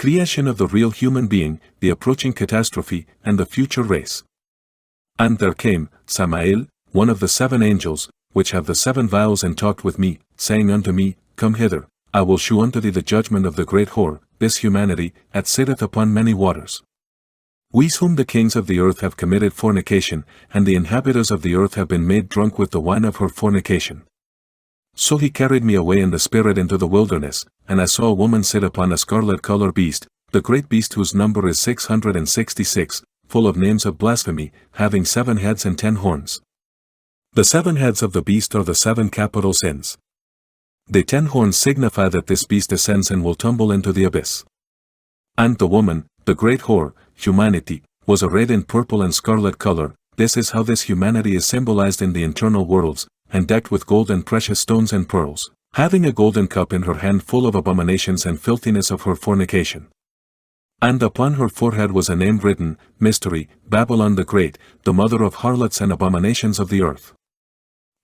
creation of the real human being, the approaching catastrophe, and the future race. And there came Samael, one of the 7 angels, which have the 7 vials, and talked with me, saying unto me, Come hither, I will shew unto thee the judgment of the great whore, this humanity, that sitteth upon many waters. We whom the kings of the earth have committed fornication, and the inhabitants of the earth have been made drunk with the wine of her fornication. So he carried me away in the spirit into the wilderness, and I saw a woman sit upon a scarlet-colored beast, the great beast whose number is 666, full of names of blasphemy, having 7 heads and 10 horns. The 7 heads of the beast are the 7 capital sins. The 10 horns signify that this beast ascends and will tumble into the abyss. And the woman, the great whore, humanity, was arrayed in purple and scarlet color. This is how this humanity is symbolized in the internal worlds, and decked with gold and precious stones and pearls, having a golden cup in her hand full of abominations and filthiness of her fornication. And upon her forehead was a name written, Mystery, Babylon the Great, the mother of harlots and abominations of the earth.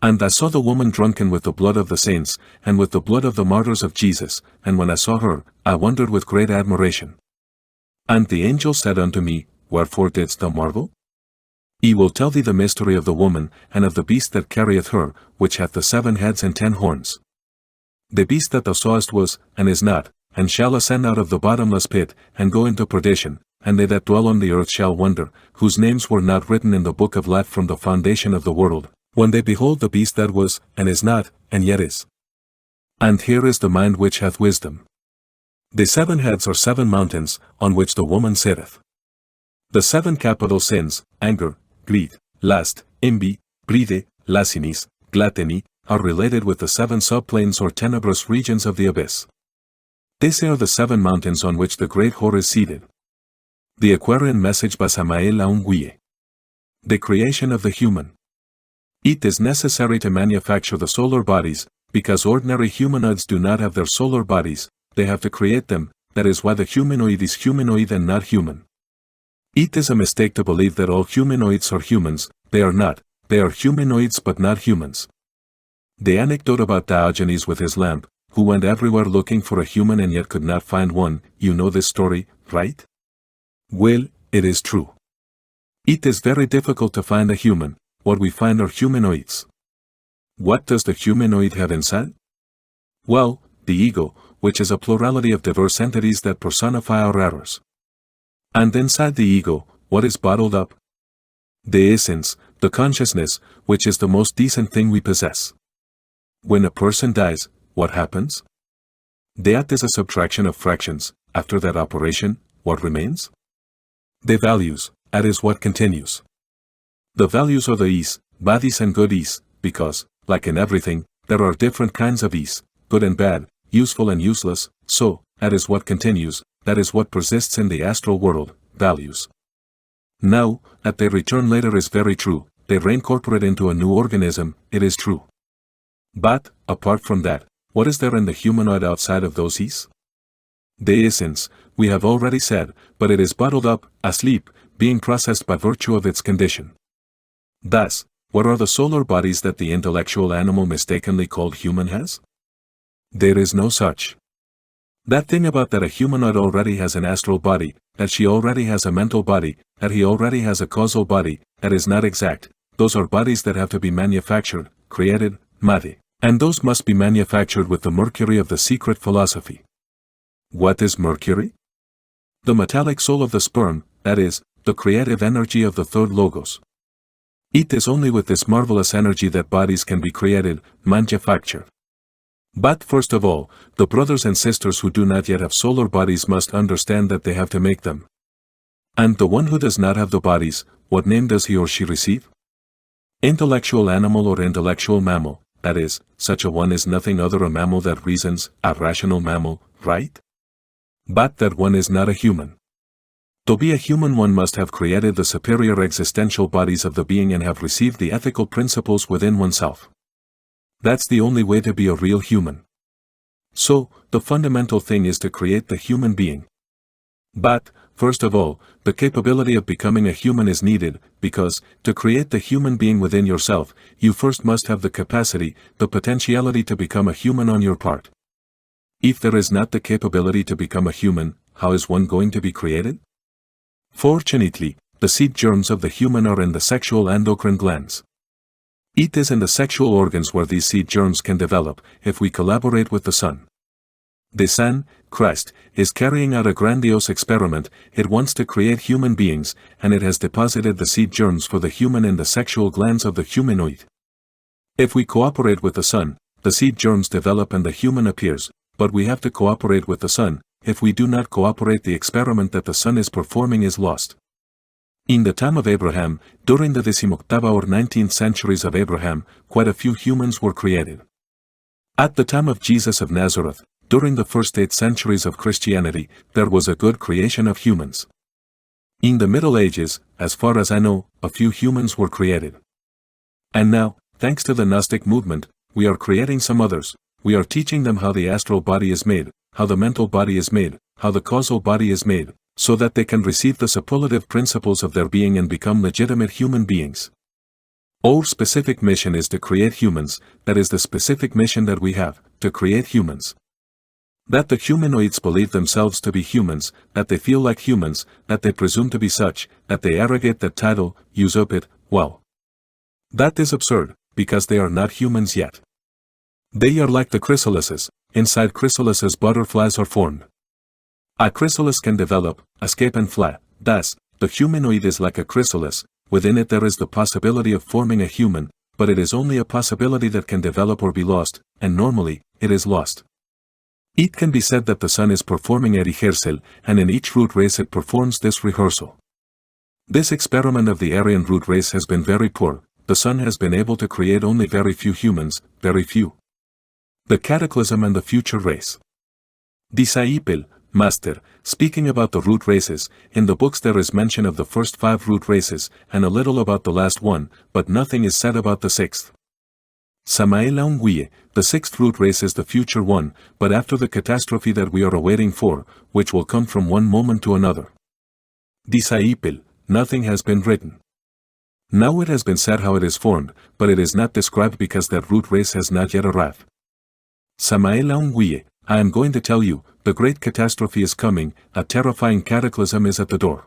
And I saw the woman drunken with the blood of the saints, and with the blood of the martyrs of Jesus, and when I saw her, I wondered with great admiration. And the angel said unto me, Wherefore didst thou marvel? He will tell thee the mystery of the woman, and of the beast that carrieth her, which hath the 7 heads and 10 horns. The beast that thou sawest was, and is not, and shall ascend out of the bottomless pit, and go into perdition, and they that dwell on the earth shall wonder, whose names were not written in the book of life from the foundation of the world, when they behold the beast that was, and is not, and yet is. And here is the mind which hath wisdom. The 7 heads are 7 mountains, on which the woman sitteth. The 7 capital sins, anger, greed, lust, envy, pride, laziness, gluttony, are related with the 7 subplanes or tenebrous regions of the abyss. These are the 7 mountains on which the great whore is seated. The Aquarian message by Samael Aun Weor. The creation of the human. It is necessary to manufacture the solar bodies, because ordinary humanoids do not have their solar bodies, they have to create them. That is why the humanoid is humanoid and not human. It is a mistake to believe that all humanoids are humans. They are not. They are humanoids but not humans. The anecdote about Diogenes with his lamp, who went everywhere looking for a human and yet could not find one. You know this story, right? Well, it is true. It is very difficult to find a human. What we find are humanoids. What does the humanoid have inside? Well, the ego, which is a plurality of diverse entities that personify our errors. And inside the ego, what is bottled up? The essence, the consciousness, which is the most decent thing we possess. When a person dies, what happens? That is a subtraction of fractions. After that operation, what remains? The values, that is what continues. The values are the is, bad is and good is, because, like in everything, there are different kinds of is, good and bad, useful and useless, so, that is what continues, that is what persists in the astral world, values. Now, that they return later is very true, they reincorporate into a new organism, it is true. But, apart from that, what is there in the humanoid outside of those is? The essence, we have already said, but it is bottled up, asleep, being processed by virtue of its condition. Thus, what are the solar bodies that the intellectual animal mistakenly called human has? There is no such. That thing about that a humanoid already has an astral body, that she already has a mental body, that he already has a causal body, that is not exact. Those are bodies that have to be manufactured, created, made. And those must be manufactured with the mercury of the secret philosophy. What is mercury? The metallic soul of the sperm, that is, the creative energy of the third logos. It is only with this marvelous energy that bodies can be created, manufactured. But first of all, the brothers and sisters who do not yet have solar bodies must understand that they have to make them. And the one who does not have the bodies, what name does he or she receive? Intellectual animal or intellectual mammal, that is, such a one is nothing other a mammal that reasons, a rational mammal, right? But that one is not a human. To be a human one must have created the superior existential bodies of the being and have received the ethical principles within oneself. That's the only way to be a real human. So, the fundamental thing is to create the human being. But, first of all, the capability of becoming a human is needed, because, to create the human being within yourself, you first must have the capacity, the potentiality to become a human on your part. If there is not the capability to become a human, how is one going to be created? Fortunately, the seed germs of the human are in the sexual endocrine glands. It is in the sexual organs where these seed germs can develop, if we collaborate with the Son. The Son, Christ, is carrying out a grandiose experiment. It wants to create human beings, and it has deposited the seed germs for the human in the sexual glands of the humanoid. If we cooperate with the Son, the seed germs develop and the human appears, but we have to cooperate with the Son. If we do not cooperate, the experiment that the Son is performing is lost. In the time of Abraham, during the 18th or 19th centuries of Abraham, quite a few humans were created. At the time of Jesus of Nazareth, during the first 8 centuries of Christianity, there was a good creation of humans. In the Middle Ages, as far as I know, a few humans were created. And now, thanks to the Gnostic movement, we are creating some others. We are teaching them how the astral body is made, how the mental body is made, how the causal body is made, so that they can receive the superlative principles of their being and become legitimate human beings. Our specific mission is to create humans. That is the specific mission that we have, to create humans. That the humanoids believe themselves to be humans, that they feel like humans, that they presume to be such, that they arrogate that title, usurp it, well. That is absurd, because they are not humans yet. They are like the chrysalises. Inside chrysalises butterflies are formed. A chrysalis can develop, escape and fly. Thus, the humanoid is like a chrysalis. Within it there is the possibility of forming a human, but it is only a possibility that can develop or be lost, and normally, it is lost. It can be said that the Son is performing a rehearsal, and in each root race it performs this rehearsal. This experiment of the Aryan root race has been very poor. The Son has been able to create only very few humans, very few. The cataclysm and the future race. Disciple, Master, speaking about the root races, in the books there is mention of the first 5 root races, and a little about the last one, but nothing is said about the 6th. Samael Aun Weor, the 6th root race is the future one, but after the catastrophe that we are awaiting for, which will come from one moment to another. Disciple, nothing has been written. Now it has been said how it is formed, but it is not described because that root race has not yet arrived. Samael Aun Weor, I am going to tell you, the great catastrophe is coming, a terrifying cataclysm is at the door.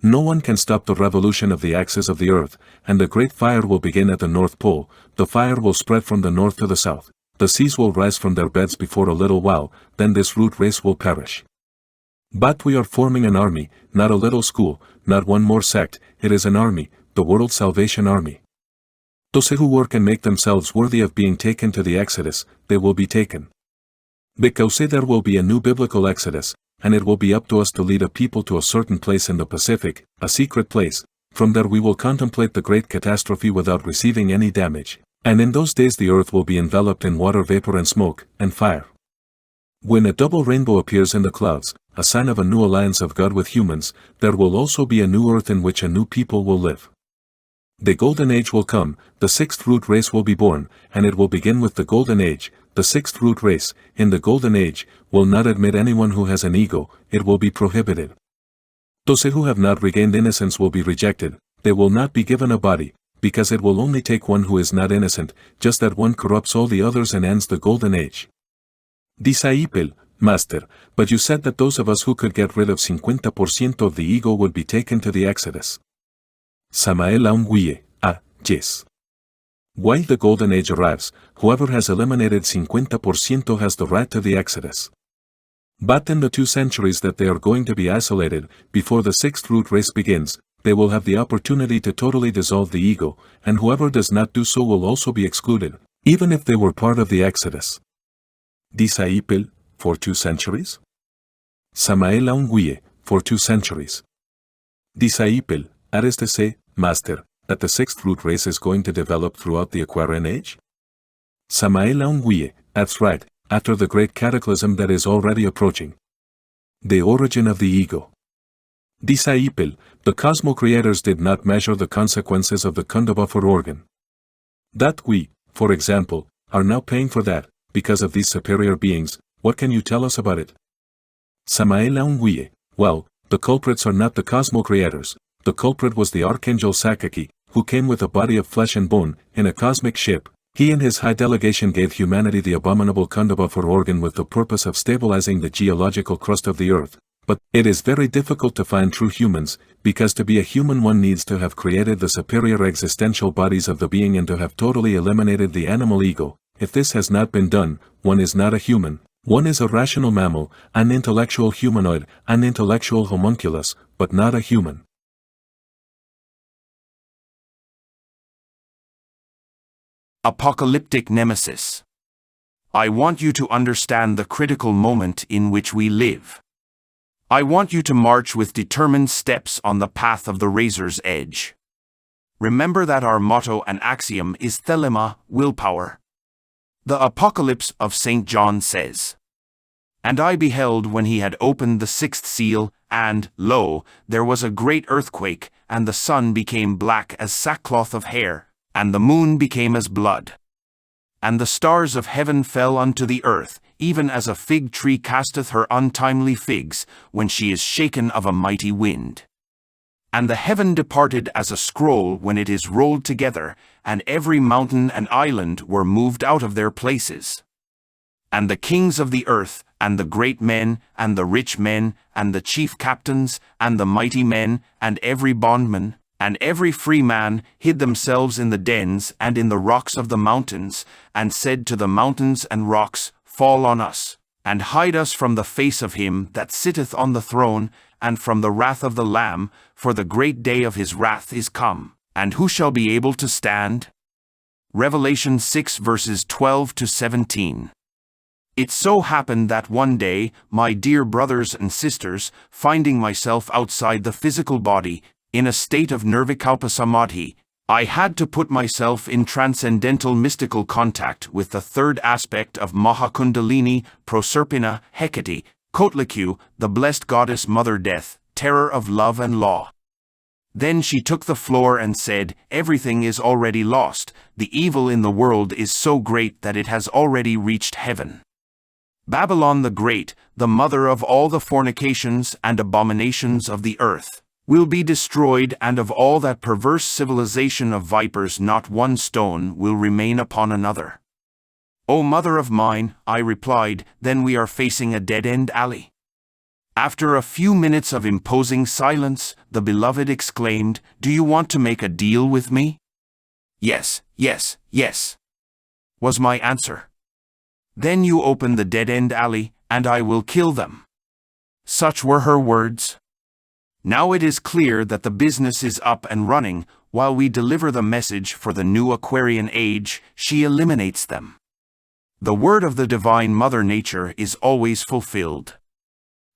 No one can stop the revolution of the axis of the earth, and the great fire will begin at the North Pole. The fire will spread from the north to the south. The seas will rise from their beds before a little while, then this root race will perish. But we are forming an army, not a little school, not one more sect, it is an army, the World Salvation Army. Those who work and make themselves worthy of being taken to the Exodus, they will be taken. Because there will be a new biblical Exodus, and it will be up to us to lead a people to a certain place in the Pacific, a secret place. From there we will contemplate the great catastrophe without receiving any damage, and in those days the earth will be enveloped in water vapor and smoke, and fire. When a double rainbow appears in the clouds, a sign of a new alliance of God with humans, there will also be a new earth in which a new people will live. The golden age will come, the 6th root race will be born, and it will begin with the golden age. The 6th root race, in the golden age, will not admit anyone who has an ego, it will be prohibited. Those who have not regained innocence will be rejected, they will not be given a body, because it will only take one who is not innocent, just that one corrupts all the others and ends the golden age. Disciple, Master, but you said that those of us who could get rid of 50% of the ego would be taken to the Exodus. Samael Aun Weor, yes. While the golden age arrives, whoever has eliminated 50% has the right to the Exodus. But in the 2 centuries that they are going to be isolated, before the 6th root race begins, they will have the opportunity to totally dissolve the ego, and whoever does not do so will also be excluded, even if they were part of the Exodus. Disciple, for 2 centuries? Samael Aun Weor, for 2 centuries. Disciple, that is to say, Master, that the 6th root race is going to develop throughout the Aquarian age? Samael Aun Weor, that's right, after the great cataclysm that is already approaching. The origin of the ego. Disciple, the cosmo-creators did not measure the consequences of the kundabuffer organ. That we, for example, are now paying for that, because of these superior beings. What can you tell us about it? Samael Aun Weor, well, the culprits are not the cosmo-creators. The culprit was the archangel Sakaki, who came with a body of flesh and bone, in a cosmic ship. He and his high delegation gave humanity the abominable kundabuffer organ with the purpose of stabilizing the geological crust of the earth. But it is very difficult to find true humans, because to be a human one needs to have created the superior existential bodies of the being and to have totally eliminated the animal ego. If this has not been done, one is not a human. One is a rational mammal, an intellectual humanoid, an intellectual homunculus, but not a human. Apocalyptic Nemesis. I want you to understand the critical moment in which we live. I want you to march with determined steps on the path of the razor's edge. Remember that our motto and axiom is thelema, willpower. The Apocalypse of St. John says, "And I beheld when he had opened the sixth seal, and, lo, there was a great earthquake, and the sun became black as sackcloth of hair, and the moon became as blood. And the stars of heaven fell unto the earth, even as a fig tree casteth her untimely figs, when she is shaken of a mighty wind. And the heaven departed as a scroll when it is rolled together, and every mountain and island were moved out of their places. And the kings of the earth, and the great men, and the rich men, and the chief captains, and the mighty men, and every bondman, and every free man, hid themselves in the dens and in the rocks of the mountains, and said to the mountains and rocks, Fall on us, and hide us from the face of him that sitteth on the throne, and from the wrath of the Lamb, for the great day of his wrath is come, and who shall be able to stand?" Revelation 6 verses 12 to 17. It so happened that one day, my dear brothers and sisters, finding myself outside the physical body, in a state of nirvikalpa samadhi, I had to put myself in transcendental mystical contact with the third aspect of Mahakundalini, Proserpina, Hecate, Kotlikyu, the blessed goddess Mother Death, terror of love and law. Then she took the floor and said, "Everything is already lost. The evil in the world is so great that it has already reached heaven. Babylon the Great, the mother of all the fornications and abominations of the earth, will be destroyed, and of all that perverse civilization of vipers not one stone will remain upon another." "O mother of mine," I replied, "then we are facing a dead-end alley." After a few minutes of imposing silence, the beloved exclaimed, "Do you want to make a deal with me?" "Yes, yes, yes," was my answer. "Then you open the dead-end alley, and I will kill them." Such were her words. Now it is clear that the business is up and running. While we deliver the message for the new Aquarian age, she eliminates them. The word of the Divine Mother Nature is always fulfilled.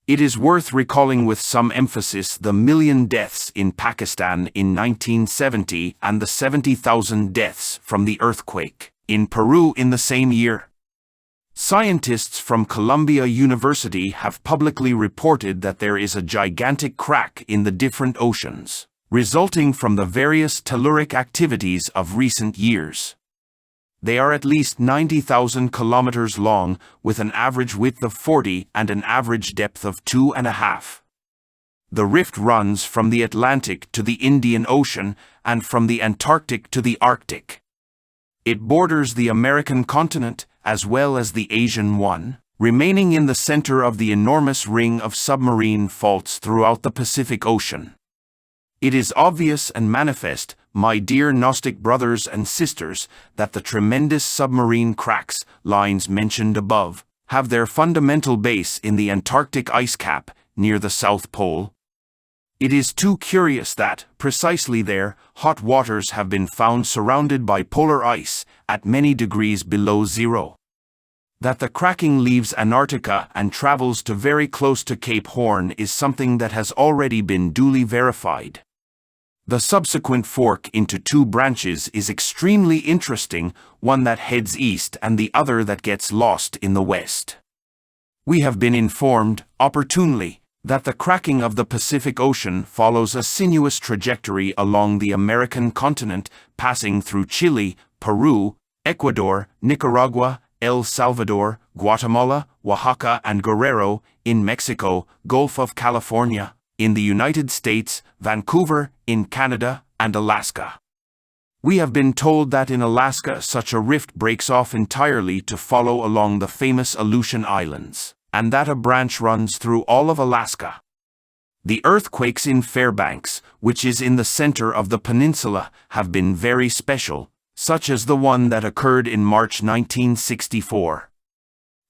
It is worth recalling with some emphasis the 1,000,000 deaths in Pakistan in 1970 and the 70,000 deaths from the earthquake in Peru in the same year. Scientists from Columbia University have publicly reported that there is a gigantic crack in the different oceans, resulting from the various telluric activities of recent years. They are at least 90,000 kilometers long, with an average width of 40 and an average depth of 2.5. The rift runs from the Atlantic to the Indian Ocean and from the Antarctic to the Arctic. It borders the American continent as well as the Asian one, remaining in the center of the enormous ring of submarine faults throughout the Pacific Ocean. It is obvious and manifest, my dear Gnostic brothers and sisters, that the tremendous submarine cracks, lines mentioned above, have their fundamental base in the Antarctic ice cap, near the South Pole. It is too curious that, precisely there, hot waters have been found surrounded by polar ice, at many degrees below zero. That the cracking leaves Antarctica and travels to very close to Cape Horn is something that has already been duly verified. The subsequent fork into two branches is extremely interesting, one that heads east and the other that gets lost in the west. We have been informed, opportunely, that the cracking of the Pacific Ocean follows a sinuous trajectory along the American continent, passing through Chile, Peru, Ecuador, Nicaragua, El Salvador, Guatemala, Oaxaca and Guerrero, in Mexico, Gulf of California, in the United States, Vancouver, in Canada, and Alaska. We have been told that in Alaska such a rift breaks off entirely to follow along the famous Aleutian Islands, and that a branch runs through all of Alaska. The earthquakes in Fairbanks, which is in the center of the peninsula, have been very special, such as the one that occurred in March 1964.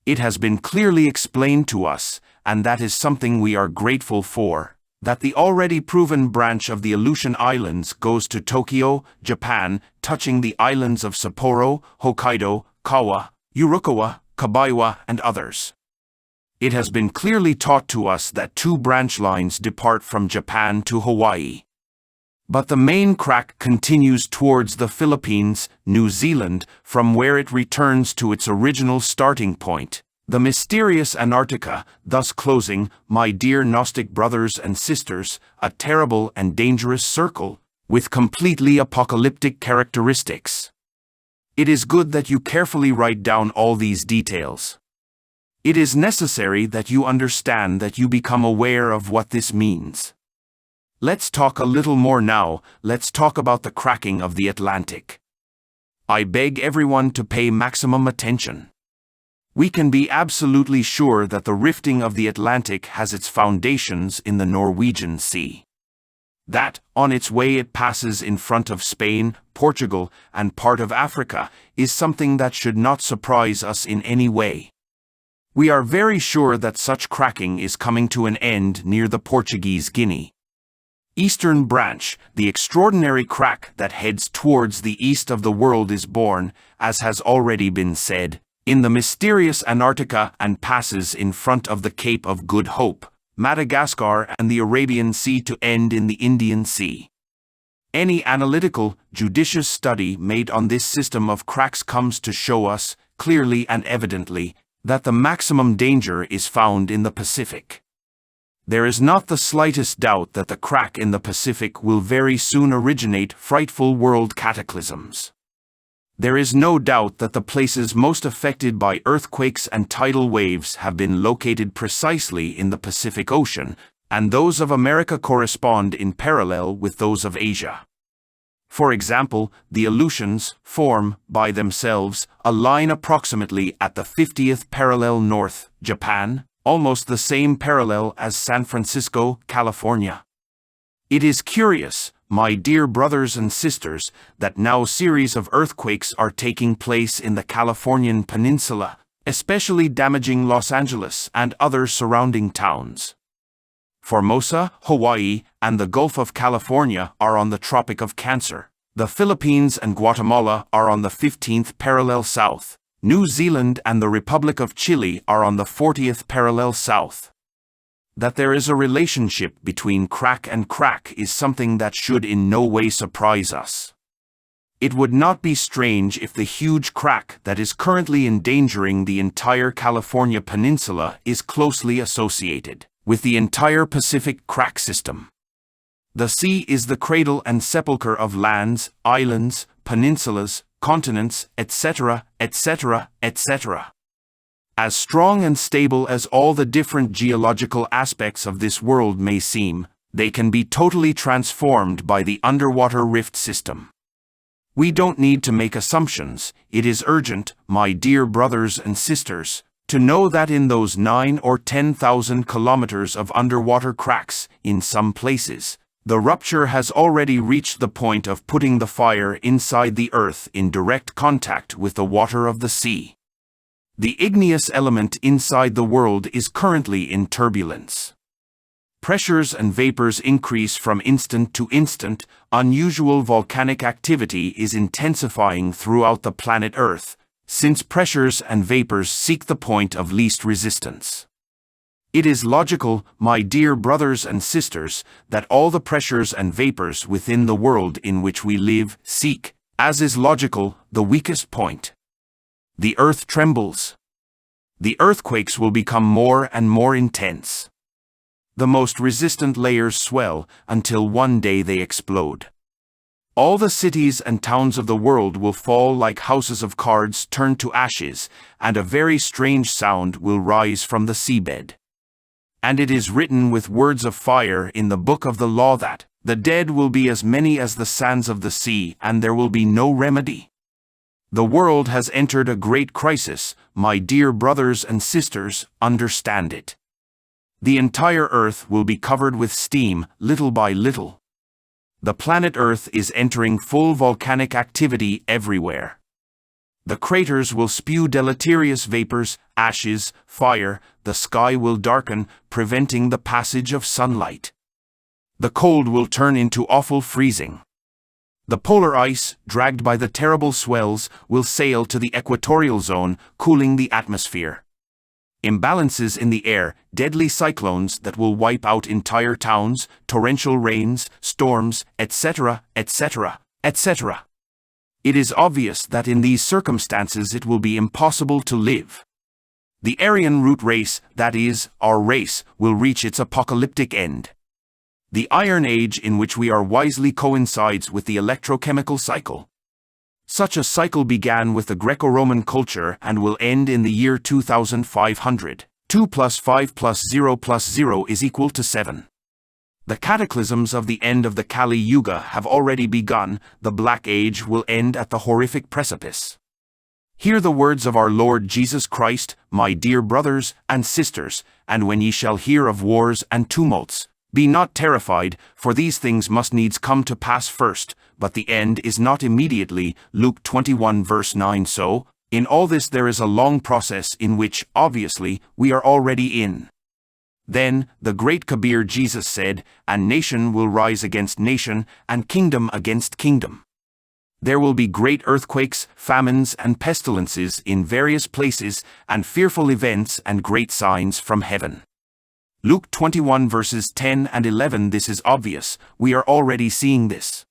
It has been clearly explained to us, and that is something we are grateful for, that the already proven branch of the Aleutian Islands goes to Tokyo, Japan, touching the islands of Sapporo, Hokkaido, Kawa, Yurukawa, Kabaiwa, and others. It has been clearly taught to us that 2 branch lines depart from Japan to Hawaii. But the main crack continues towards the Philippines, New Zealand, from where it returns to its original starting point, the mysterious Antarctica, thus closing, my dear Gnostic brothers and sisters, a terrible and dangerous circle, with completely apocalyptic characteristics. It is good that you carefully write down all these details. It is necessary that you understand, that you become aware of what this means. Let's talk a little more now. Let's talk about the cracking of the Atlantic. I beg everyone to pay maximum attention. We can be absolutely sure that the rifting of the Atlantic has its foundations in the Norwegian Sea. That, on its way it passes in front of Spain, Portugal, and part of Africa, is something that should not surprise us in any way. We are very sure that such cracking is coming to an end near the Portuguese Guinea. Eastern Branch, the extraordinary crack that heads towards the east of the world, is born, as has already been said, in the mysterious Antarctica and passes in front of the Cape of Good Hope, Madagascar, and the Arabian Sea to end in the Indian Sea. Any analytical, judicious study made on this system of cracks comes to show us, clearly and evidently, that the maximum danger is found in the Pacific. There is not the slightest doubt that the crack in the Pacific will very soon originate frightful world cataclysms. There is no doubt that the places most affected by earthquakes and tidal waves have been located precisely in the Pacific Ocean, and those of America correspond in parallel with those of Asia. For example, the Aleutians form, by themselves, a line approximately at the 50th parallel north, Japan, almost the same parallel as San Francisco, California. It is curious, my dear brothers and sisters, that now series of earthquakes are taking place in the Californian peninsula, especially damaging Los Angeles and other surrounding towns. Formosa, Hawaii, and the Gulf of California are on the Tropic of Cancer. The Philippines and Guatemala are on the 15th parallel south. New Zealand and the Republic of Chile are on the 40th parallel south. That there is a relationship between crack and crack is something that should in no way surprise us. It would not be strange if the huge crack that is currently endangering the entire California peninsula is closely associated with the entire Pacific crack system. The sea is the cradle and sepulchre of lands, islands, peninsulas, continents, etc., etc., etc. As strong and stable as all the different geological aspects of this world may seem, they can be totally transformed by the underwater rift system. We don't need to make assumptions. It is urgent, my dear brothers and sisters, to know that in those 9 or 10,000 kilometers of underwater cracks, in some places, the rupture has already reached the point of putting the fire inside the earth in direct contact with the water of the sea. The igneous element inside the world is currently in turbulence. Pressures and vapors increase from instant to instant. Unusual volcanic activity is intensifying throughout the planet Earth, since pressures and vapors seek the point of least resistance. It is logical, my dear brothers and sisters, that all the pressures and vapors within the world in which we live seek, as is logical, the weakest point. The earth trembles. The earthquakes will become more and more intense. The most resistant layers swell until one day they explode. All the cities and towns of the world will fall like houses of cards turned to ashes, and a very strange sound will rise from the seabed. And it is written with words of fire in the book of the law that the dead will be as many as the sands of the sea, and there will be no remedy. The world has entered a great crisis, my dear brothers and sisters, understand it. The entire Earth will be covered with steam, little by little. The planet Earth is entering full volcanic activity everywhere. The craters will spew deleterious vapors, ashes, fire, the sky will darken, preventing the passage of sunlight. The cold will turn into awful freezing. The polar ice, dragged by the terrible swells, will sail to the equatorial zone, cooling the atmosphere. Imbalances in the air, deadly cyclones that will wipe out entire towns, torrential rains, storms, etc., etc., etc. It is obvious that in these circumstances it will be impossible to live. The Aryan root race, that is, our race, will reach its apocalyptic end. The Iron Age in which we are wisely coincides with the electrochemical cycle. Such a cycle began with the Greco-Roman culture and will end in the year 2500. 2 plus 5 plus 0 plus 0 is equal to 7. The cataclysms of the end of the Kali Yuga have already begun. The Black Age will end at the horrific precipice. Hear the words of our Lord Jesus Christ, my dear brothers and sisters, and when ye shall hear of wars and tumults, be not terrified, for these things must needs come to pass first, but the end is not immediately. Luke 21 verse 9. So, in all this there is a long process in which, obviously, we are already in. Then, the great Kabir Jesus said, and nation will rise against nation, and kingdom against kingdom. There will be great earthquakes, famines and pestilences in various places, and fearful events and great signs from heaven. Luke 21 verses 10 and 11. This is obvious, we are already seeing this.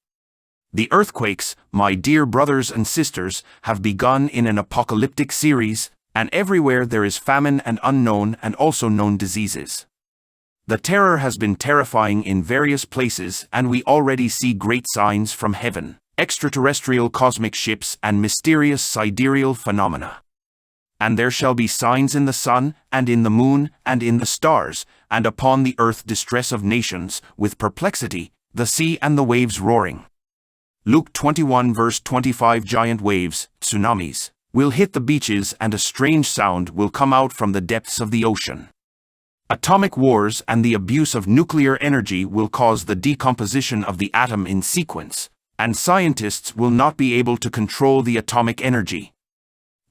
The earthquakes, my dear brothers and sisters, have begun in an apocalyptic series, and everywhere there is famine and unknown and also known diseases. The terror has been terrifying in various places, and we already see great signs from heaven, extraterrestrial cosmic ships and mysterious sidereal phenomena. And there shall be signs in the sun, and in the moon, and in the stars, and upon the earth distress of nations, with perplexity, the sea and the waves roaring. Luke 21 verse 25. Giant waves, tsunamis, will hit the beaches, and a strange sound will come out from the depths of the ocean. Atomic wars and the abuse of nuclear energy will cause the decomposition of the atom in sequence, and scientists will not be able to control the atomic energy.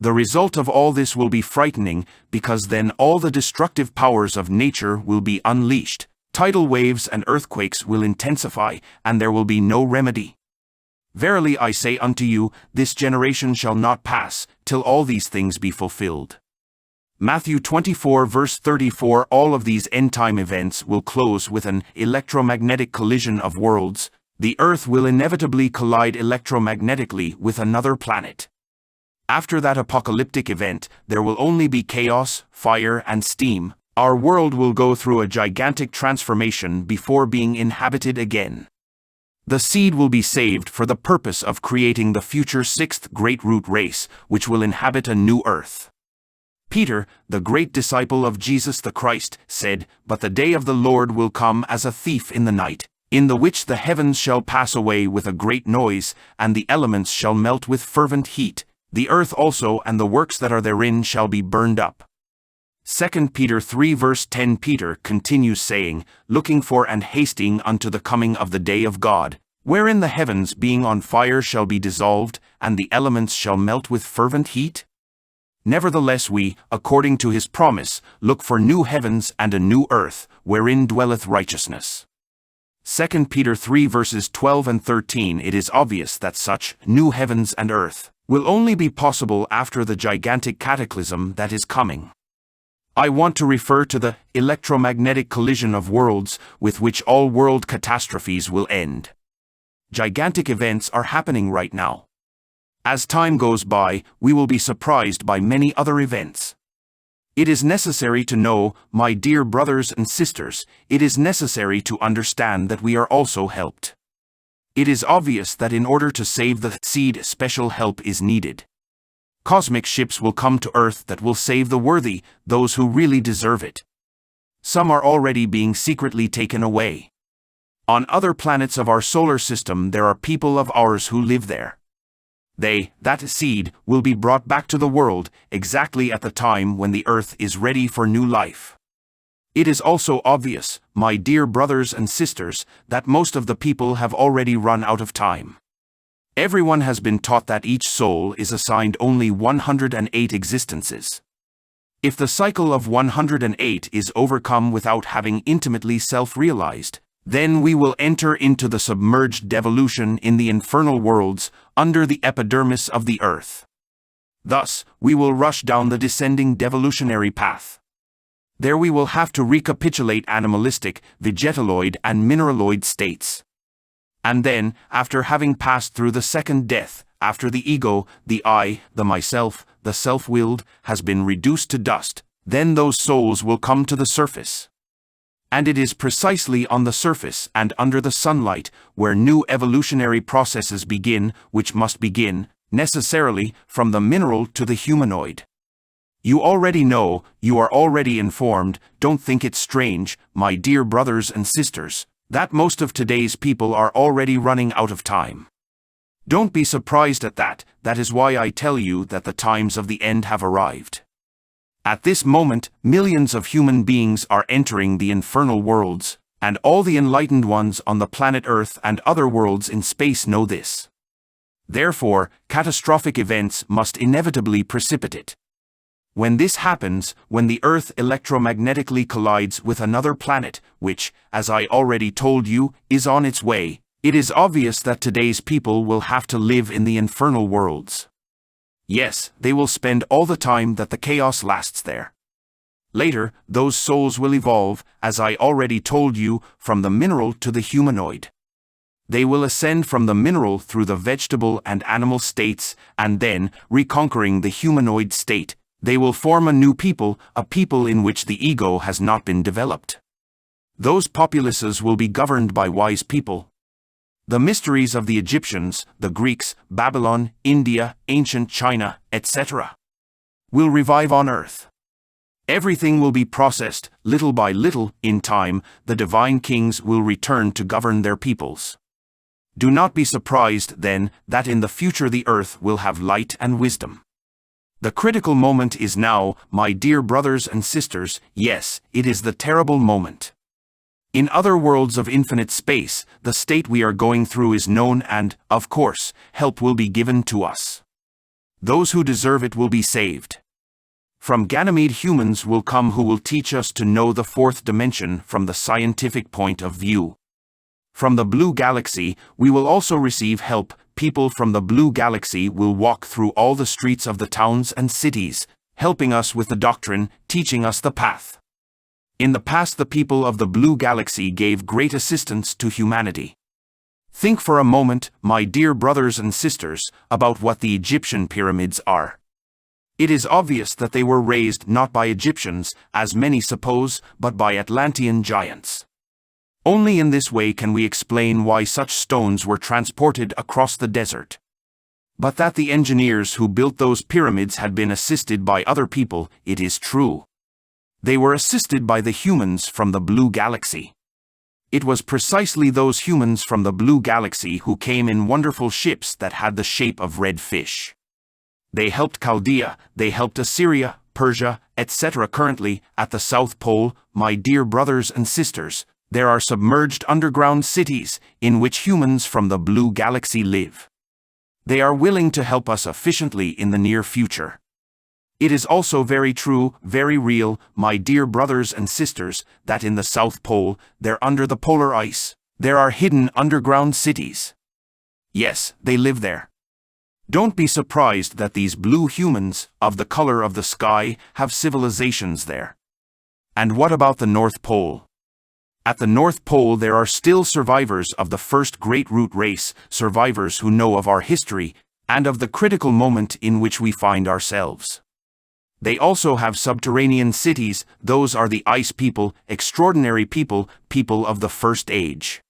The result of all this will be frightening, because then all the destructive powers of nature will be unleashed, tidal waves and earthquakes will intensify, and there will be no remedy. Verily I say unto you, this generation shall not pass, till all these things be fulfilled. Matthew 24 verse 34. All of these end-time events will close with an electromagnetic collision of worlds. The Earth will inevitably collide electromagnetically with another planet. After that apocalyptic event, there will only be chaos, fire, and steam. Our world will go through a gigantic transformation before being inhabited again. The seed will be saved for the purpose of creating the future sixth great root race, which will inhabit a new earth. Peter, the great disciple of Jesus the Christ, said, "But the day of the Lord will come as a thief in the night, in the which the heavens shall pass away with a great noise, and the elements shall melt with fervent heat. The earth also and the works that are therein shall be burned up." 2 Peter 3 verse 10. Peter continues saying, "Looking for and hasting unto the coming of the day of God, wherein the heavens being on fire shall be dissolved, and the elements shall melt with fervent heat? Nevertheless we, according to his promise, look for new heavens and a new earth, wherein dwelleth righteousness." 2 Peter 3 verses 12 and 13. It is obvious that such new heavens and earth will only be possible after the gigantic cataclysm that is coming. I want to refer to the electromagnetic collision of worlds, with which all world catastrophes will end. Gigantic events are happening right now. As time goes by, we will be surprised by many other events. It is necessary to know, my dear brothers and sisters, it is necessary to understand that we are also helped. It is obvious that in order to save the seed, special help is needed. Cosmic ships will come to Earth that will save the worthy, those who really deserve it. Some are already being secretly taken away. On other planets of our solar system there are people of ours who live there. That seed, will be brought back to the world, exactly at the time when the earth is ready for new life. It is also obvious, my dear brothers and sisters, that most of the people have already run out of time. Everyone has been taught that each soul is assigned only 108 existences. If the cycle of 108 is overcome without having intimately self-realized, then we will enter into the submerged devolution in the infernal worlds under the epidermis of the earth. Thus, we will rush down the descending devolutionary path. There we will have to recapitulate animalistic, vegetaloid and mineraloid states. And then, after having passed through the second death, after the ego, the I, the myself, the self-willed, has been reduced to dust, then those souls will come to the surface. And it is precisely on the surface and under the sunlight where new evolutionary processes begin, which must begin, necessarily, from the mineral to the humanoid. You already know, you are already informed, don't think it strange, my dear brothers and sisters, that most of today's people are already running out of time. Don't be surprised at that, that is why I tell you that the times of the end have arrived. At this moment, millions of human beings are entering the infernal worlds, and all the enlightened ones on the planet Earth and other worlds in space know this. Therefore, catastrophic events must inevitably precipitate. When this happens, when the Earth electromagnetically collides with another planet, which, as I already told you, is on its way, it is obvious that today's people will have to live in the infernal worlds. Yes, they will spend all the time that the chaos lasts there. Later, those souls will evolve, as I already told you, from the mineral to the humanoid. They will ascend from the mineral through the vegetable and animal states, and then, reconquering the humanoid state, they will form a new people, a people in which the ego has not been developed. Those populaces will be governed by wise people. The mysteries of the Egyptians, the Greeks, Babylon, India, ancient China, etc. will revive on earth. Everything will be processed, little by little, in time, the divine kings will return to govern their peoples. Do not be surprised, then, that in the future the earth will have light and wisdom. The critical moment is now, my dear brothers and sisters, yes, it is the terrible moment. In other worlds of infinite space, the state we are going through is known and, of course, help will be given to us. Those who deserve it will be saved. From Ganymede humans will come who will teach us to know the fourth dimension from the scientific point of view. From the blue galaxy, we will also receive help. People from the blue galaxy will walk through all the streets of the towns and cities, helping us with the doctrine, teaching us the path. In the past, the people of the blue galaxy gave great assistance to humanity. Think for a moment, my dear brothers and sisters, about what the Egyptian pyramids are. It is obvious that they were raised not by Egyptians, as many suppose, but by Atlantean giants. Only in this way can we explain why such stones were transported across the desert. But that the engineers who built those pyramids had been assisted by other people, it is true. They were assisted by the humans from the blue galaxy. It was precisely those humans from the blue galaxy who came in wonderful ships that had the shape of red fish. They helped Chaldea, they helped Assyria, Persia, etc. Currently, at the South Pole, my dear brothers and sisters, there are submerged underground cities in which humans from the blue galaxy live. They are willing to help us efficiently in the near future. It is also very true, very real, my dear brothers and sisters, that in the South Pole, there under the polar ice, there are hidden underground cities. Yes, they live there. Don't be surprised that these blue humans, of the color of the sky, have civilizations there. And what about the North Pole? At the North Pole there are still survivors of the first great root race, survivors who know of our history, and of the critical moment in which we find ourselves. They also have subterranean cities, those are the ice people, extraordinary people, people of the first age.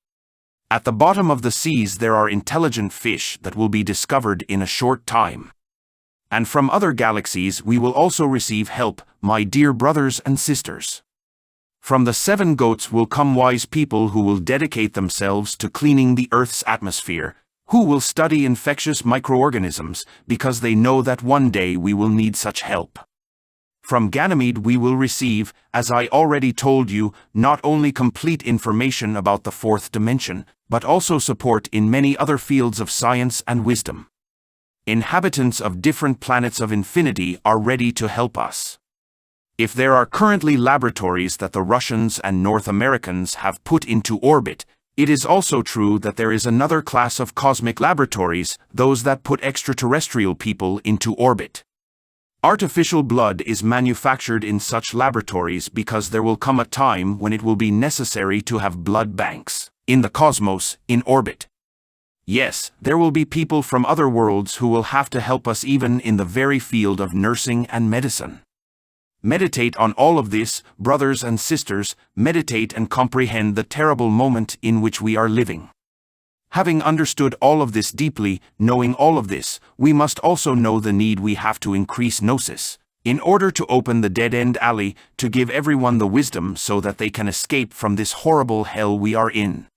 At the bottom of the seas there are intelligent fish that will be discovered in a short time. And from other galaxies we will also receive help, my dear brothers and sisters. From the 7 goats will come wise people who will dedicate themselves to cleaning the Earth's atmosphere, who will study infectious microorganisms because they know that one day we will need such help. From Ganymede we will receive, as I already told you, not only complete information about the fourth dimension, but also support in many other fields of science and wisdom. Inhabitants of different planets of infinity are ready to help us. If there are currently laboratories that the Russians and North Americans have put into orbit, it is also true that there is another class of cosmic laboratories, those that put extraterrestrial people into orbit. Artificial blood is manufactured in such laboratories because there will come a time when it will be necessary to have blood banks in the cosmos, in orbit. Yes, there will be people from other worlds who will have to help us even in the very field of nursing and medicine. Meditate on all of this, brothers and sisters, meditate and comprehend the terrible moment in which we are living. Having understood all of this deeply, knowing all of this, we must also know the need we have to increase gnosis, in order to open the dead-end alley, to give everyone the wisdom so that they can escape from this horrible hell we are in.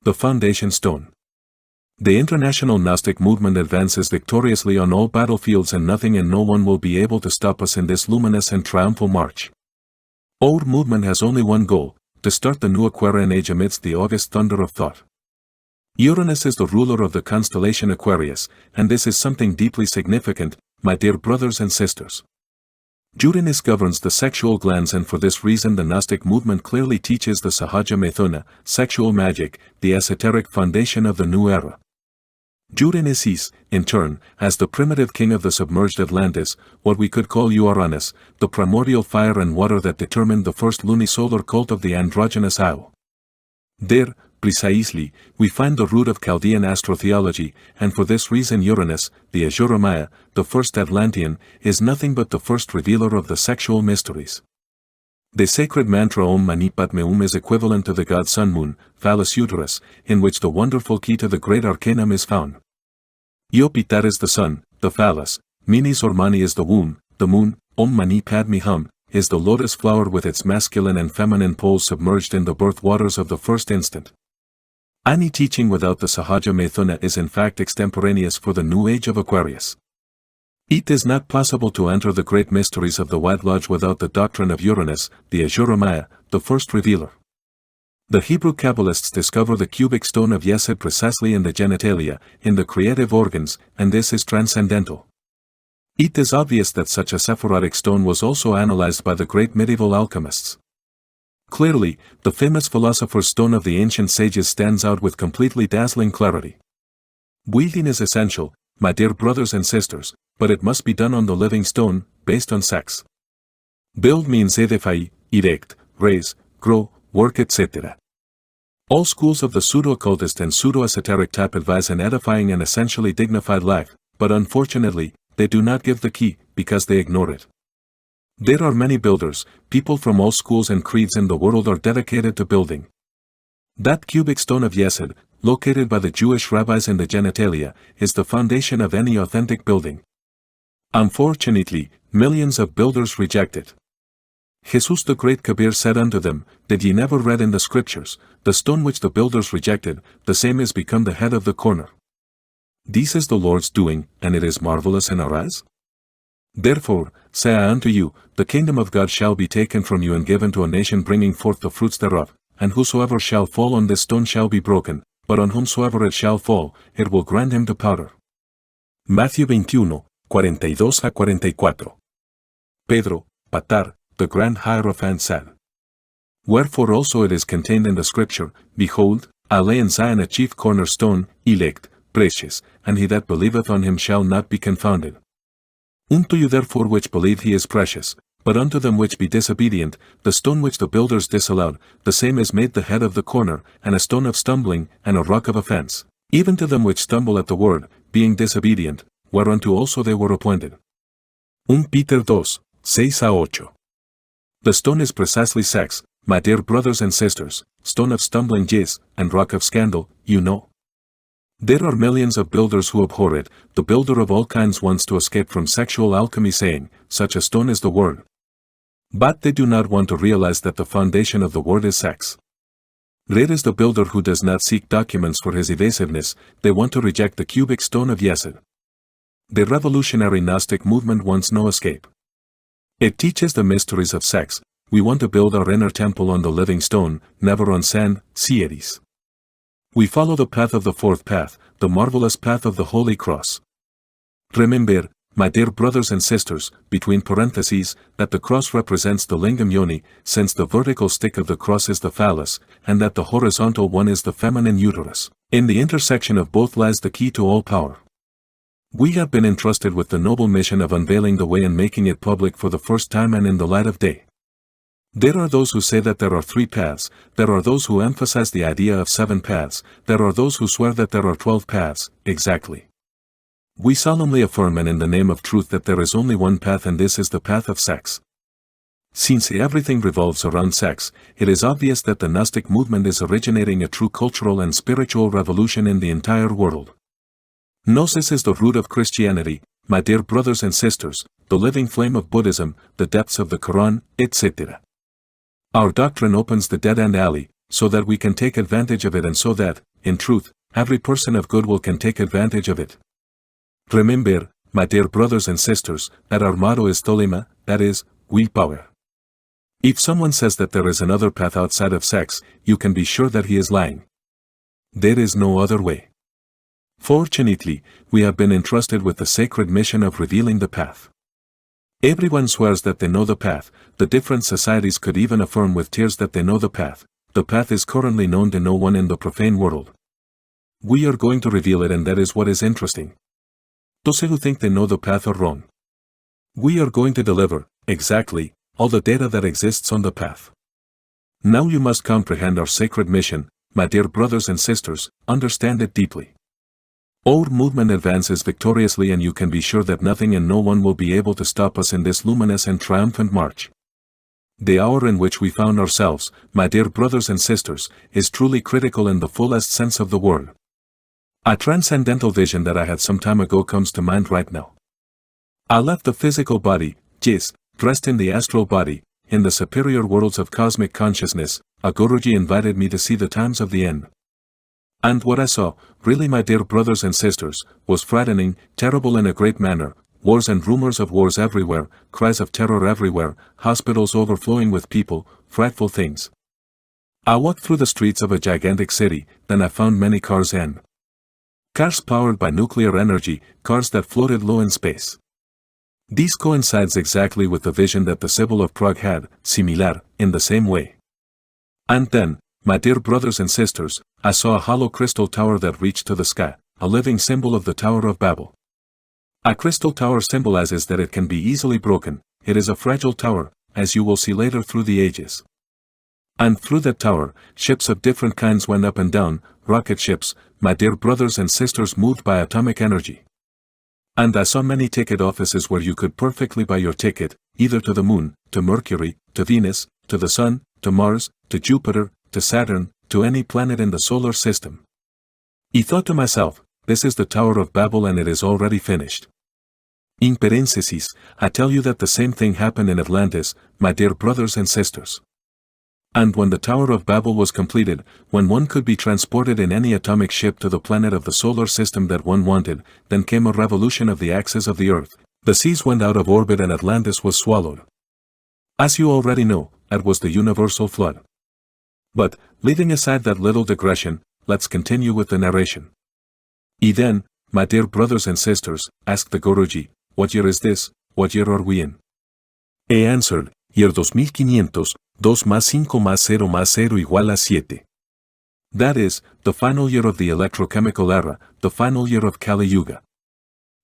The Foundation Stone. The international Gnostic movement advances victoriously on all battlefields, and nothing and no one will be able to stop us in this luminous and triumphal march. Our movement has only one goal: to start the new Aquarian age amidst the august thunder of thought. Uranus is the ruler of the constellation Aquarius, and this is something deeply significant, my dear brothers and sisters. Uranus governs the sexual glands, and for this reason the Gnostic movement clearly teaches the Sahaja Methuna, sexual magic, the esoteric foundation of the new era. Uranus is, in turn, as the primitive king of the submerged Atlantis, what we could call Uranus, the primordial fire and water that determined the first lunisolar cult of the androgynous Isle. There, precisely, we find the root of Chaldean astrotheology, and for this reason Uranus, the Ahura Maya, the first Atlantean, is nothing but the first revealer of the sexual mysteries. The sacred mantra Om Mani Padme Hum is equivalent to the god Sun Moon, Phallus Uterus, in which the wonderful key to the great arcanum is found. Iopitar is the sun, the phallus, Minis or Mani is the womb, the moon, Om Mani Padme Hum, is the lotus flower with its masculine and feminine poles submerged in the birth waters of the first instant. Any teaching without the Sahaja Methuna is in fact extemporaneous for the new age of Aquarius. It is not possible to enter the great mysteries of the White Lodge without the doctrine of Uranus, the Ahura Maya, the first revealer. The Hebrew Kabbalists discover the cubic stone of Yesod precisely in the genitalia, in the creative organs, and this is transcendental. It is obvious that such a Sephirotic stone was also analyzed by the great medieval alchemists. Clearly, the famous philosopher's stone of the ancient sages stands out with completely dazzling clarity. Building is essential, my dear brothers and sisters, but it must be done on the living stone, based on sex. Build means edify, erect, raise, grow, work, etc. All schools of the pseudo-occultist and pseudo-esoteric type advise an edifying and essentially dignified life, but unfortunately, they do not give the key, because they ignore it. There are many builders, people from all schools and creeds in the world are dedicated to building. That cubic stone of Yesod, located by the Jewish rabbis in the genitalia, is the foundation of any authentic building. Unfortunately, millions of builders reject it. Jesus the great Kabir said unto them, Did ye never read in the scriptures, the stone which the builders rejected, the same is become the head of the corner. This is the Lord's doing, and it is marvelous in our eyes? Therefore, say I unto you, the kingdom of God shall be taken from you and given to a nation bringing forth the fruits thereof, and whosoever shall fall on this stone shall be broken, but on whomsoever it shall fall, it will grind him to powder. Matthew 21, 42-44. Pedro, Patar, the grand hierophant said. Wherefore also it is contained in the scripture, Behold, I lay in Zion a chief cornerstone, elect, precious, and he that believeth on him shall not be confounded. Unto you therefore which believe he is precious, but unto them which be disobedient, the stone which the builders disallowed, the same is made the head of the corner, and a stone of stumbling, and a rock of offense, even to them which stumble at the word, being disobedient, whereunto also they were appointed. 1 Peter 2, 6-8. The stone is precisely sex, my dear brothers and sisters, stone of stumbling yes, and rock of scandal, you know. There are millions of builders who abhor it. The builder of all kinds wants to escape from sexual alchemy, saying, Such a stone is the word. But they do not want to realize that the foundation of the word is sex. Great is the builder who does not seek documents for his evasiveness, they want to reject the cubic stone of Yesod. The revolutionary Gnostic movement wants no escape. It teaches the mysteries of sex. We want to build our inner temple on the living stone, never on sand, Sieris. We follow the path of the fourth path, the marvelous path of the Holy Cross. Remember, my dear brothers and sisters, between parentheses, that the cross represents the lingam yoni, since the vertical stick of the cross is the phallus, and that the horizontal one is the feminine uterus. In the intersection of both lies the key to all power. We have been entrusted with the noble mission of unveiling the way and making it public for the first time and in the light of day. There are those who say that there are 3 paths, there are those who emphasize the idea of 7 paths, there are those who swear that there are 12 paths, exactly. We solemnly affirm and in the name of truth that there is only one path, and this is the path of sex. Since everything revolves around sex, it is obvious that the Gnostic movement is originating a true cultural and spiritual revolution in the entire world. Gnosis is the root of Christianity, my dear brothers and sisters, the living flame of Buddhism, the depths of the Quran, etc. Our doctrine opens the dead-end alley, so that we can take advantage of it, and so that, in truth, every person of goodwill can take advantage of it. Remember, my dear brothers and sisters, that our motto is Tolema, that is, willpower. If someone says that there is another path outside of sex, you can be sure that he is lying. There is no other way. Fortunately, we have been entrusted with the sacred mission of revealing the path. Everyone swears that they know the path, the different societies could even affirm with tears that they know the path. The path is currently known to no one in the profane world. We are going to reveal it, and that is what is interesting. Those who think they know the path are wrong. We are going to deliver, exactly, all the data that exists on the path. Now you must comprehend our sacred mission, my dear brothers and sisters, understand it deeply. Our movement advances victoriously, and you can be sure that nothing and no one will be able to stop us in this luminous and triumphant march. The hour in which we found ourselves, my dear brothers and sisters, is truly critical in the fullest sense of the word. A transcendental vision that I had some time ago comes to mind right now. I left the physical body, dressed in the astral body, in the superior worlds of cosmic consciousness. A Guruji invited me to see the times of the end. And what I saw, really my dear brothers and sisters, was frightening, terrible in a great manner. Wars and rumors of wars everywhere, cries of terror everywhere, hospitals overflowing with people, frightful things. I walked through the streets of a gigantic city, then I found many cars and cars powered by nuclear energy, cars that floated low in space. These coincides exactly with the vision that the Sibyl of Prague had, similar, in the same way. And then, my dear brothers and sisters, I saw a hollow crystal tower that reached to the sky, a living symbol of the Tower of Babel. A crystal tower symbolizes that it can be easily broken. It is a fragile tower, as you will see later through the ages. And through that tower, ships of different kinds went up and down, rocket ships, my dear brothers and sisters, moved by atomic energy. And I saw many ticket offices where you could perfectly buy your ticket, either to the moon, to Mercury, to Venus, to the Sun, to Mars, to Jupiter, to Saturn, to any planet in the solar system. I thought to myself, this is the Tower of Babel, and it is already finished. In parentheses, I tell you that the same thing happened in Atlantis, my dear brothers and sisters. And when the Tower of Babel was completed, when one could be transported in any atomic ship to the planet of the solar system that one wanted, then came a revolution of the axis of the Earth. The seas went out of orbit and Atlantis was swallowed. As you already know, that was the universal flood. But, leaving aside that little digression, let's continue with the narration. I then, my dear brothers and sisters, asked the Guruji, what year is this, what year are we in? He answered, year 2500, 2 más 5 más 0 más 0 igual a 7. That is, the final year of the electrochemical era, the final year of Kali Yuga.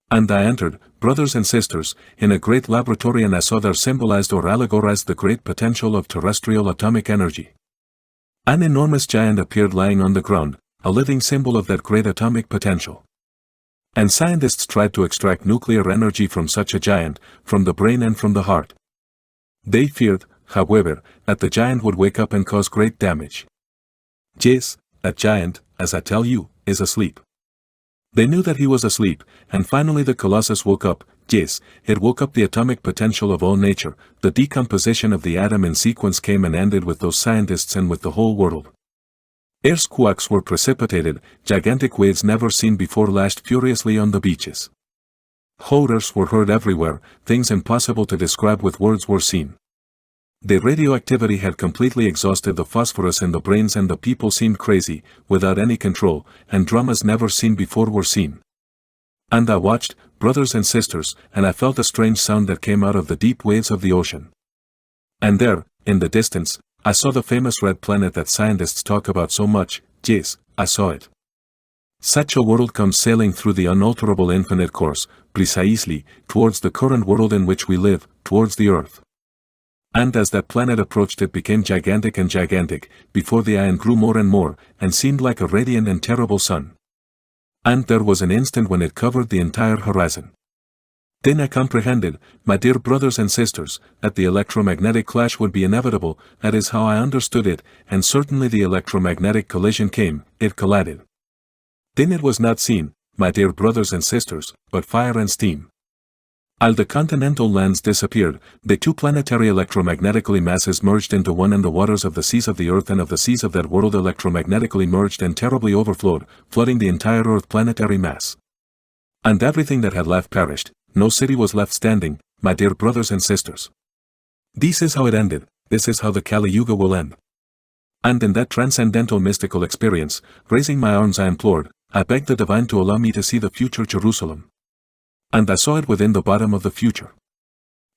And I entered, brothers and sisters, in a great laboratory, and I saw there symbolized or allegorized the great potential of terrestrial atomic energy. An enormous giant appeared lying on the ground, a living symbol of that great atomic potential. And scientists tried to extract nuclear energy from such a giant, from the brain and from the heart. They feared, however, that the giant would wake up and cause great damage. Yes, that giant, as I tell you, is asleep. They knew that he was asleep, and finally the Colossus woke up, yes, it woke up the atomic potential of all nature. The decomposition of the atom in sequence came and ended with those scientists and with the whole world. Earthquakes were precipitated, gigantic waves never seen before lashed furiously on the beaches. Horrors were heard everywhere, things impossible to describe with words were seen. The radioactivity had completely exhausted the phosphorus in the brains and the people seemed crazy, without any control, and dramas never seen before were seen. And I watched, brothers and sisters, and I felt a strange sound that came out of the deep waves of the ocean. And there, in the distance, I saw the famous red planet that scientists talk about so much. Yes, I saw it. Such a world comes sailing through the unalterable infinite course, precisely, towards the current world in which we live, towards the earth. And as that planet approached it became gigantic and gigantic, before the eye and grew more and more, and seemed like a radiant and terrible sun. And there was an instant when it covered the entire horizon. Then I comprehended, my dear brothers and sisters, that the electromagnetic clash would be inevitable. That is how I understood it, and certainly the electromagnetic collision came, it collided. Then it was not seen, my dear brothers and sisters, but fire and steam. All the continental lands disappeared, the two planetary electromagnetically masses merged into one, and the waters of the seas of the earth and of the seas of that world electromagnetically merged and terribly overflowed, flooding the entire earth planetary mass. And everything that had left perished, no city was left standing, my dear brothers and sisters. This is how it ended, this is how the Kali Yuga will end. And in that transcendental mystical experience, raising my arms I implored, I begged the divine to allow me to see the future Jerusalem. And I saw it within the bottom of the future.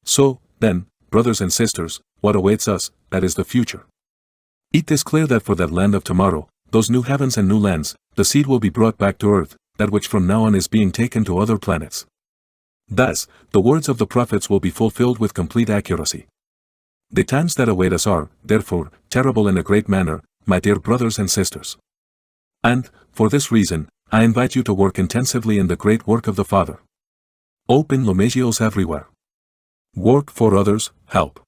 So, then, brothers and sisters, what awaits us, that is the future. It is clear that for that land of tomorrow, those new heavens and new lands, the seed will be brought back to earth, that which from now on is being taken to other planets. Thus, the words of the prophets will be fulfilled with complete accuracy. The times that await us are, therefore, terrible in a great manner, my dear brothers and sisters. And, for this reason, I invite you to work intensively in the great work of the Father. Open lomégios everywhere. Work for others, help.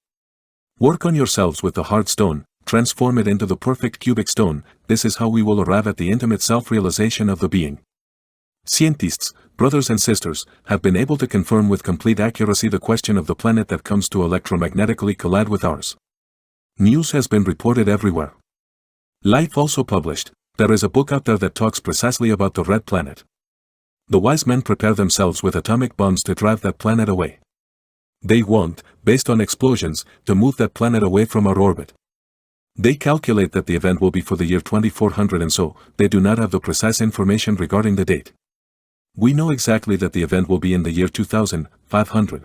Work on yourselves with the hard stone, transform it into the perfect cubic stone. This is how we will arrive at the intimate self-realization of the being. Scientists, brothers and sisters, have been able to confirm with complete accuracy the question of the planet that comes to electromagnetically collide with ours. News has been reported everywhere. Life also published. There is a book out there that talks precisely about the red planet. The wise men prepare themselves with atomic bombs to drive that planet away. They want, based on explosions, to move that planet away from our orbit. They calculate that the event will be for the year 2400, and so, they do not have the precise information regarding the date. We know exactly that the event will be in the year 2500.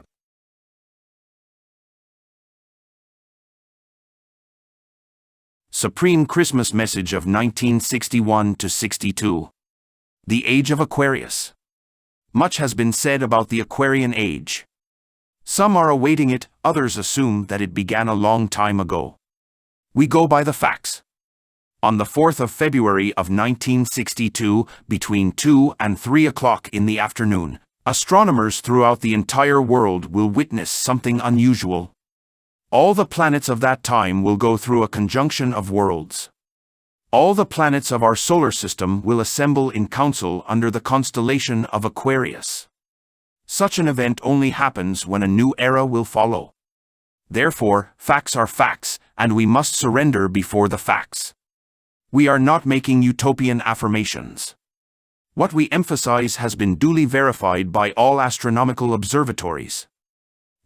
Supreme Christmas Message of 1961-62. The Age of Aquarius. Much has been said about the Aquarian Age. Some are awaiting it, others assume that it began a long time ago. We go by the facts. On the 4th of February of 1962, between 2 and 3 o'clock in the afternoon, astronomers throughout the entire world will witness something unusual. All the planets of that time will go through a conjunction of worlds. All the planets of our solar system will assemble in council under the constellation of Aquarius. Such an event only happens when a new era will follow. Therefore, facts are facts, and we must surrender before the facts. We are not making utopian affirmations. What we emphasize has been duly verified by all astronomical observatories.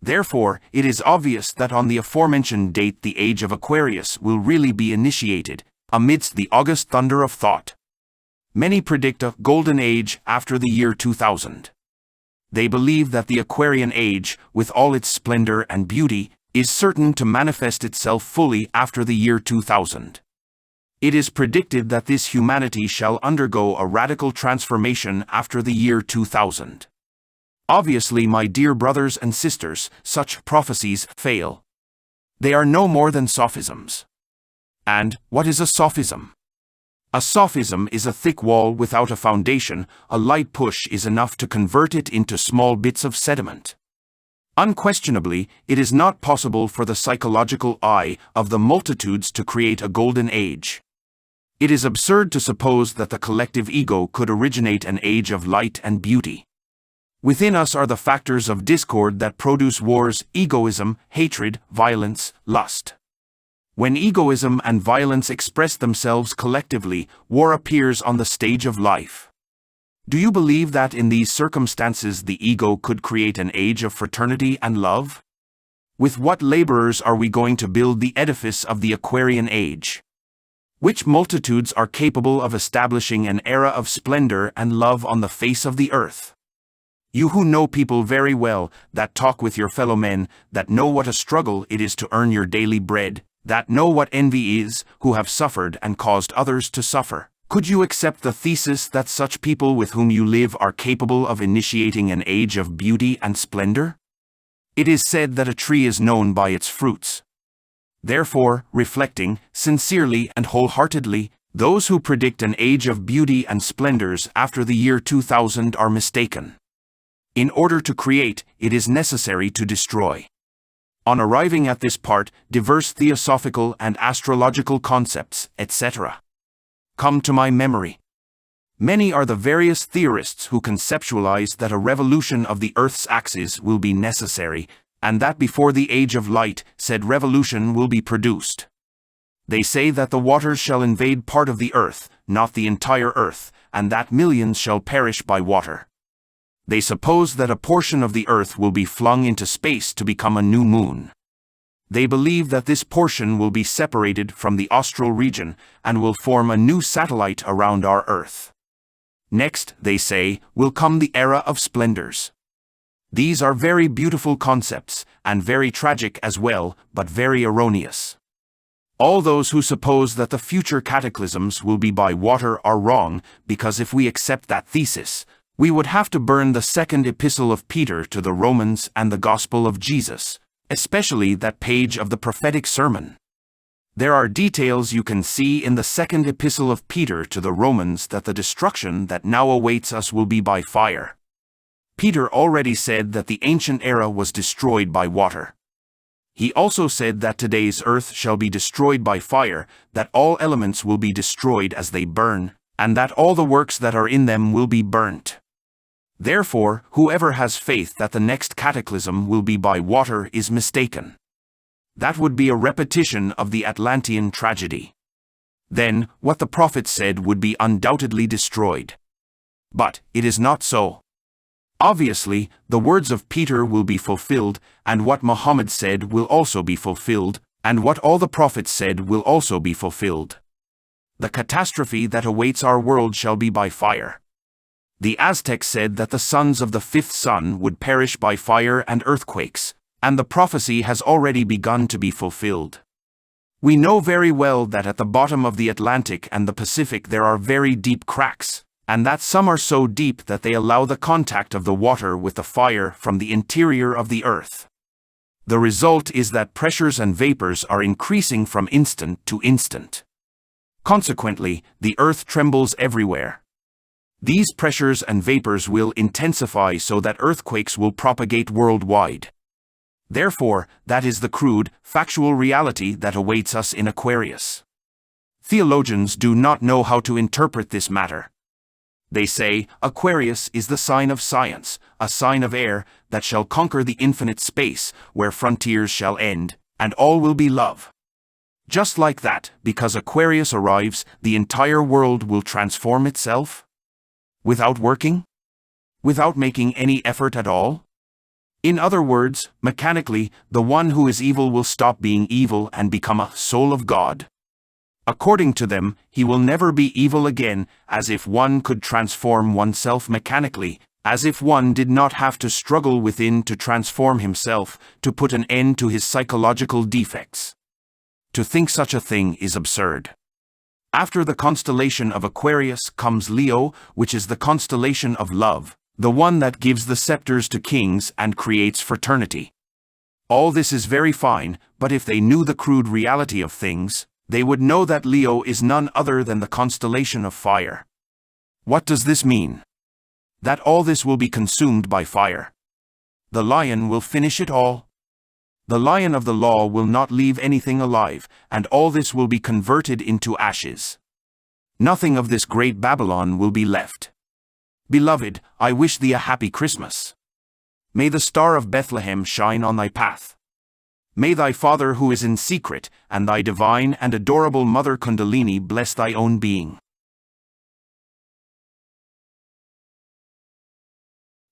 Therefore, it is obvious that on the aforementioned date the age of Aquarius will really be initiated, amidst the august thunder of thought. Many predict a golden age after the year 2000. They believe that the Aquarian age, with all its splendor and beauty, is certain to manifest itself fully after the year 2000. It is predicted that this humanity shall undergo a radical transformation after the year 2000. Obviously, my dear brothers and sisters, such prophecies fail. They are no more than sophisms. And what is a sophism? A sophism is a thick wall without a foundation. A light push is enough to convert it into small bits of sediment. Unquestionably, it is not possible for the psychological eye of the multitudes to create a golden age. It is absurd to suppose that the collective ego could originate an age of light and beauty. Within us are the factors of discord that produce wars, egoism, hatred, violence, lust. When egoism and violence express themselves collectively, war appears on the stage of life. Do you believe that in these circumstances the ego could create an age of fraternity and love? With what laborers are we going to build the edifice of the Aquarian age? Which multitudes are capable of establishing an era of splendor and love on the face of the earth? You who know people very well, that talk with your fellow men, that know what a struggle it is to earn your daily bread, that know what envy is, who have suffered and caused others to suffer, could you accept the thesis that such people with whom you live are capable of initiating an age of beauty and splendor? It is said that a tree is known by its fruits. Therefore, reflecting, sincerely and wholeheartedly, those who predict an age of beauty and splendors after the year 2000 are mistaken. In order to create, it is necessary to destroy. On arriving at this part, diverse theosophical and astrological concepts, etc., come to my memory. Many are the various theorists who conceptualize that a revolution of the Earth's axis will be necessary, and that before the age of light, said revolution will be produced. They say that the waters shall invade part of the Earth, not the entire Earth, and that millions shall perish by water. They suppose that a portion of the Earth will be flung into space to become a new moon. They believe that this portion will be separated from the austral region and will form a new satellite around our Earth. Next, they say, will come the era of splendors. These are very beautiful concepts, and very tragic as well, but very erroneous. All those who suppose that the future cataclysms will be by water are wrong, because if we accept that thesis, we would have to burn the second epistle of Peter to the Romans and the Gospel of Jesus, especially that page of the prophetic sermon. There are details you can see in the second epistle of Peter to the Romans that the destruction that now awaits us will be by fire. Peter already said that the ancient era was destroyed by water. He also said that today's earth shall be destroyed by fire, that all elements will be destroyed as they burn, and that all the works that are in them will be burnt. Therefore, whoever has faith that the next cataclysm will be by water is mistaken. That would be a repetition of the Atlantean tragedy. Then, what the prophet said would be undoubtedly destroyed. But it is not so. Obviously, the words of Peter will be fulfilled, and what Muhammad said will also be fulfilled, and what all the prophets said will also be fulfilled. The catastrophe that awaits our world shall be by fire. The Aztecs said that the sons of the fifth son would perish by fire and earthquakes, and the prophecy has already begun to be fulfilled. We know very well that at the bottom of the Atlantic and the Pacific there are very deep cracks, and that some are so deep that they allow the contact of the water with the fire from the interior of the earth. The result is that pressures and vapors are increasing from instant to instant. Consequently, the earth trembles everywhere. These pressures and vapors will intensify so that earthquakes will propagate worldwide. Therefore, that is the crude, factual reality that awaits us in Aquarius. Theologians do not know how to interpret this matter. They say, Aquarius is the sign of science, a sign of air, that shall conquer the infinite space, where frontiers shall end, and all will be love. Just like that, because Aquarius arrives, the entire world will transform itself? Without working? Without making any effort at all? In other words, mechanically, the one who is evil will stop being evil and become a soul of God. According to them, he will never be evil again, as if one could transform oneself mechanically, as if one did not have to struggle within to transform himself, to put an end to his psychological defects. To think such a thing is absurd. After the constellation of Aquarius comes Leo, which is the constellation of love, the one that gives the scepters to kings and creates fraternity. All this is very fine, but if they knew the crude reality of things, they would know that Leo is none other than the constellation of fire. What does this mean? That all this will be consumed by fire. The lion will finish it all. The lion of the law will not leave anything alive, and all this will be converted into ashes. Nothing of this great Babylon will be left. Beloved, I wish thee a happy Christmas. May the star of Bethlehem shine on thy path. May thy Father who is in secret, and thy divine and adorable Mother Kundalini bless thy own being.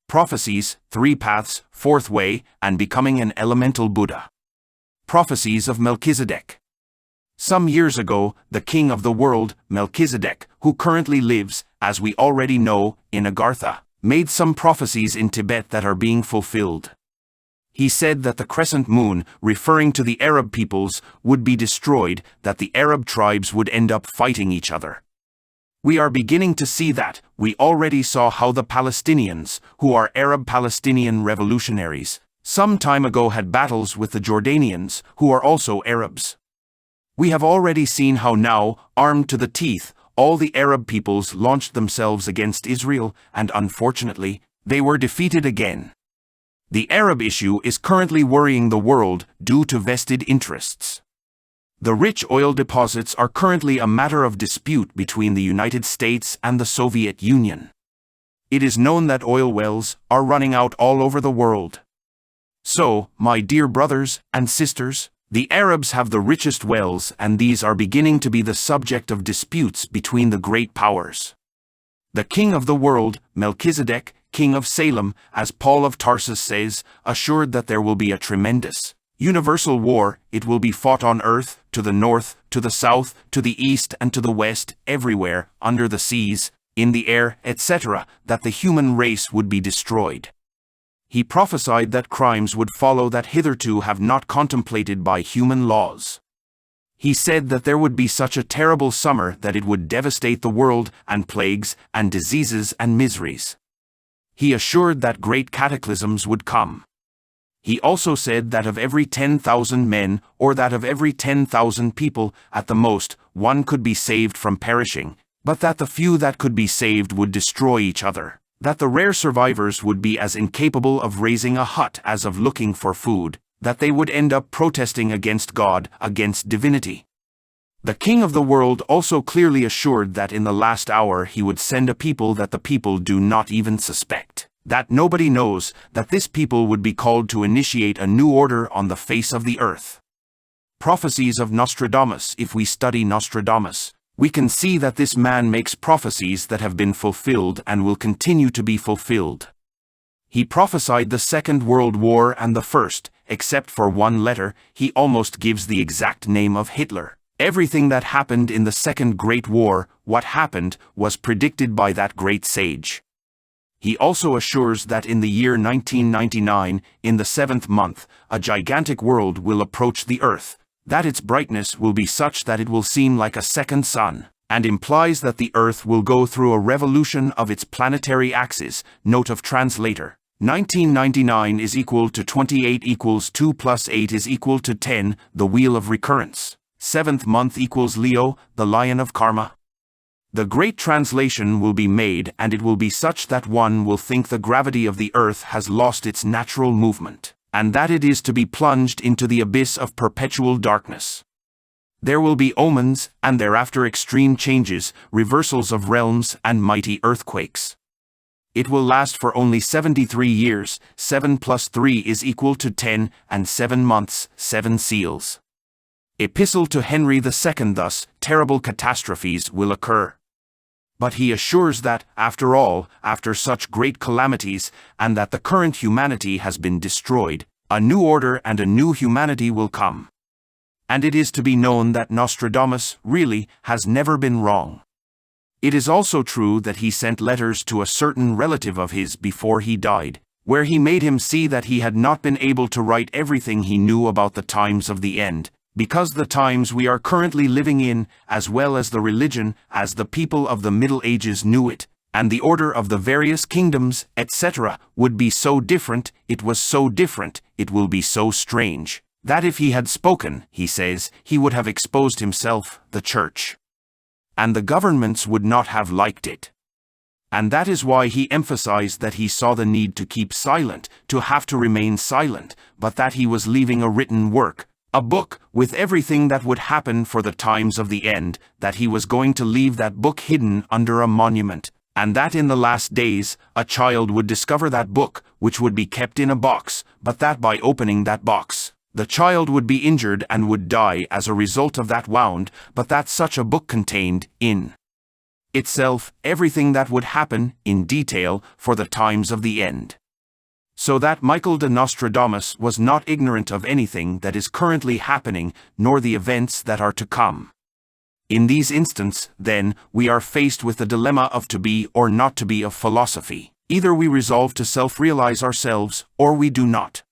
Prophecies, 3 Paths, 4th Way, and Becoming an Elemental Buddha. Prophecies of Melchizedek. Some years ago, the king of the world, Melchizedek, who currently lives, as we already know, in Agartha, made some prophecies in Tibet that are being fulfilled. He said that the crescent moon, referring to the Arab peoples, would be destroyed, that the Arab tribes would end up fighting each other. We are beginning to see that. We already saw how the Palestinians, who are Arab Palestinian revolutionaries, some time ago had battles with the Jordanians, who are also Arabs. We have already seen how now, armed to the teeth, all the Arab peoples launched themselves against Israel, and unfortunately, they were defeated again. The Arab issue is currently worrying the world due to vested interests. The rich oil deposits are currently a matter of dispute between the United States and the Soviet Union. It is known that oil wells are running out all over the world. So, my dear brothers and sisters, the Arabs have the richest wells, and these are beginning to be the subject of disputes between the great powers. The king of the world, Melchizedek, king of Salem, as Paul of Tarsus says, assured that there will be a tremendous, universal war. It will be fought on earth, to the north, to the south, to the east and to the west, everywhere, under the seas, in the air, etc., that the human race would be destroyed. He prophesied that crimes would follow that hitherto have not contemplated by human laws. He said that there would be such a terrible summer that it would devastate the world, and plagues, and diseases and miseries. He assured that great cataclysms would come. He also said that of every 10,000 men, or that of every 10,000 people, at the most, one could be saved from perishing, but that the few that could be saved would destroy each other, that the rare survivors would be as incapable of raising a hut as of looking for food, that they would end up protesting against God, against divinity. The king of the world also clearly assured that in the last hour he would send a people that the people do not even suspect, that nobody knows, that this people would be called to initiate a new order on the face of the earth. Prophecies of Nostradamus. If we study Nostradamus, we can see that this man makes prophecies that have been fulfilled and will continue to be fulfilled. He prophesied the Second World War and the First, except for one letter. He almost gives the exact name of Hitler. Everything that happened in the Second Great War, what happened, was predicted by that great sage. He also assures that in the year 1999, in the 7th month, a gigantic world will approach the earth, that its brightness will be such that it will seem like a second sun, and implies that the earth will go through a revolution of its planetary axis. Note of translator. 1999 is equal to 28 equals 2 plus 8 is equal to 10, the wheel of recurrence. 7th month equals Leo, the lion of karma. The great translation will be made, and it will be such that one will think the gravity of the earth has lost its natural movement, and that it is to be plunged into the abyss of perpetual darkness. There will be omens, and thereafter extreme changes, reversals of realms, and mighty earthquakes. It will last for only 73 years, 7 plus 3 is equal to 10, and 7 months, 7 seals. Epistle to Henry II. Thus, terrible catastrophes will occur. But he assures that, after all, after such great calamities, and that the current humanity has been destroyed, a new order and a new humanity will come. And it is to be known that Nostradamus, really, has never been wrong. It is also true that he sent letters to a certain relative of his before he died, where he made him see that he had not been able to write everything he knew about the times of the end, because the times we are currently living in, as well as the religion, as the people of the Middle Ages knew it, and the order of the various kingdoms, etc., would be so different, it was so different, it will be so strange, that if he had spoken, he says, he would have exposed himself, the church. And the governments would not have liked it. And that is why he emphasized that he saw the need to keep silent, to have to remain silent, but that he was leaving a written work, a book, with everything that would happen for the times of the end, that he was going to leave that book hidden under a monument, And that in the last days, a child would discover that book, which would be kept in a box, but that by opening that box, the child would be injured and would die as a result of that wound, but that such a book contained, in itself, everything that would happen, in detail, for the times of the end. So that Michael de Nostradamus was not ignorant of anything that is currently happening, nor the events that are to come. In these instances, then, we are faced with the dilemma of to be or not to be of philosophy. Either we resolve to self-realize ourselves, or we do not.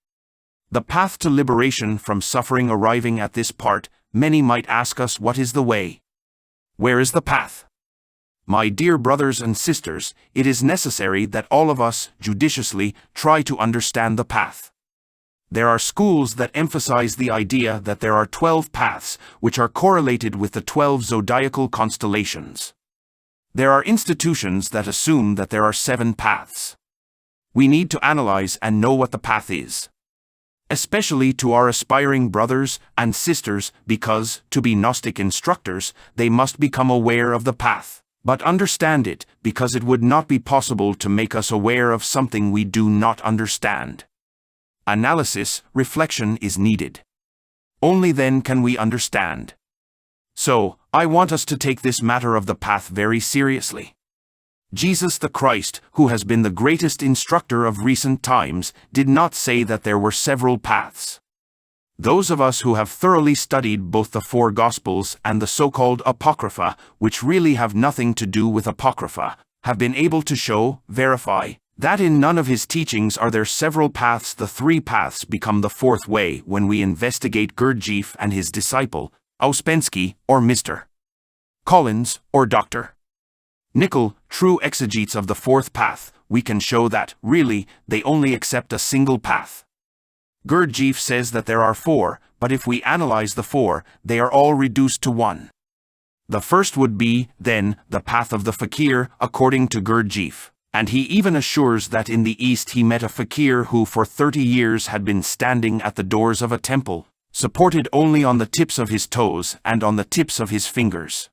The path to liberation from suffering arriving at this part, many might ask us what is the way? Where is the path? My dear brothers and sisters, it is necessary that all of us, judiciously, try to understand the path. There are schools that emphasize the idea that there are 12 paths, which are correlated with the 12 zodiacal constellations. There are institutions that assume that there are 7 paths. We need to analyze and know what the path is. Especially to our aspiring brothers and sisters, because, to be Gnostic instructors, they must become aware of the path. But understand it, because it would not be possible to make us aware of something we do not understand. Analysis, reflection is needed. Only then can we understand. So, I want us to take this matter of the path very seriously. Jesus the Christ, who has been the greatest instructor of recent times, did not say that there were several paths. Those of us who have thoroughly studied both the 4 Gospels and the so-called Apocrypha, which really have nothing to do with Apocrypha, have been able to show, verify, that in none of his teachings are there several paths. The 3 paths become the 4th way when we investigate Gurdjieff and his disciple, Ouspensky, or Mr. Collins, or Dr. Nickel, true exegetes of the 4th path. We can show that, really, they only accept a single path. Gurdjieff says that there are 4, but if we analyze the 4, they are all reduced to 1. The first would be, then, the path of the fakir, according to Gurdjieff. And he even assures that in the East he met a fakir who for 30 years had been standing at the doors of a temple, supported only on the tips of his toes and on the tips of his fingers.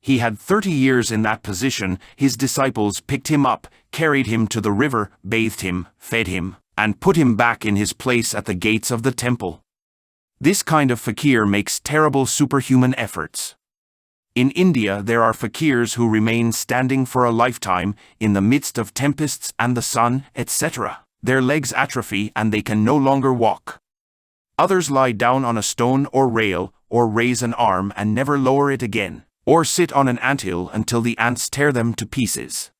He had 30 years in that position. His disciples picked him up, carried him to the river, bathed him, fed him, and put him back in his place at the gates of the temple. This kind of fakir makes terrible superhuman efforts. In India there are fakirs who remain standing for a lifetime, in the midst of tempests and the sun, etc. Their legs atrophy and they can no longer walk. Others lie down on a stone or rail, or raise an arm and never lower it again, or sit on an anthill until the ants tear them to pieces.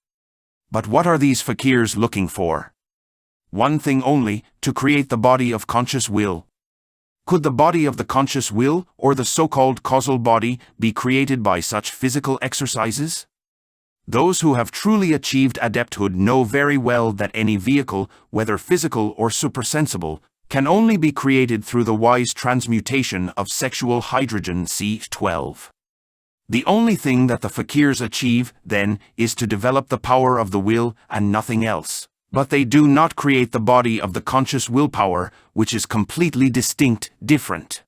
But what are these fakirs looking for? One thing only, to create the body of conscious will. Could the body of the conscious will, or the so-called causal body, be created by such physical exercises? Those who have truly achieved adepthood know very well that any vehicle, whether physical or supersensible, can only be created through the wise transmutation of sexual hydrogen C12. The only thing that the fakirs achieve, then, is to develop the power of the will and nothing else. But they do not create the body of the conscious willpower, which is completely distinct, different.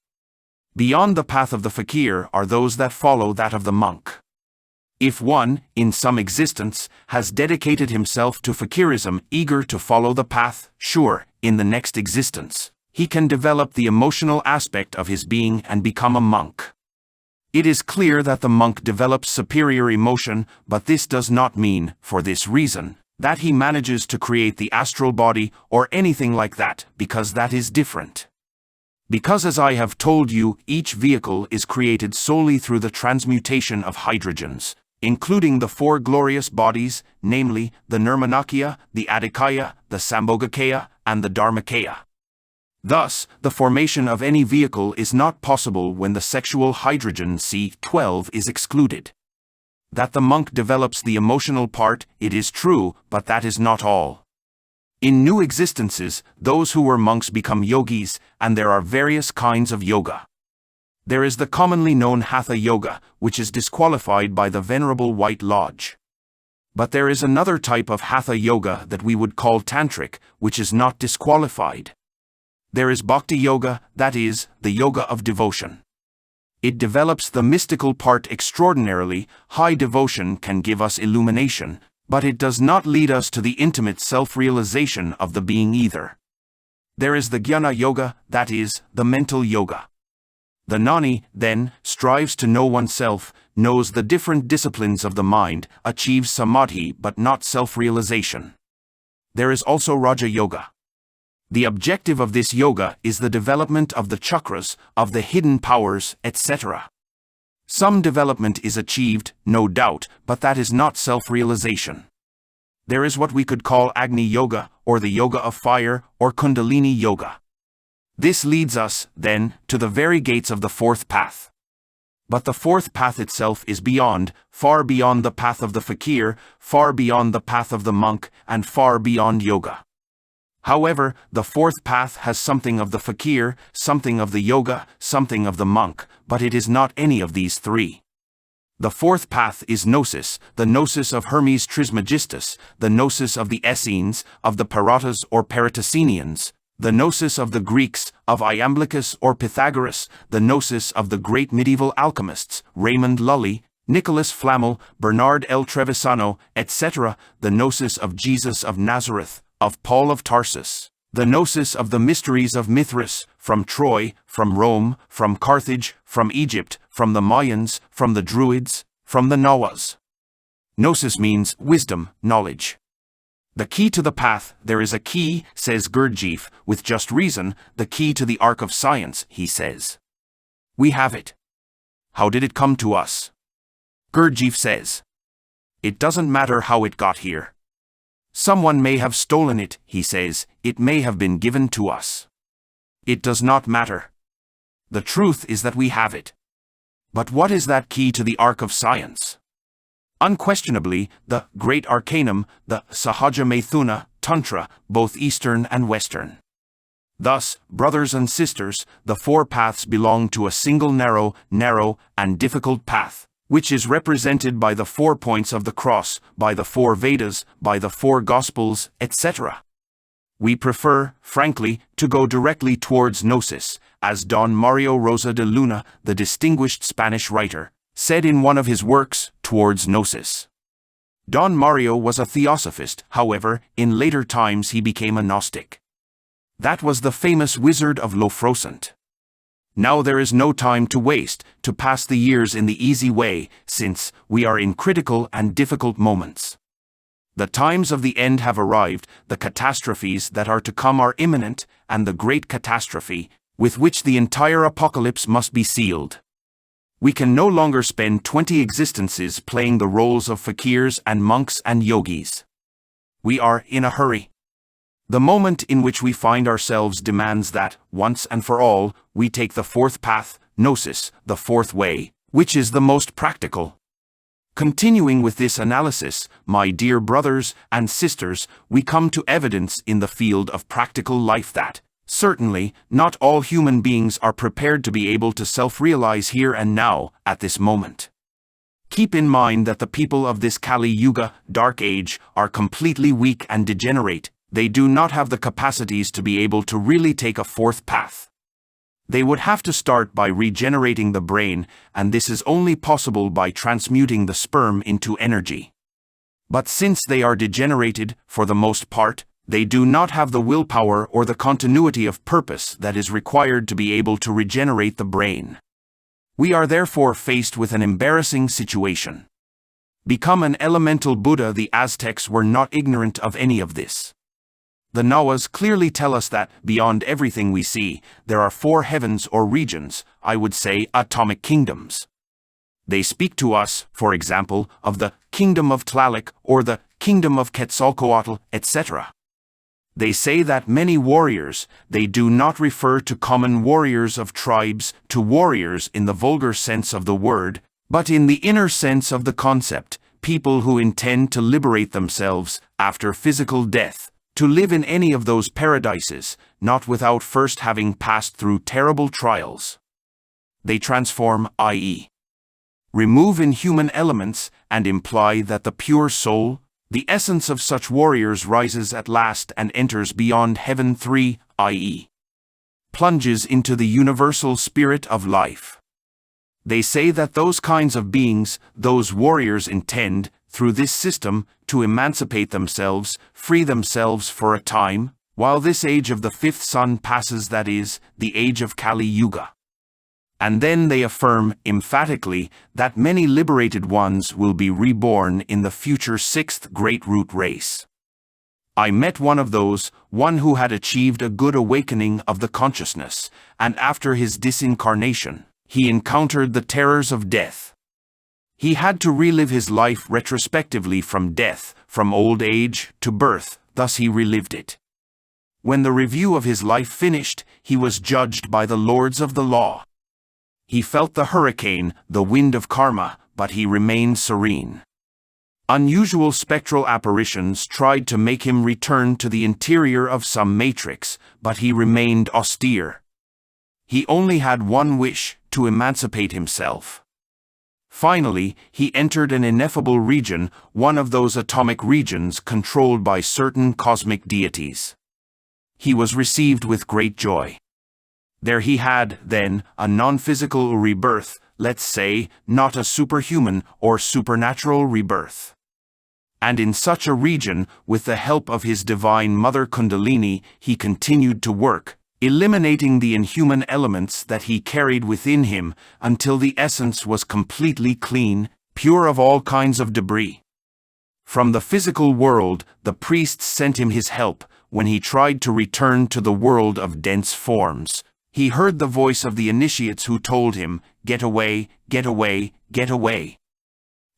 Beyond the path of the fakir are those that follow that of the monk. If one, in some existence, has dedicated himself to fakirism, eager to follow the path, sure, in the next existence, he can develop the emotional aspect of his being and become a monk. It is clear that the monk develops superior emotion, but this does not mean, for this reason, that he manages to create the astral body or anything like that, because that is different. Because as I have told you, each vehicle is created solely through the transmutation of hydrogens, including the 4 glorious bodies, namely, the Nirmanakaya, the Adhikaya, the Sambhogakaya, and the Dharmakaya. Thus, the formation of any vehicle is not possible when the sexual hydrogen C12 is excluded. That the monk develops the emotional part, it is true, but that is not all. In new existences, those who were monks become yogis, and there are various kinds of yoga. There is the commonly known Hatha Yoga, which is disqualified by the Venerable White Lodge. But there is another type of Hatha Yoga that we would call Tantric, which is not disqualified. There is Bhakti Yoga, that is, the yoga of devotion. It develops the mystical part extraordinarily. High devotion can give us illumination, But it does not lead us to the intimate self-realization of the being either. There is the jnana yoga, that is, the mental yoga. The Gnani, then, strives to know oneself, knows the different disciplines of the mind, achieves samadhi but not self-realization. There is also Raja Yoga. The objective of this yoga is the development of the chakras, of the hidden powers, etc. Some development is achieved, no doubt, but that is not self-realization. There is what we could call Agni Yoga, or the yoga of fire, or Kundalini Yoga. This leads us, then, to the very gates of the fourth path. But the fourth path itself is beyond, far beyond the path of the fakir, far beyond the path of the monk, and far beyond yoga. However, the fourth path has something of the fakir, something of the yoga, something of the monk, but it is not any of these three. The fourth path is gnosis, the gnosis of Hermes Trismegistus, the gnosis of the Essenes, of the Paratas or Paratesenians, the gnosis of the Greeks, of Iamblichus or Pythagoras, the gnosis of the great medieval alchemists, Raymond Lully, Nicholas Flamel, Bernard L. Trevisano, etc., the gnosis of Jesus of Nazareth, of Paul of Tarsus, the gnosis of the mysteries of Mithras, from Troy, from Rome, from Carthage, from Egypt, from the Mayans, from the Druids, from the Nawas. Gnosis means wisdom, knowledge. The key to the path, there is a key, says Gurdjieff, with just reason, the key to the ark of science, he says. We have it. How did it come to us? Gurdjieff says. It doesn't matter how it got here. Someone may have stolen it, he says, it may have been given to us. It does not matter. The truth is that we have it. But what is that key to the ark of science? Unquestionably, the great arcanum, the Sahaja Maithuna, Tantra, both Eastern and Western. Thus, brothers and sisters, the four paths belong to a single narrow, and difficult path, which is represented by the 4 points of the cross, by the 4 Vedas, by the 4 Gospels, etc. We prefer, frankly, to go directly towards gnosis, as Don Mario Rosa de Luna, the distinguished Spanish writer, said in one of his works, Towards Gnosis. Don Mario was a theosophist, however, in later times he became a Gnostic. That was the famous wizard of Lofrosant. Now there is no time to waste, to pass the years in the easy way, since we are in critical and difficult moments. The times of the end have arrived, the catastrophes that are to come are imminent, and the great catastrophe, with which the entire apocalypse must be sealed. We can no longer spend 20 existences playing the roles of fakirs and monks and yogis. We are in a hurry. The moment in which we find ourselves demands that, once and for all, we take the fourth path, gnosis, the fourth way, which is the most practical. Continuing with this analysis, my dear brothers and sisters, we come to evidence in the field of practical life that, certainly, not all human beings are prepared to be able to self-realize here and now, at this moment. Keep in mind that the people of this Kali Yuga, Dark Age, are completely weak and degenerate. They do not have the capacities to be able to really take a fourth path. They would have to start by regenerating the brain, and this is only possible by transmuting the sperm into energy. But since they are degenerated, for the most part, they do not have the willpower or the continuity of purpose that is required to be able to regenerate the brain. We are therefore faced with an embarrassing situation. Become an elemental Buddha, the Aztecs were not ignorant of any of this. The Nawas clearly tell us that, beyond everything we see, there are 4 heavens or regions, I would say atomic kingdoms. They speak to us, for example, of the kingdom of Tlaloc or the kingdom of Quetzalcoatl, etc. They say that many warriors, they do not refer to common warriors of tribes, to warriors in the vulgar sense of the word, but in the inner sense of the concept, people who intend to liberate themselves, after physical death, to live in any of those paradises, not without first having passed through terrible trials. They transform, i.e., remove inhuman elements, and imply that the pure soul, the essence of such warriors, rises at last and enters beyond heaven 3, i.e., plunges into the universal spirit of life. They say that those kinds of beings, those warriors intend, through this system, to emancipate themselves, free themselves for a time, while this age of the fifth sun passes, that is, the age of Kali Yuga. And then they affirm, emphatically, that many liberated ones will be reborn in the future sixth great root race. I met one of those, one who had achieved a good awakening of the consciousness, and after his disincarnation, he encountered the terrors of death. He had to relive his life retrospectively from death, from old age to birth, thus he relived it. When the review of his life finished, he was judged by the lords of the law. He felt the hurricane, the wind of karma, but he remained serene. Unusual spectral apparitions tried to make him return to the interior of some matrix, but he remained austere. He only had one wish, to emancipate himself. Finally, he entered an ineffable region, one of those atomic regions controlled by certain cosmic deities. He was received with great joy. There he had, then, a non-physical rebirth, let's say, not a superhuman or supernatural rebirth. And in such a region, with the help of his divine mother Kundalini, he continued to work, eliminating the inhuman elements that he carried within him until the essence was completely clean, pure of all kinds of debris. From the physical world, the priests sent him his help. When he tried to return to the world of dense forms, he heard the voice of the initiates who told him, "Get away, get away, get away."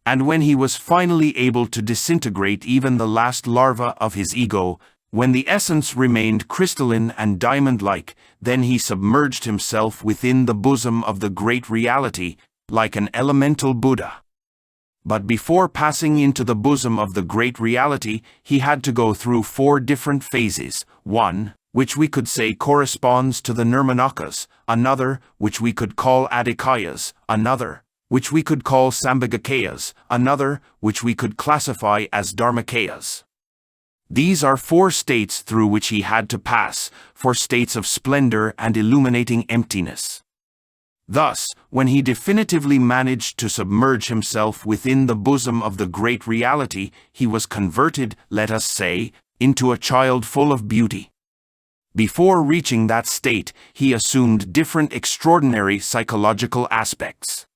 And when he was finally able to disintegrate even the last larva of his ego, when the essence remained crystalline and diamond-like, then he submerged himself within the bosom of the great reality, like an elemental Buddha. But before passing into the bosom of the great reality, he had to go through 4 different phases. One, which we could say corresponds to the Nirmanakas, another, which we could call Adhikayas, another, which we could call Sambhagakayas, another, which we could classify as Dharmakayas. These are 4 states through which he had to pass, 4 states of splendor and illuminating emptiness. Thus, when he definitively managed to submerge himself within the bosom of the great reality, he was converted, let us say, into a child full of beauty. Before reaching that state, he assumed different extraordinary psychological aspects.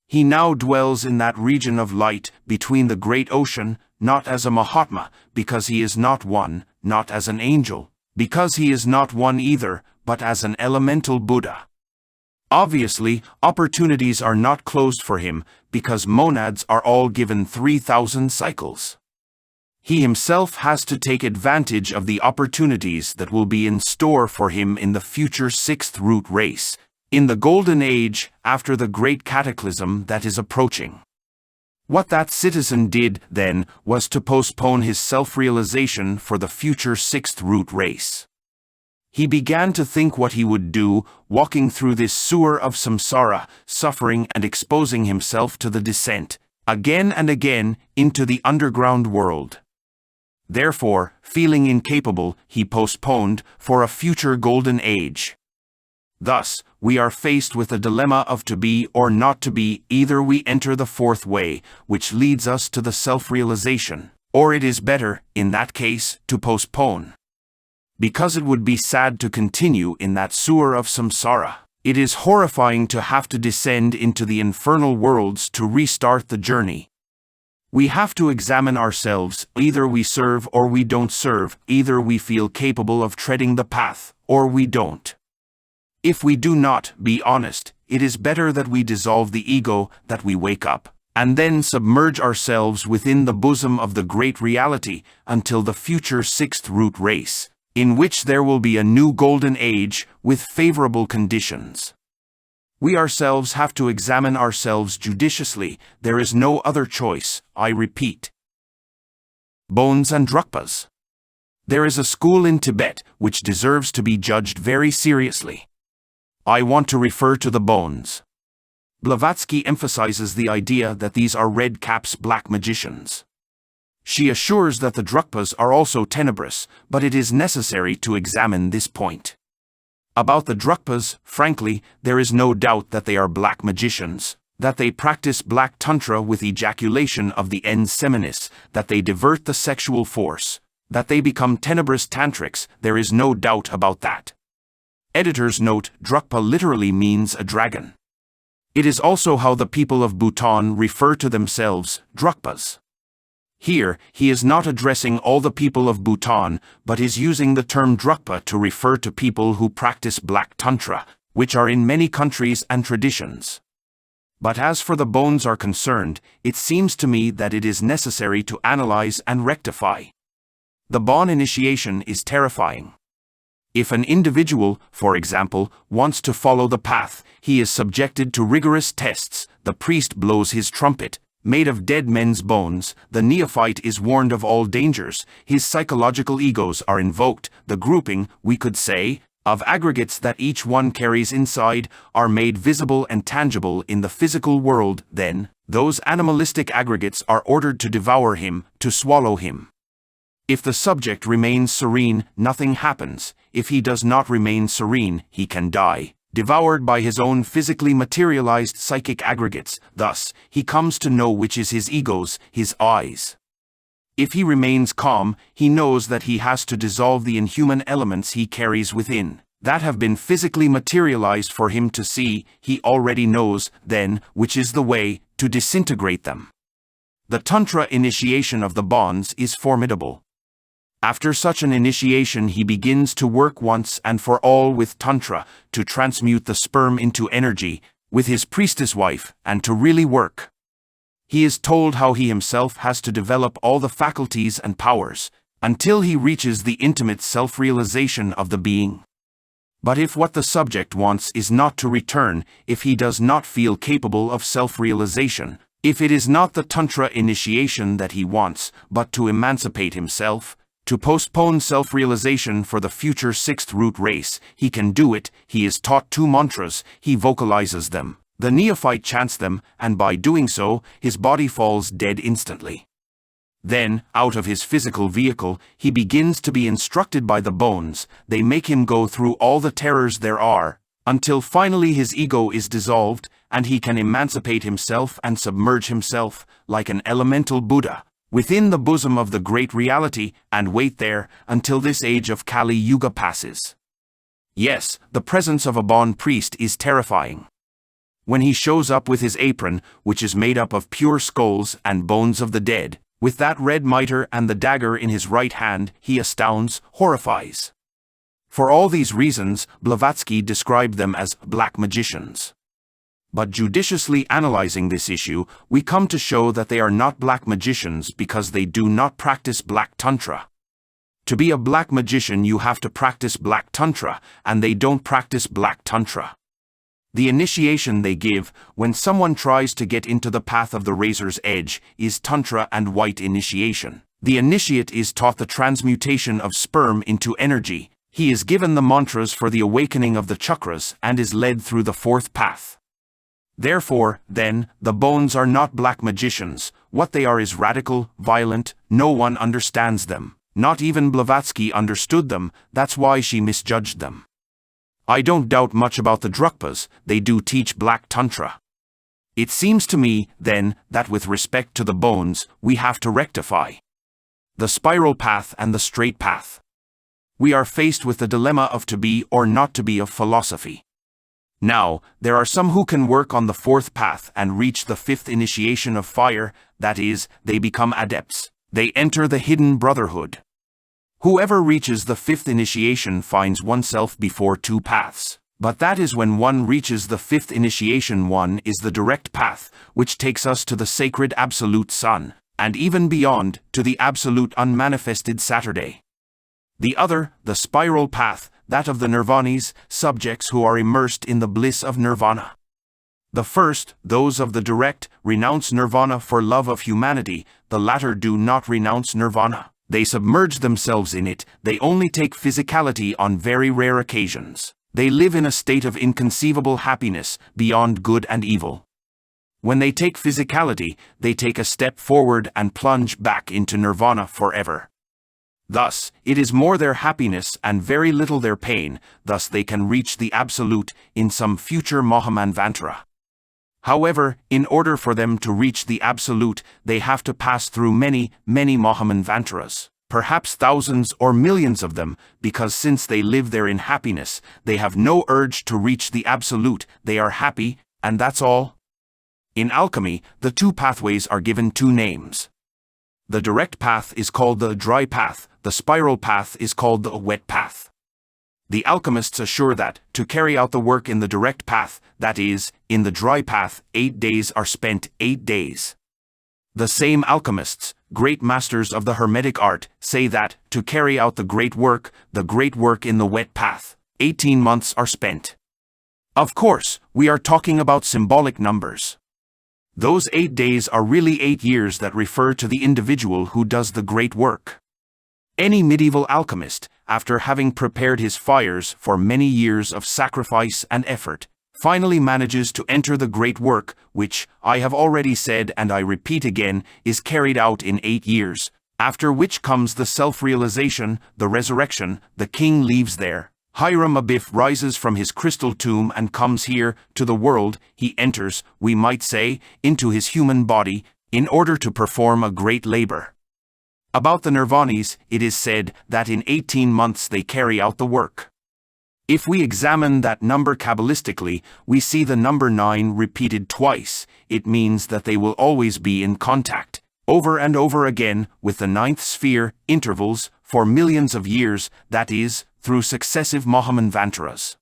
He now dwells in that region of light, between the great ocean, not as a Mahatma, because he is not one, not as an angel, because he is not one either, but as an elemental Buddha. Obviously, opportunities are not closed for him, because monads are all given 3,000 cycles. He himself has to take advantage of the opportunities that will be in store for him in the future sixth root race, in the golden age, after the great cataclysm that is approaching. What that citizen did, then, was to postpone his self-realization for the future sixth root race. He began to think what he would do, walking through this sewer of samsara, suffering and exposing himself to the descent, again and again, into the underground world. Therefore, feeling incapable, he postponed for a future golden age. Thus, we are faced with a dilemma of to be or not to be. Either we enter the fourth way, which leads us to the self-realization, or it is better, in that case, to postpone. Because it would be sad to continue in that sewer of samsara. It is horrifying to have to descend into the infernal worlds to restart the journey. We have to examine ourselves. Either we serve or we don't serve, either we feel capable of treading the path, or we don't. If we do not, be honest, it is better that we dissolve the ego, that we wake up, and then submerge ourselves within the bosom of the great reality, until the future sixth root race, in which there will be a new golden age, with favorable conditions. We ourselves have to examine ourselves judiciously. There is no other choice, I repeat. Bones and Drukpas. There is a school in Tibet which deserves to be judged very seriously. I want to refer to the bones. Blavatsky emphasizes the idea that these are red caps black magicians. She assures that the Drukpas are also tenebrous, but it is necessary to examine this point. About the Drukpas, frankly, there is no doubt that they are black magicians, That they practice black tantra with ejaculation of the ens seminis, that they divert the sexual force, that they become tenebrous tantrics, there is no doubt about that. Editor's note: Drukpa literally means a dragon. It is also how the people of Bhutan refer to themselves, Drukpas. Here, he is not addressing all the people of Bhutan, but is using the term Drukpa to refer to people who practice black tantra, which are in many countries and traditions. But as for the bones are concerned, it seems to me that it is necessary to analyze and rectify. The Bon initiation is terrifying. If an individual, for example, wants to follow the path, he is subjected to rigorous tests. The priest blows his trumpet, made of dead men's bones. The neophyte is warned of all dangers. His psychological egos are invoked. The grouping, we could say, of aggregates that each one carries inside are made visible and tangible in the physical world. Then, those animalistic aggregates are ordered to devour him, to swallow him. If the subject remains serene, nothing happens. If he does not remain serene, he can die, devoured by his own physically materialized psychic aggregates. Thus, he comes to know which is his egos, his eyes. If he remains calm, he knows that he has to dissolve the inhuman elements he carries within, that have been physically materialized for him to see. He already knows, then, which is the way to disintegrate them. The Tantra initiation of the bonds is formidable. After such an initiation, he begins to work once and for all with Tantra, to transmute the sperm into energy, with his priestess wife, and to really work. He is told how he himself has to develop all the faculties and powers, until he reaches the intimate self-realization of the being. But if what the subject wants is not to return, if he does not feel capable of self-realization, if it is not the Tantra initiation that he wants, but to emancipate himself, to postpone self-realization for the future sixth root race, he can do it. He is taught 2 mantras, he vocalizes them. The neophyte chants them, and by doing so, his body falls dead instantly. Then, out of his physical vehicle, he begins to be instructed by the bones. They make him go through all the terrors there are, until finally his ego is dissolved, and he can emancipate himself and submerge himself, like an elemental Buddha, within the bosom of the great reality, and wait there until this age of Kali Yuga passes. Yes, the presence of a Bon priest is terrifying. When he shows up with his apron, which is made up of pure skulls and bones of the dead, with that red mitre and the dagger in his right hand, he astounds, horrifies. For all these reasons, Blavatsky described them as black magicians. But judiciously analyzing this issue, we come to show that they are not black magicians because they do not practice black tantra. To be a black magician, you have to practice black tantra, and they don't practice black tantra. The initiation they give, when someone tries to get into the path of the razor's edge, is tantra and white initiation. The initiate is taught the transmutation of sperm into energy. He is given the mantras for the awakening of the chakras and is led through the 4th path. Therefore, then, the bones are not black magicians. What they are is radical, violent. No one understands them. Not even Blavatsky understood them. That's why she misjudged them. I don't doubt much about the Drukpas. They do teach black tantra. It seems to me, then, that with respect to the bones, we have to rectify the spiral path and the straight path. We are faced with the dilemma of to be or not to be of philosophy. Now, there are some who can work on the 4th path and reach the 5th initiation of fire, that is, they become adepts. They enter the hidden brotherhood. Whoever reaches the 5th initiation finds oneself before 2 paths. But that is when one reaches the 5th initiation. One is the direct path, which takes us to the sacred absolute sun, and even beyond, to the absolute unmanifested Saturday. The other, the spiral path, that of the nirvanis, subjects who are immersed in the bliss of nirvana. The first, those of the direct, renounce nirvana for love of humanity. The latter do not renounce nirvana. They submerge themselves in it. They only take physicality on very rare occasions. They live in a state of inconceivable happiness, beyond good and evil. When they take physicality, they take a step forward and plunge back into nirvana forever. Thus, it is more their happiness and very little their pain. Thus they can reach the absolute in some future Mahamanvantara. However, in order for them to reach the absolute, they have to pass through many, many Mahamanvantaras, perhaps thousands or millions of them, because since they live there in happiness, they have no urge to reach the absolute, they are happy, and that's all. In alchemy, the two pathways are given two names. The direct path is called the dry path, the spiral path is called the wet path. The alchemists assure that, to carry out the work in the direct path, that is, in the dry path, 8 days are spent 8 days. The same alchemists, great masters of the Hermetic art, say that, to carry out the great work in the wet path, 18 months are spent. Of course, we are talking about symbolic numbers. Those 8 days are really 8 years that refer to the individual who does the great work. Any medieval alchemist, after having prepared his fires for many years of sacrifice and effort, finally manages to enter the great work, which, I have already said and I repeat again, is carried out in 8 years, after which comes the self-realization, the resurrection, the king leaves there. Hiram Abiff rises from his crystal tomb and comes here, to the world, he enters, we might say, into his human body, in order to perform a great labor. About the Nirvanis, it is said that in 18 months they carry out the work. If we examine that number Kabbalistically, we see the number 9 repeated twice. It means that they will always be in contact, over and over again, with the 9th sphere, intervals, for millions of years, that is, through successive Mahamanvantaras.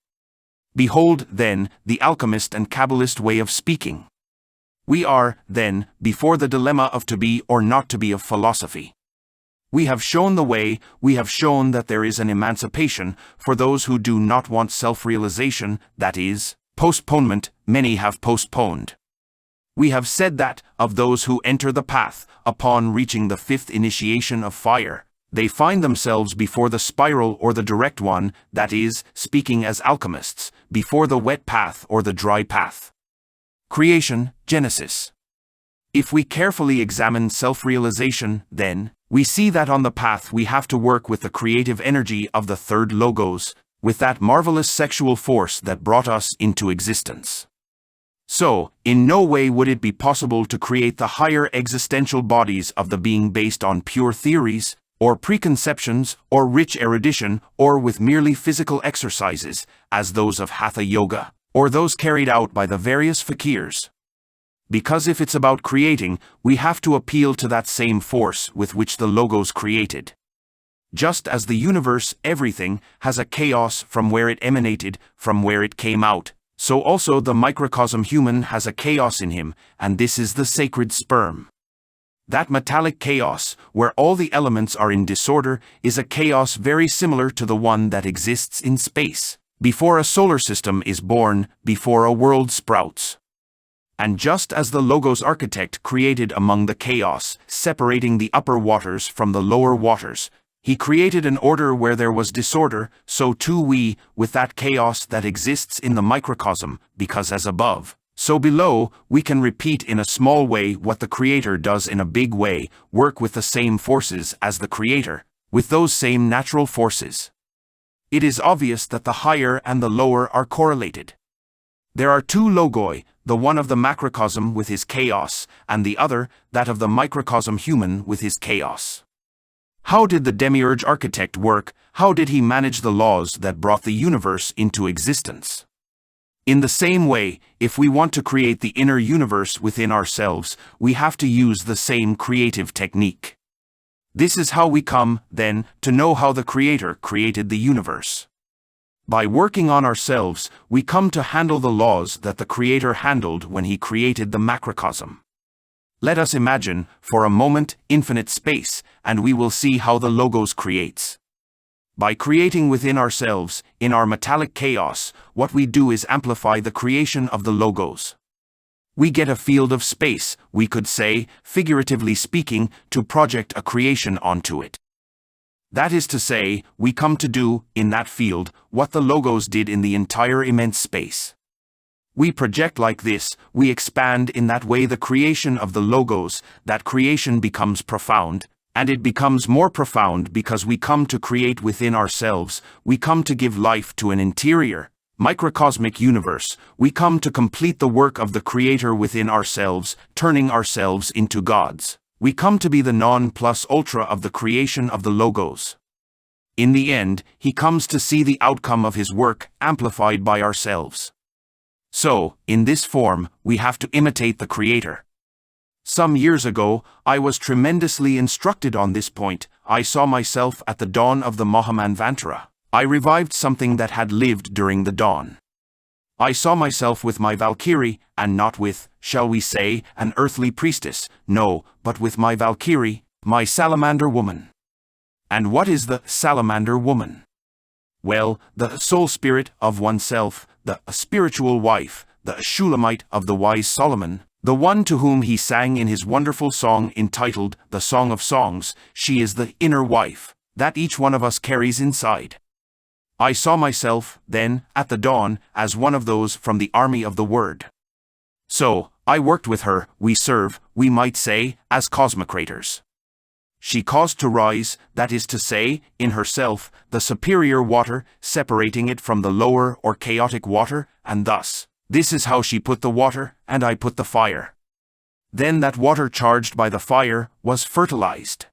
Behold, then, the alchemist and Kabbalist way of speaking. We are, then, before the dilemma of to be or not to be of philosophy. We have shown the way, we have shown that there is an emancipation for those who do not want self-realization, that is, postponement, many have postponed. We have said that, of those who enter the path, upon reaching the 5th initiation of fire, they find themselves before the spiral or the direct one, that is, speaking as alchemists, before the wet path or the dry path. Creation, Genesis. If we carefully examine self-realization, then, we see that on the path we have to work with the creative energy of the third logos, with that marvelous sexual force that brought us into existence. So, in no way would it be possible to create the higher existential bodies of the being based on pure theories, or preconceptions, or rich erudition, or with merely physical exercises, as those of Hatha Yoga, or those carried out by the various fakirs. Because if it's about creating, we have to appeal to that same force with which the logos created. Just as the universe, everything, has a chaos from where it emanated, from where it came out, so also the microcosm human has a chaos in him, and this is the sacred sperm. That metallic chaos, where all the elements are in disorder, is a chaos very similar to the one that exists in space, before a solar system is born, before a world sprouts. And just as the Logos architect created among the chaos, separating the upper waters from the lower waters, he created an order where there was disorder, so too we, with that chaos that exists in the microcosm, because as above, so below, we can repeat in a small way what the Creator does in a big way, work with the same forces as the Creator, with those same natural forces. It is obvious that the higher and the lower are correlated. There are two logoi, the one of the macrocosm with his chaos, and the other, that of the microcosm human with his chaos. How did the demiurge architect work? How did he manage the laws that brought the universe into existence? In the same way, if we want to create the inner universe within ourselves, we have to use the same creative technique. This is how we come, then, to know how the Creator created the universe. By working on ourselves, we come to handle the laws that the Creator handled when He created the macrocosm. Let us imagine, for a moment, infinite space, and we will see how the Logos creates. By creating within ourselves, in our metallic chaos, what we do is amplify the creation of the Logos. We get a field of space, we could say, figuratively speaking, to project a creation onto it. That is to say, we come to do, in that field, what the Logos did in the entire immense space. We project like this, we expand in that way the creation of the Logos, that creation becomes profound, and it becomes more profound because we come to create within ourselves, we come to give life to an interior, Microcosmic universe, we come to complete the work of the Creator within ourselves, turning ourselves into gods. We come to be the non plus ultra of the creation of the Logos. In the end, he comes to see the outcome of his work amplified by ourselves. So, in this form, we have to imitate the Creator. Some years ago, I was tremendously instructed on this point. I saw myself at the dawn of the Mahamanvantara. I revived something that had lived during the dawn. I saw myself with my Valkyrie, and not with, shall we say, an earthly priestess, no, but with my Valkyrie, my salamander woman. And what is the salamander woman? Well, the soul spirit of oneself, the spiritual wife, the Shulamite of the wise Solomon, the one to whom he sang in his wonderful song entitled The Song of Songs. She is the inner wife that each one of us carries inside. I saw myself, then, at the dawn, as one of those from the army of the Word. So, I worked with her, we serve, we might say, as cosmocrators. She caused to rise, that is to say, in herself, the superior water, separating it from the lower or chaotic water, and thus, this is how she put the water, and I put the fire. Then that water charged by the fire was fertilized.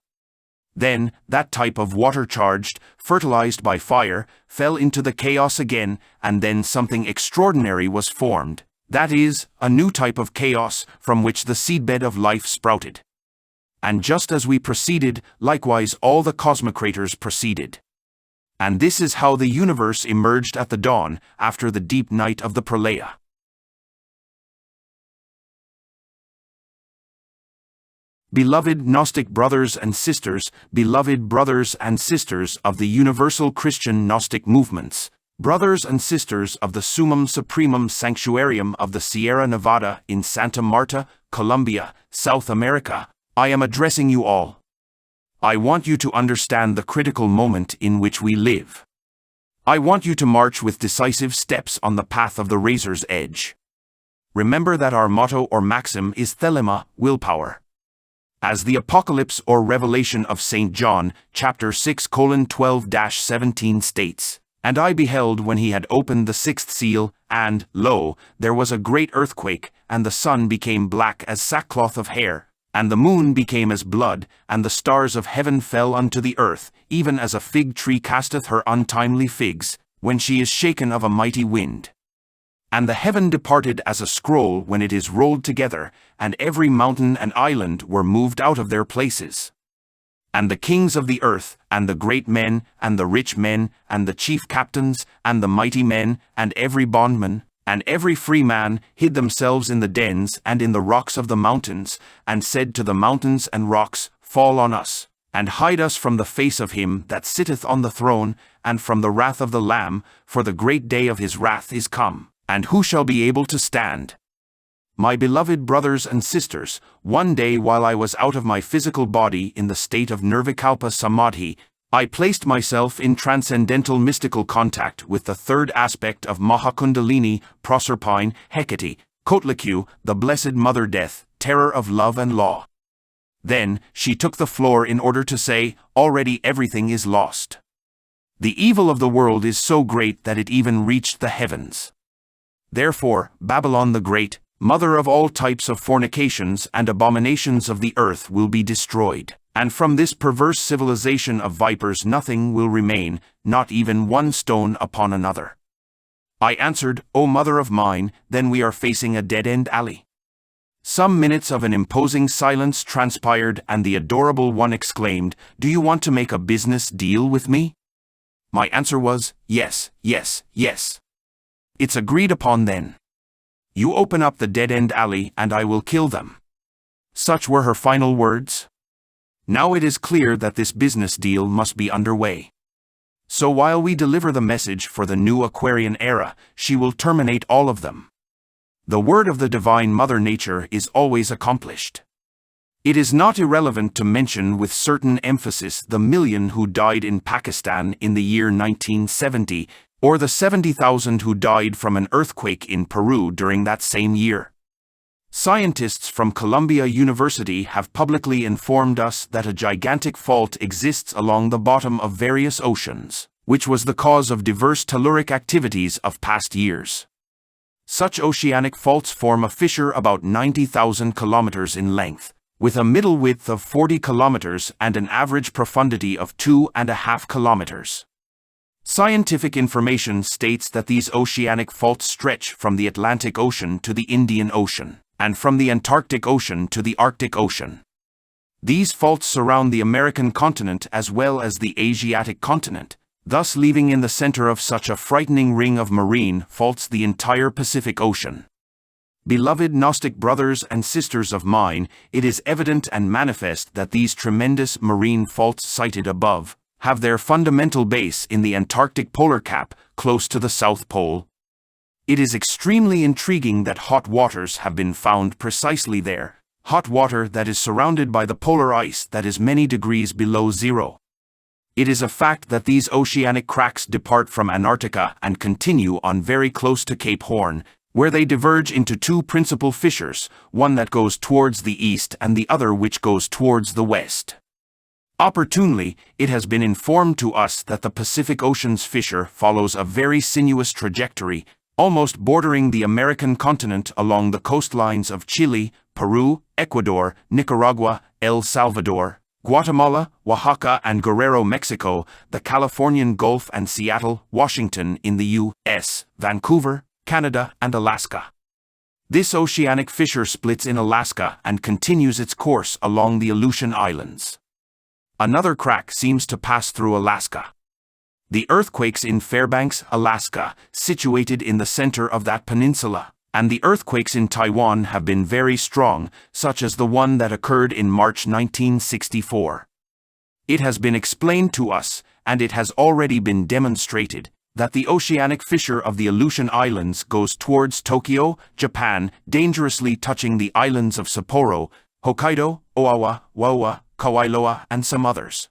Then, that type of water charged, fertilized by fire, fell into the chaos again, and then something extraordinary was formed. That is, a new type of chaos, from which the seedbed of life sprouted. And just as we proceeded, likewise all the cosmocrators proceeded. And this is how the universe emerged at the dawn, after the deep night of the Pralaya. Beloved Gnostic brothers and sisters, beloved brothers and sisters of the universal Christian Gnostic movements, brothers and sisters of the Summum Supremum Sanctuarium of the Sierra Nevada in Santa Marta, Colombia, South America, I am addressing you all. I want you to understand the critical moment in which we live. I want you to march with decisive steps on the path of the razor's edge. Remember that our motto or maxim is thelema, willpower. As the Apocalypse or Revelation of St. John, chapter 6:12-17 states, "And I beheld when he had opened the sixth seal, and, lo, there was a great earthquake, and the sun became black as sackcloth of hair, and the moon became as blood, and the stars of heaven fell unto the earth, even as a fig tree casteth her untimely figs, when she is shaken of a mighty wind. And the heaven departed as a scroll when it is rolled together, and every mountain and island were moved out of their places. And the kings of the earth, and the great men, and the rich men, and the chief captains, and the mighty men, and every bondman, and every free man, hid themselves in the dens and in the rocks of the mountains, and said to the mountains and rocks, Fall on us, and hide us from the face of him that sitteth on the throne, and from the wrath of the Lamb, for the great day of his wrath is come. And who shall be able to stand?" My beloved brothers and sisters, one day while I was out of my physical body in the state of Nirvikalpa Samadhi, I placed myself in transcendental mystical contact with the third aspect of Mahakundalini, Proserpine, Hecate, Kotlikyu, the Blessed Mother Death, terror of love and law. Then, she took the floor in order to say, already everything is lost. The evil of the world is so great that it even reached the heavens. Therefore, Babylon the Great, mother of all types of fornications and abominations of the earth, will be destroyed, and from this perverse civilization of vipers nothing will remain, not even one stone upon another. I answered, O mother of mine, then we are facing a dead-end alley. Some minutes of an imposing silence transpired, and the adorable one exclaimed, Do you want to make a business deal with me? My answer was, Yes, yes, yes. It's agreed upon then. You open up the dead-end alley and I will kill them. Such were her final words. Now it is clear that this business deal must be underway. So while we deliver the message for the new Aquarian era, she will terminate all of them. The word of the Divine Mother Nature is always accomplished. It is not irrelevant to mention with certain emphasis the million who died in Pakistan in the year 1970, or the 70,000 who died from an earthquake in Peru during that same year. Scientists from Columbia University have publicly informed us that a gigantic fault exists along the bottom of various oceans, which was the cause of diverse telluric activities of past years. Such oceanic faults form a fissure about 90,000 kilometers in length, with a middle width of 40 kilometers and an average profundity of 2.5 kilometers. Scientific information states that these oceanic faults stretch from the Atlantic Ocean to the Indian Ocean, and from the Antarctic Ocean to the Arctic Ocean. These faults surround the American continent as well as the Asiatic continent, thus leaving in the center of such a frightening ring of marine faults the entire Pacific Ocean. Beloved Gnostic brothers and sisters of mine, it is evident and manifest that these tremendous marine faults cited above have their fundamental base in the Antarctic polar cap, close to the South Pole. It is extremely intriguing that hot waters have been found precisely there, hot water that is surrounded by the polar ice that is many degrees below zero. It is a fact that these oceanic cracks depart from Antarctica and continue on very close to Cape Horn, where they diverge into two principal fissures, one that goes towards the east and the other which goes towards the west. Opportunely, it has been informed to us that the Pacific Ocean's fissure follows a very sinuous trajectory, almost bordering the American continent along the coastlines of Chile, Peru, Ecuador, Nicaragua, El Salvador, Guatemala, Oaxaca and Guerrero, Mexico, the Californian Gulf and Seattle, Washington in the U.S., Vancouver, Canada and Alaska. This oceanic fissure splits in Alaska and continues its course along the Aleutian Islands. Another crack seems to pass through Alaska. The earthquakes in Fairbanks, Alaska, situated in the center of that peninsula, and the earthquakes in Taiwan have been very strong, such as the one that occurred in March 1964. It has been explained to us, and it has already been demonstrated, that the oceanic fissure of the Aleutian Islands goes towards Tokyo, Japan, dangerously touching the islands of Sapporo, Hokkaido, Oahu, Waua, Kauailoa, and some others.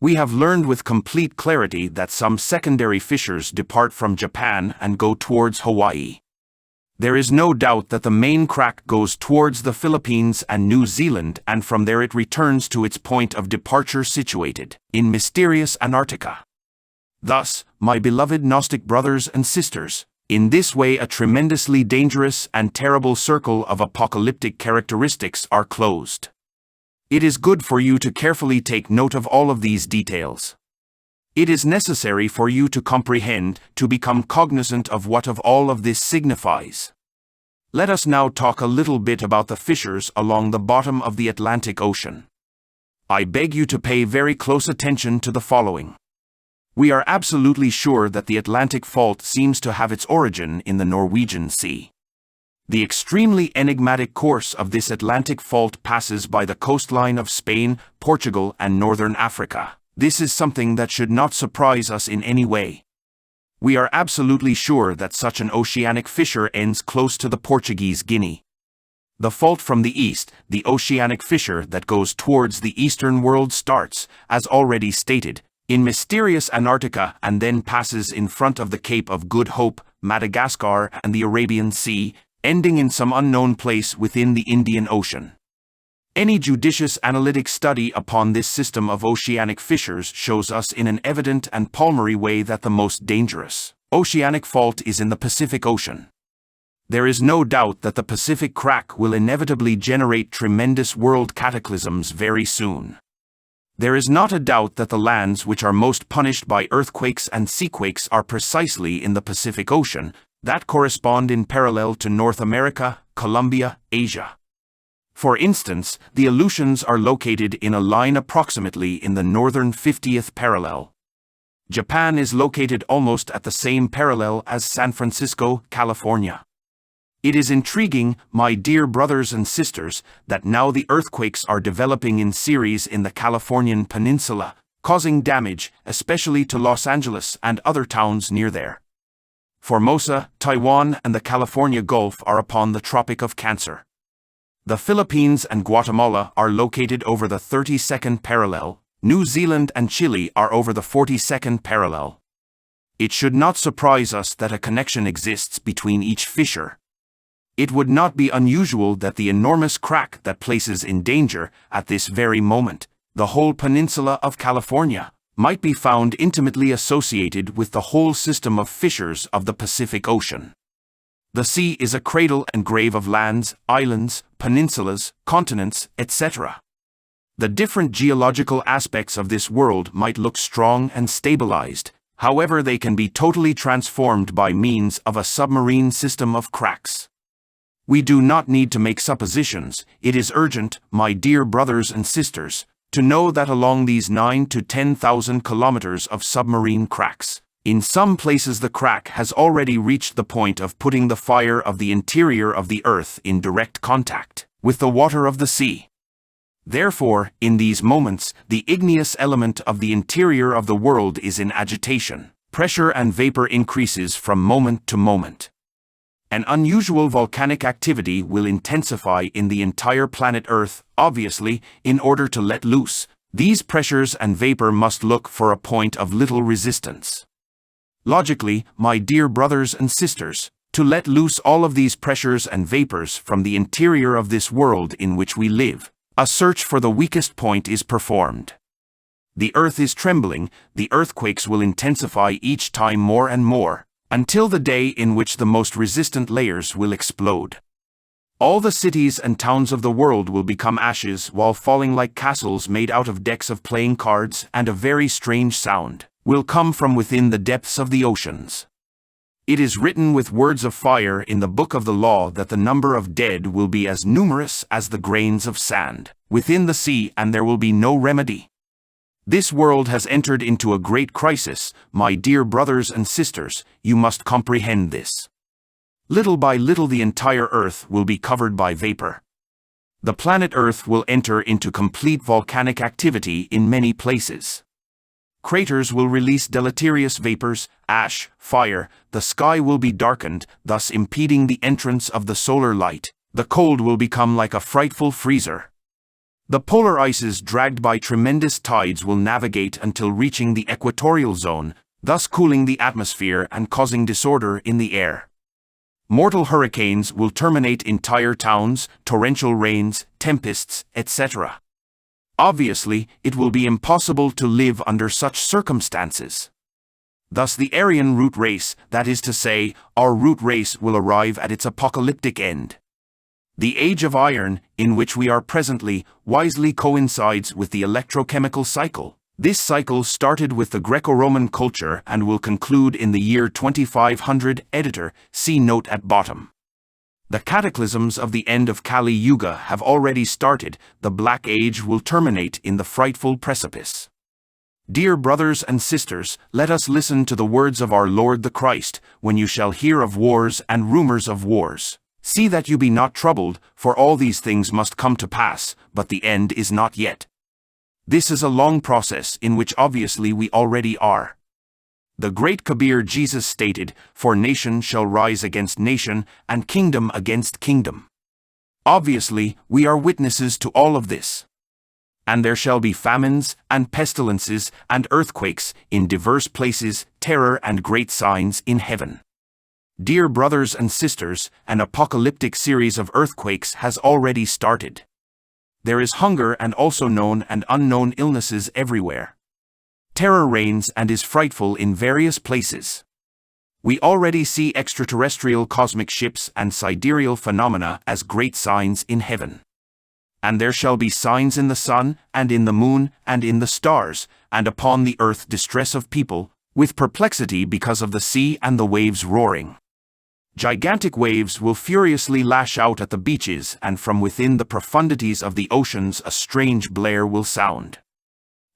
We have learned with complete clarity that some secondary fissures depart from Japan and go towards Hawaii. There is no doubt that the main crack goes towards the Philippines and New Zealand, and from there it returns to its point of departure situated in mysterious Antarctica. Thus, my beloved Gnostic brothers and sisters, in this way a tremendously dangerous and terrible circle of apocalyptic characteristics are closed. It is good for you to carefully take note of all of these details. It is necessary for you to comprehend, to become cognizant of what of all of this signifies. Let us now talk a little bit about the fissures along the bottom of the Atlantic Ocean. I beg you to pay very close attention to the following. We are absolutely sure that the Atlantic Fault seems to have its origin in the Norwegian Sea. The extremely enigmatic course of this Atlantic Fault passes by the coastline of Spain, Portugal, and northern Africa. This is something that should not surprise us in any way. We are absolutely sure that such an oceanic fissure ends close to the Portuguese Guinea. The fault from the east, the oceanic fissure that goes towards the eastern world starts, as already stated, in mysterious Antarctica and then passes in front of the Cape of Good Hope, Madagascar and the Arabian Sea, ending in some unknown place within the Indian Ocean. Any judicious analytic study upon this system of oceanic fissures shows us in an evident and palmary way that the most dangerous oceanic fault is in the Pacific Ocean. There is no doubt that the Pacific crack will inevitably generate tremendous world cataclysms very soon. There is not a doubt that the lands which are most punished by earthquakes and seaquakes are precisely in the Pacific Ocean, that correspond in parallel to North America, Colombia, Asia. For instance, the Aleutians are located in a line approximately in the northern 50th parallel. Japan is located almost at the same parallel as San Francisco, California. It is intriguing, my dear brothers and sisters, that now the earthquakes are developing in series in the Californian peninsula, causing damage, especially to Los Angeles and other towns near there. Formosa, Taiwan, and the California Gulf are upon the Tropic of Cancer. The Philippines and Guatemala are located over the 32nd parallel, New Zealand and Chile are over the 42nd parallel. It should not surprise us that a connection exists between each fissure. It would not be unusual that the enormous crack that places in danger, at this very moment, the whole peninsula of California, might be found intimately associated with the whole system of fissures of the Pacific Ocean. The sea is a cradle and grave of lands, islands, peninsulas, continents, etc. The different geological aspects of this world might look strong and stabilized, however they can be totally transformed by means of a submarine system of cracks. We do not need to make suppositions. It is urgent, my dear brothers and sisters, to know that along these 9 to 10,000 kilometers of submarine cracks, in some places the crack has already reached the point of putting the fire of the interior of the earth in direct contact with the water of the sea. Therefore, in these moments, the igneous element of the interior of the world is in agitation. Pressure and vapor increases from moment to moment. An unusual volcanic activity will intensify in the entire planet Earth. Obviously, in order to let loose, these pressures and vapor must look for a point of little resistance. Logically, my dear brothers and sisters, to let loose all of these pressures and vapors from the interior of this world in which we live, a search for the weakest point is performed. The earth is trembling, the earthquakes will intensify each time more and more, until the day in which the most resistant layers will explode. All the cities and towns of the world will become ashes while falling like castles made out of decks of playing cards, and a very strange sound will come from within the depths of the oceans. It is written with words of fire in the book of the law that the number of dead will be as numerous as the grains of sand within the sea, and there will be no remedy. This world has entered into a great crisis, my dear brothers and sisters, you must comprehend this. Little by little the entire earth will be covered by vapor. The planet Earth will enter into complete volcanic activity in many places. Craters will release deleterious vapors, ash, fire, the sky will be darkened, thus impeding the entrance of the solar light. The cold will become like a frightful freezer. The polar ices dragged by tremendous tides will navigate until reaching the equatorial zone, thus cooling the atmosphere and causing disorder in the air. Mortal hurricanes will terminate entire towns, torrential rains, tempests, etc. Obviously, it will be impossible to live under such circumstances. Thus the Aryan root race, that is to say, our root race, will arrive at its apocalyptic end. The age of iron, in which we are presently, wisely coincides with the electrochemical cycle. This cycle started with the Greco-Roman culture and will conclude in the year 2500. Editor, see note at bottom. The cataclysms of the end of Kali Yuga have already started. The Black Age will terminate in the frightful precipice. Dear brothers and sisters, let us listen to the words of our Lord the Christ. When you shall hear of wars and rumors of wars, see that you be not troubled, for all these things must come to pass, but the end is not yet. This is a long process in which obviously we already are. The great Kabir Jesus stated, for nation shall rise against nation, and kingdom against kingdom. Obviously, we are witnesses to all of this. And there shall be famines, and pestilences, and earthquakes, in diverse places, terror and great signs in heaven. Dear brothers and sisters, an apocalyptic series of earthquakes has already started. There is hunger and also known and unknown illnesses everywhere. Terror reigns and is frightful in various places. We already see extraterrestrial cosmic ships and sidereal phenomena as great signs in heaven. And there shall be signs in the sun, and in the moon, and in the stars, and upon the earth distress of people, with perplexity because of the sea and the waves roaring. Gigantic waves will furiously lash out at the beaches, and from within the profundities of the oceans a strange blare will sound.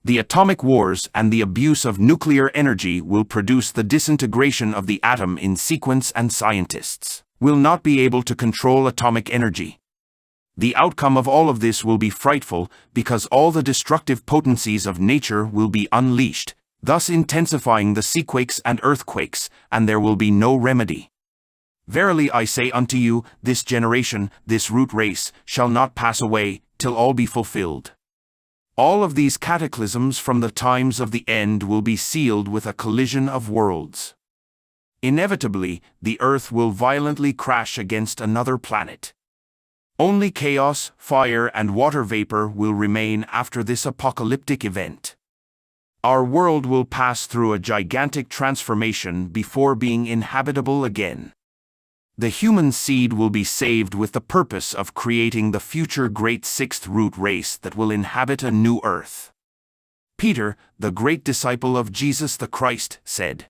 The atomic wars and the abuse of nuclear energy will produce the disintegration of the atom in sequence, and scientists will not be able to control atomic energy. The outcome of all of this will be frightful, because all the destructive potencies of nature will be unleashed, thus intensifying the seaquakes and earthquakes, and there will be no remedy. Verily I say unto you, this generation, this root race, shall not pass away, till all be fulfilled. All of these cataclysms from the times of the end will be sealed with a collision of worlds. Inevitably, the earth will violently crash against another planet. Only chaos, fire, and water vapor will remain after this apocalyptic event. Our world will pass through a gigantic transformation before being inhabitable again. The human seed will be saved with the purpose of creating the future great sixth root race that will inhabit a new earth. Peter, the great disciple of Jesus the Christ, said,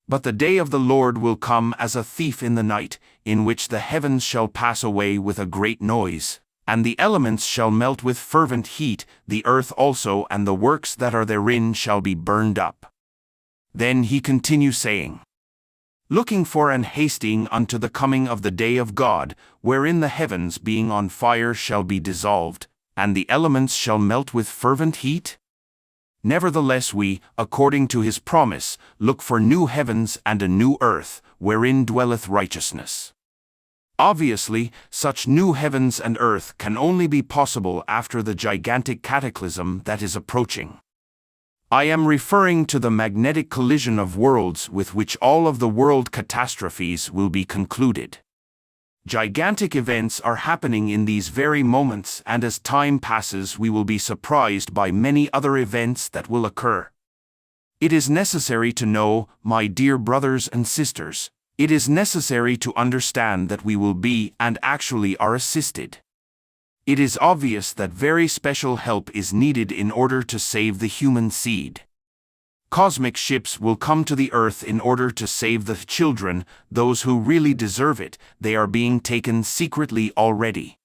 "But the day of the Lord will come as a thief in the night, in which the heavens shall pass away with a great noise, and the elements shall melt with fervent heat, the earth also and the works that are therein shall be burned up." Then he continues saying, "Looking for and hasting unto the coming of the day of God, wherein the heavens being on fire shall be dissolved, and the elements shall melt with fervent heat? Nevertheless we, according to his promise, look for new heavens and a new earth, wherein dwelleth righteousness." Obviously, such new heavens and earth can only be possible after the gigantic cataclysm that is approaching. I am referring to the magnetic collision of worlds with which all of the world catastrophes will be concluded. Gigantic events are happening in these very moments, and as time passes we will be surprised by many other events that will occur. It is necessary to know, my dear brothers and sisters, it is necessary to understand that we will be and actually are assisted. It is obvious that very special help is needed in order to save the human seed. Cosmic ships will come to the earth in order to save the children, those who really deserve it. They are being taken secretly already.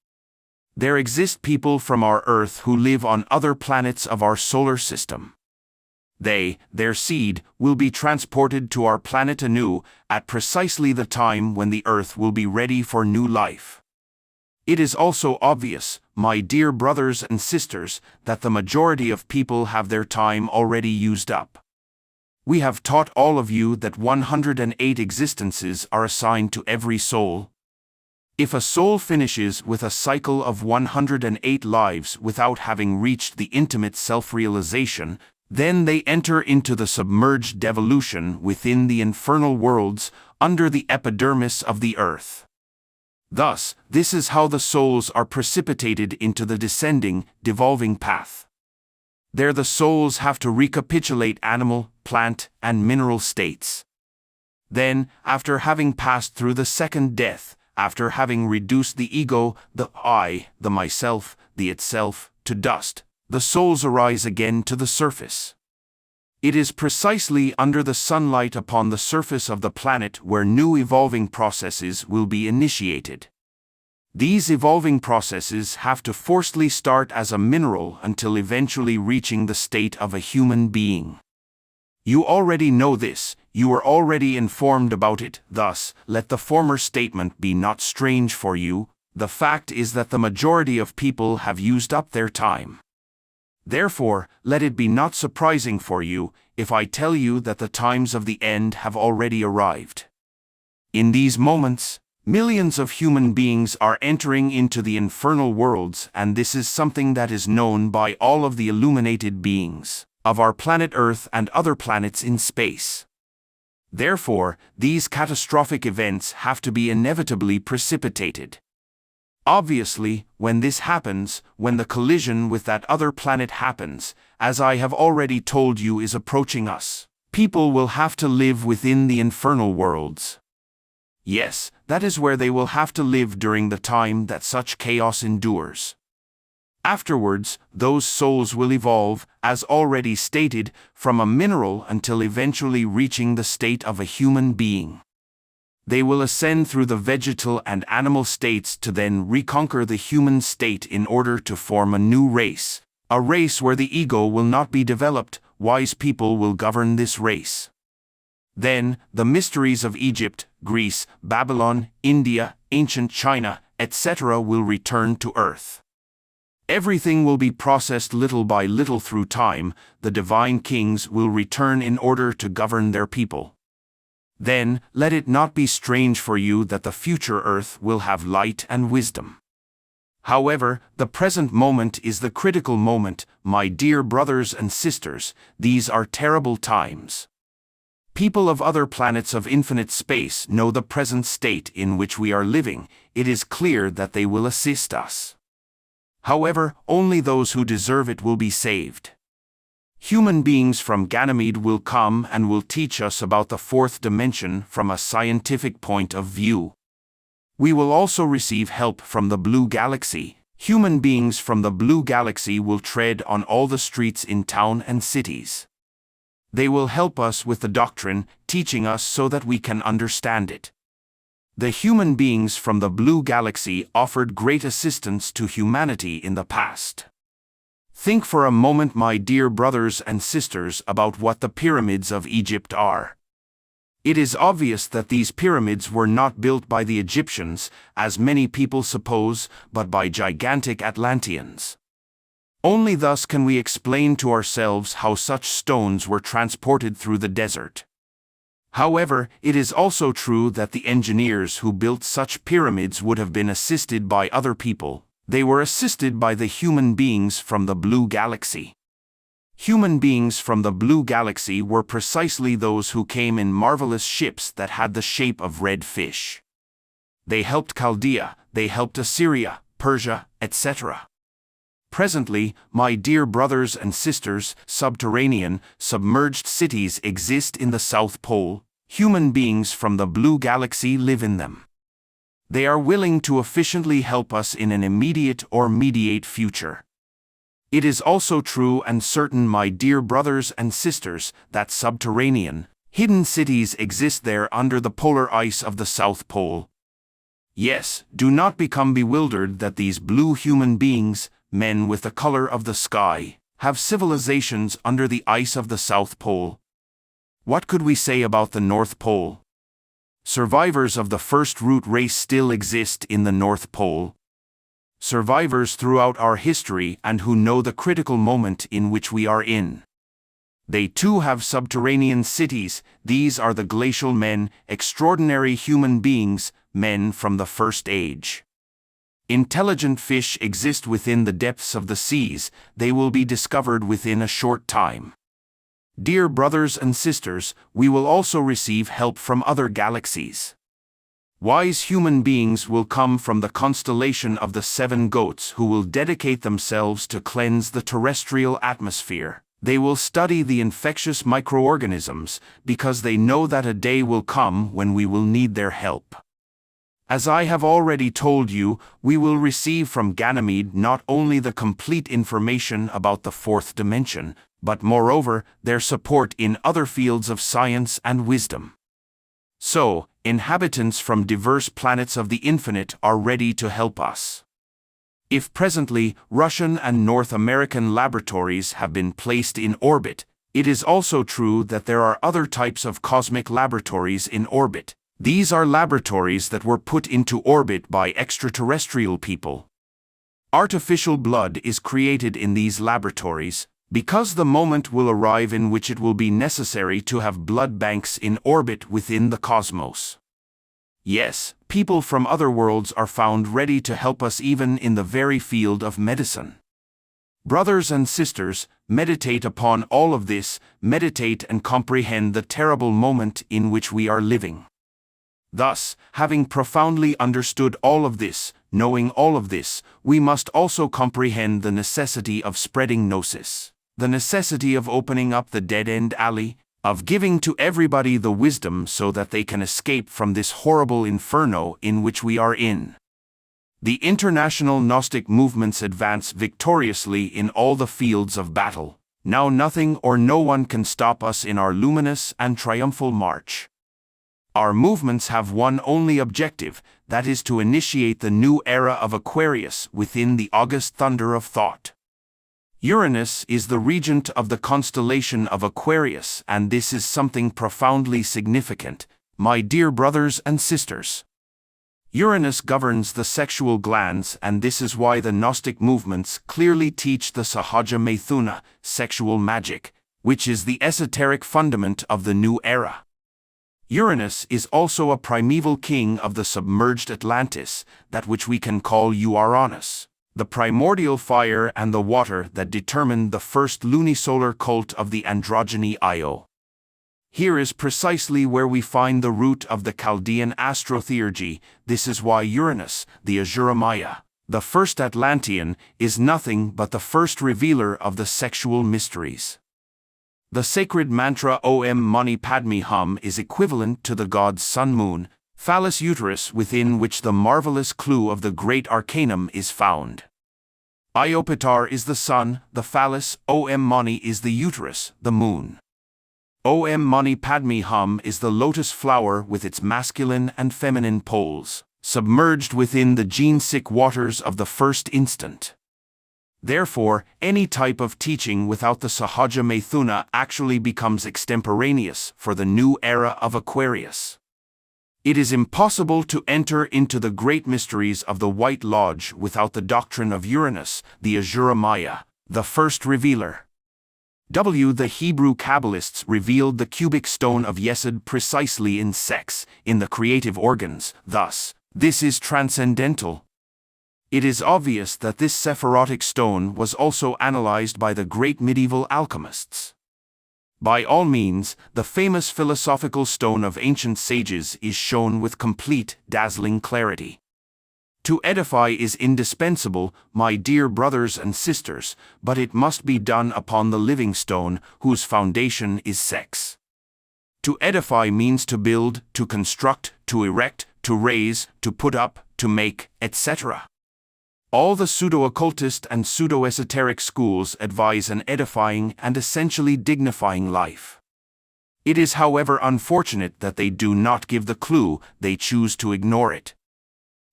There exist people from our earth who live on other planets of our solar system. Their seed, will be transported to our planet anew, at precisely the time when the earth will be ready for new life. It is also obvious, my dear brothers and sisters, that the majority of people have their time already used up. We have taught all of you that 108 existences are assigned to every soul. If a soul finishes with a cycle of 108 lives without having reached the intimate self-realization, then they enter into the submerged devolution within the infernal worlds, under the epidermis of the earth. Thus, this is how the souls are precipitated into the descending, devolving path. There the souls have to recapitulate animal, plant, and mineral states. Then, after having passed through the second death, after having reduced the ego, the I, the myself, the itself, to dust, the souls arise again to the surface. It is precisely under the sunlight upon the surface of the planet where new evolving processes will be initiated. These evolving processes have to forcefully start as a mineral until eventually reaching the state of a human being. You already know this, you are already informed about it, thus, let the former statement be not strange for you. The fact is that the majority of people have used up their time. Therefore, let it be not surprising for you, if I tell you that the times of the end have already arrived. In these moments, millions of human beings are entering into the infernal worlds, and this is something that is known by all of the illuminated beings of our planet Earth and other planets in space. Therefore, these catastrophic events have to be inevitably precipitated. Obviously, when this happens, when the collision with that other planet happens, as I have already told you is approaching us, people will have to live within the infernal worlds. Yes, that is where they will have to live during the time that such chaos endures. Afterwards, those souls will evolve, as already stated, from a mineral until eventually reaching the state of a human being. They will ascend through the vegetal and animal states to then reconquer the human state in order to form a new race, a race where the ego will not be developed. Wise people will govern this race. Then, the mysteries of Egypt, Greece, Babylon, India, ancient China, etc. will return to earth. Everything will be processed little by little through time. The divine kings will return in order to govern their people. Then, let it not be strange for you that the future earth will have light and wisdom. However, the present moment is the critical moment, my dear brothers and sisters. These are terrible times. People of other planets of infinite space know the present state in which we are living. It is clear that they will assist us. However, only those who deserve it will be saved. Human beings from Ganymede will come and will teach us about the fourth dimension from a scientific point of view. We will also receive help from the Blue Galaxy. Human beings from the Blue Galaxy will tread on all the streets in town and cities. They will help us with the doctrine, teaching us so that we can understand it. The human beings from the Blue Galaxy offered great assistance to humanity in the past. Think for a moment, my dear brothers and sisters, about what the pyramids of Egypt are. It is obvious that these pyramids were not built by the Egyptians, as many people suppose, but by gigantic Atlanteans. Only thus can we explain to ourselves how such stones were transported through the desert. However, it is also true that the engineers who built such pyramids would have been assisted by other people. They were assisted by the human beings from the Blue Galaxy. Human beings from the Blue Galaxy were precisely those who came in marvelous ships that had the shape of red fish. They helped Chaldea, they helped Assyria, Persia, etc. Presently, my dear brothers and sisters, subterranean, submerged cities exist in the South Pole. Human beings from the Blue Galaxy live in them. They are willing to efficiently help us in an immediate or mediate future. It is also true and certain, my dear brothers and sisters, that subterranean, hidden cities exist there under the polar ice of the South Pole. Yes, do not become bewildered that these blue human beings, men with the color of the sky, have civilizations under the ice of the South Pole. What could we say about the North Pole? Survivors of the first root race still exist in the North Pole. Survivors throughout our history and who know the critical moment in which we are in. They too have subterranean cities. These are the glacial men, extraordinary human beings, men from the first age. Intelligent fish exist within the depths of the seas. They will be discovered within a short time. Dear brothers and sisters, we will also receive help from other galaxies. Wise human beings will come from the constellation of the seven goats who will dedicate themselves to cleanse the terrestrial atmosphere. They will study the infectious microorganisms because they know that a day will come when we will need their help. As I have already told you, we will receive from Ganymede not only the complete information about the fourth dimension, but moreover, their support in other fields of science and wisdom. So, inhabitants from diverse planets of the infinite are ready to help us. If presently Russian and North American laboratories have been placed in orbit, it is also true that there are other types of cosmic laboratories in orbit. These are laboratories that were put into orbit by extraterrestrial people. Artificial blood is created in these laboratories, because the moment will arrive in which it will be necessary to have blood banks in orbit within the cosmos. Yes, people from other worlds are found ready to help us even in the very field of medicine. Brothers and sisters, meditate upon all of this, meditate and comprehend the terrible moment in which we are living. Thus, having profoundly understood all of this, knowing all of this, we must also comprehend the necessity of spreading gnosis, the necessity of opening up the dead-end alley, of giving to everybody the wisdom so that they can escape from this horrible inferno in which we are in. The international Gnostic movements advance victoriously in all the fields of battle. Now nothing or no one can stop us in our luminous and triumphal march. Our movements have one only objective, that is to initiate the new era of Aquarius within the august thunder of thought. Uranus is the regent of the constellation of Aquarius, and this is something profoundly significant, my dear brothers and sisters. Uranus governs the sexual glands, and this is why the Gnostic movements clearly teach the Sahaja Maithuna, sexual magic, which is the esoteric fundament of the new era. Uranus is also a primeval king of the submerged Atlantis, that which we can call Uranus, the primordial fire and the water that determined the first lunisolar cult of the androgyny Io. Here is precisely where we find the root of the Chaldean astrotheurgy. This is why Uranus, the Ahura Maya, the first Atlantean, is nothing but the first revealer of the sexual mysteries. The sacred mantra Om Mani Padme Hum is equivalent to the god's sun-moon, phallus uterus within which the marvelous clue of the great arcanum is found. Iopatar is the sun, the phallus, Om Mani is the uterus, the moon. Om Mani Padme Hum is the lotus flower with its masculine and feminine poles, submerged within the gene-sick waters of the first instant. Therefore, any type of teaching without the Sahaja Maithuna actually becomes extemporaneous for the new era of Aquarius. It is impossible to enter into the great mysteries of the White Lodge without the doctrine of Uranus, the Ahura Maya, the first revealer. The Hebrew Kabbalists revealed the cubic stone of Yesod precisely in sex, in the creative organs, thus, this is transcendental. It is obvious that this Sephirotic stone was also analyzed by the great medieval alchemists. By all means, the famous philosophical stone of ancient sages is shown with complete, dazzling clarity. To edify is indispensable, my dear brothers and sisters, but it must be done upon the living stone, whose foundation is sex. To edify means to build, to construct, to erect, to raise, to put up, to make, etc. All the pseudo-occultist and pseudo-esoteric schools advise an edifying and essentially dignifying life. It is, however, unfortunate that they do not give the clue, they choose to ignore it.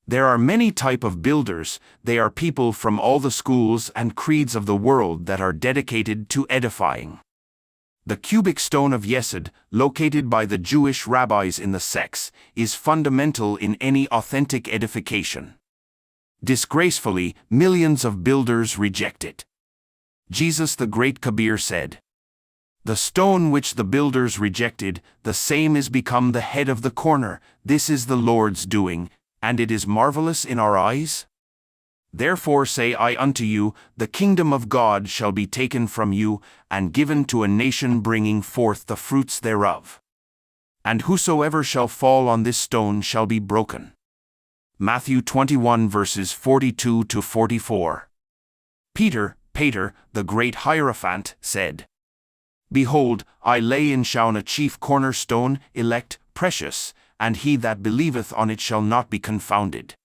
There are many types of builders, they are people from all the schools and creeds of the world that are dedicated to edifying. The cubic stone of Yesod, located by the Jewish rabbis in the sex, is fundamental in any authentic edification. Disgracefully, millions of builders reject it. Jesus the Great Kabir said, "The stone which the builders rejected, the same is become the head of the corner, this is the Lord's doing, and it is marvelous in our eyes? Therefore say I unto you, the kingdom of God shall be taken from you, and given to a nation bringing forth the fruits thereof. And whosoever shall fall on this stone shall be broken." Matthew 21 verses 42 to 44. Peter, the great Hierophant, said, "Behold, I lay in Shaun a chief cornerstone, elect, precious, and he that believeth on it shall not be confounded.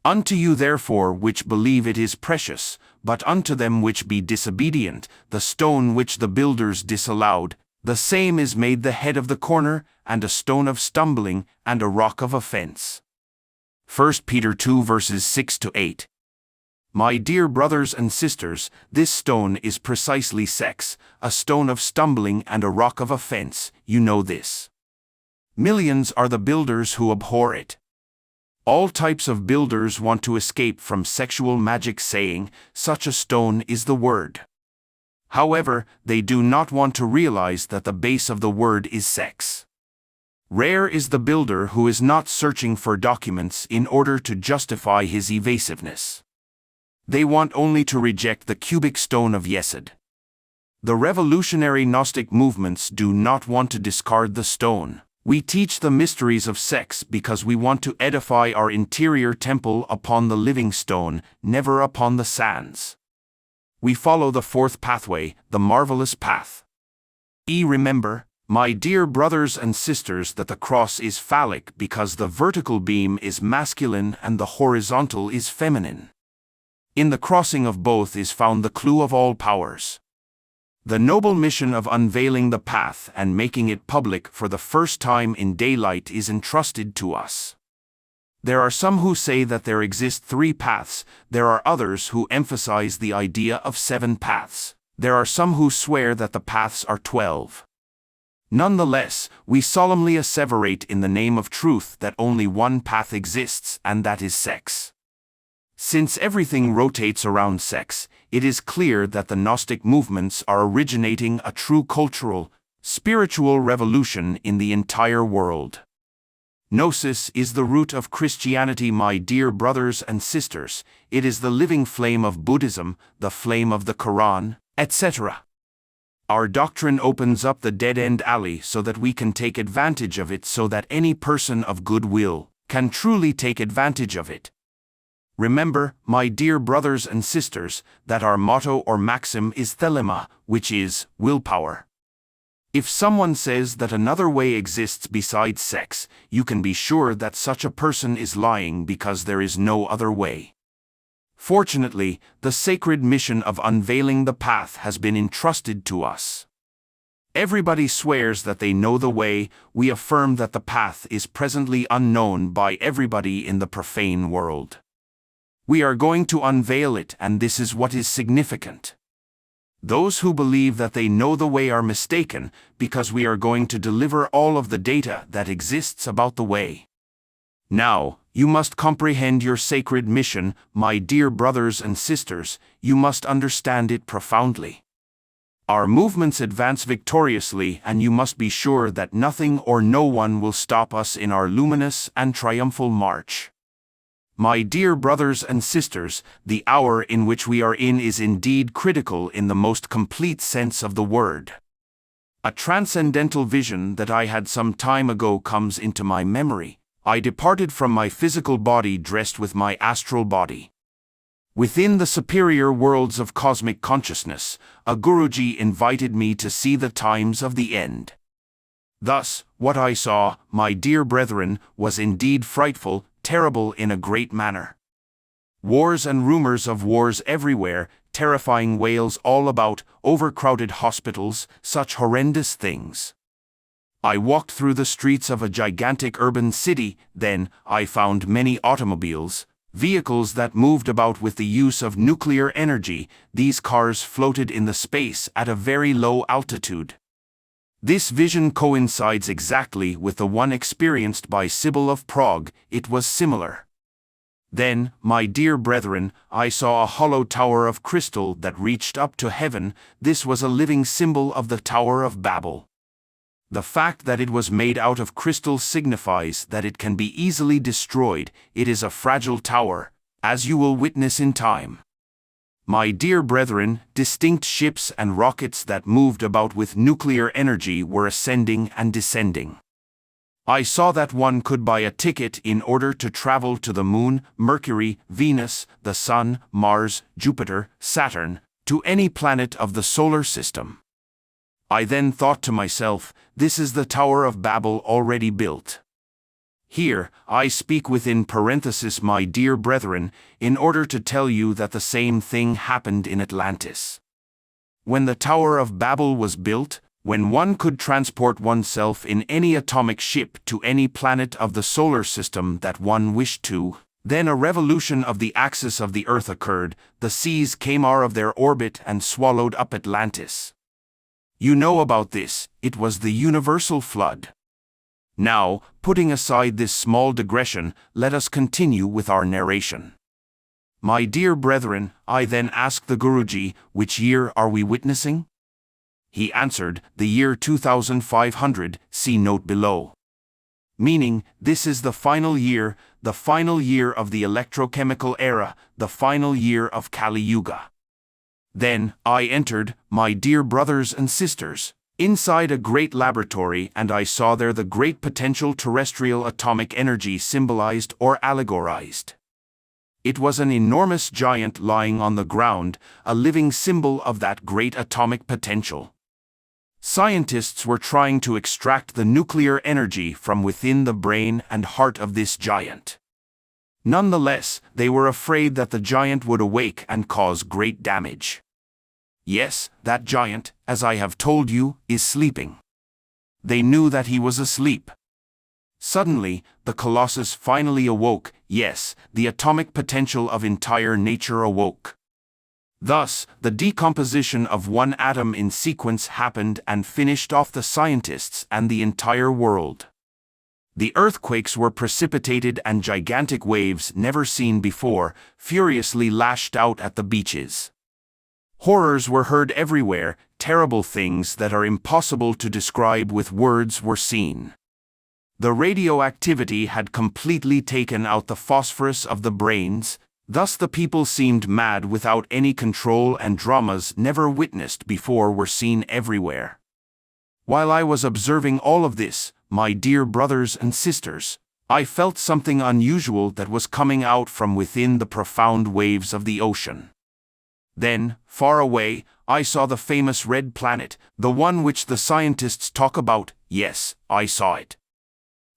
Unto you therefore which believe it is precious, but unto them which be disobedient, the stone which the builders disallowed, the same is made the head of the corner, and a stone of stumbling, and a rock of offense." 1 Peter 2 verses 6 to 8. My dear brothers and sisters, this stone is precisely sex, a stone of stumbling and a rock of offense, you know this. Millions are the builders who abhor it. All types of builders want to escape from sexual magic, saying, such a stone is the word. However, they do not want to realize that the base of the word is sex. Rare is the builder who is not searching for documents in order to justify his evasiveness. They want only to reject the cubic stone of Yesod. The revolutionary Gnostic movements do not want to discard the stone. We teach the mysteries of sex because we want to edify our interior temple upon the living stone, never upon the sands. We follow the fourth pathway, the marvelous path. Remember, my dear brothers and sisters, that the cross is phallic because the vertical beam is masculine and the horizontal is feminine. In the crossing of both is found the clue of all powers. The noble mission of unveiling the path and making it public for the first time in daylight is entrusted to us. There are some who say that there exist 3 paths, there are others who emphasize the idea of 7 paths, there are some who swear that the paths are 12. Nonetheless, we solemnly asseverate in the name of truth that only one path exists, and that is sex. Since everything rotates around sex, it is clear that the Gnostic movements are originating a true cultural, spiritual revolution in the entire world. Gnosis is the root of Christianity, my dear brothers and sisters, it is the living flame of Buddhism, the flame of the Quran, etc. Our doctrine opens up the dead-end alley so that we can take advantage of it, so that any person of good will can truly take advantage of it. Remember, my dear brothers and sisters, that our motto or maxim is thelema, which is willpower. If someone says that another way exists besides sex, you can be sure that such a person is lying because there is no other way. Fortunately, the sacred mission of unveiling the path has been entrusted to us. Everybody swears that they know the way. We affirm that the path is presently unknown by everybody in the profane world. We are going to unveil it, and this is what is significant. Those who believe that they know the way are mistaken, because we are going to deliver all of the data that exists about the way. Now, you must comprehend your sacred mission, my dear brothers and sisters. You must understand it profoundly. Our movements advance victoriously, and you must be sure that nothing or no one will stop us in our luminous and triumphal march. My dear brothers and sisters, the hour in which we are in is indeed critical in the most complete sense of the word. A transcendental vision that I had some time ago comes into my memory. I departed from my physical body dressed with my astral body. Within the superior worlds of cosmic consciousness, a Guruji invited me to see the times of the end. Thus, what I saw, my dear brethren, was indeed frightful, terrible in a great manner. Wars and rumors of wars everywhere, terrifying wails all about, overcrowded hospitals, such horrendous things. I walked through the streets of a gigantic urban city. Then I found many automobiles, vehicles that moved about with the use of nuclear energy. These cars floated in the space at a very low altitude. This vision coincides exactly with the one experienced by Sibyl of Prague. It was similar. Then, my dear brethren, I saw a hollow tower of crystal that reached up to heaven. This was a living symbol of the Tower of Babel. The fact that it was made out of crystal signifies that it can be easily destroyed. It is a fragile tower, as you will witness in time. My dear brethren, distinct ships and rockets that moved about with nuclear energy were ascending and descending. I saw that one could buy a ticket in order to travel to the Moon, Mercury, Venus, the Sun, Mars, Jupiter, Saturn, to any planet of the solar system. I then thought to myself, this is the Tower of Babel already built. Here, I speak within parenthesis, my dear brethren, in order to tell you that the same thing happened in Atlantis. When the Tower of Babel was built, when one could transport oneself in any atomic ship to any planet of the solar system that one wished to, then a revolution of the axis of the Earth occurred. The seas came out of their orbit and swallowed up Atlantis. You know about this. It was the universal flood. Now, putting aside this small digression, let us continue with our narration. My dear brethren, I then asked the Guruji, which year are we witnessing? He answered, the year 2500, see note below. Meaning, this is the final year of the electrochemical era, the final year of Kali Yuga. Then, I entered, my dear brothers and sisters, inside a great laboratory, and I saw there the great potential terrestrial atomic energy symbolized or allegorized. It was an enormous giant lying on the ground, a living symbol of that great atomic potential. Scientists were trying to extract the nuclear energy from within the brain and heart of this giant. Nonetheless, they were afraid that the giant would awake and cause great damage. Yes, that giant, as I have told you, is sleeping. They knew that he was asleep. Suddenly, the colossus finally awoke. Yes, the atomic potential of entire nature awoke. Thus, the decomposition of one atom in sequence happened and finished off the scientists and the entire world. The earthquakes were precipitated and gigantic waves never seen before furiously lashed out at the beaches. Horrors were heard everywhere. Terrible things that are impossible to describe with words were seen. The radioactivity had completely taken out the phosphorus of the brains. Thus the people seemed mad without any control, and dramas never witnessed before were seen everywhere. While I was observing all of this, my dear brothers and sisters, I felt something unusual that was coming out from within the profound waves of the ocean. Then, far away, I saw the famous red planet, the one which the scientists talk about. Yes, I saw it.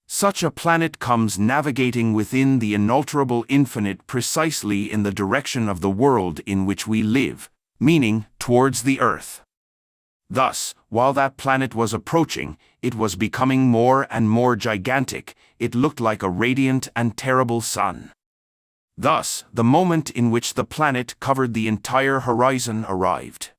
Such a planet comes navigating within the unalterable infinite precisely in the direction of the world in which we live, meaning towards the earth. Thus, while that planet was approaching, it was becoming more and more gigantic. It looked like a radiant and terrible sun. Thus, the moment in which the planet covered the entire horizon arrived.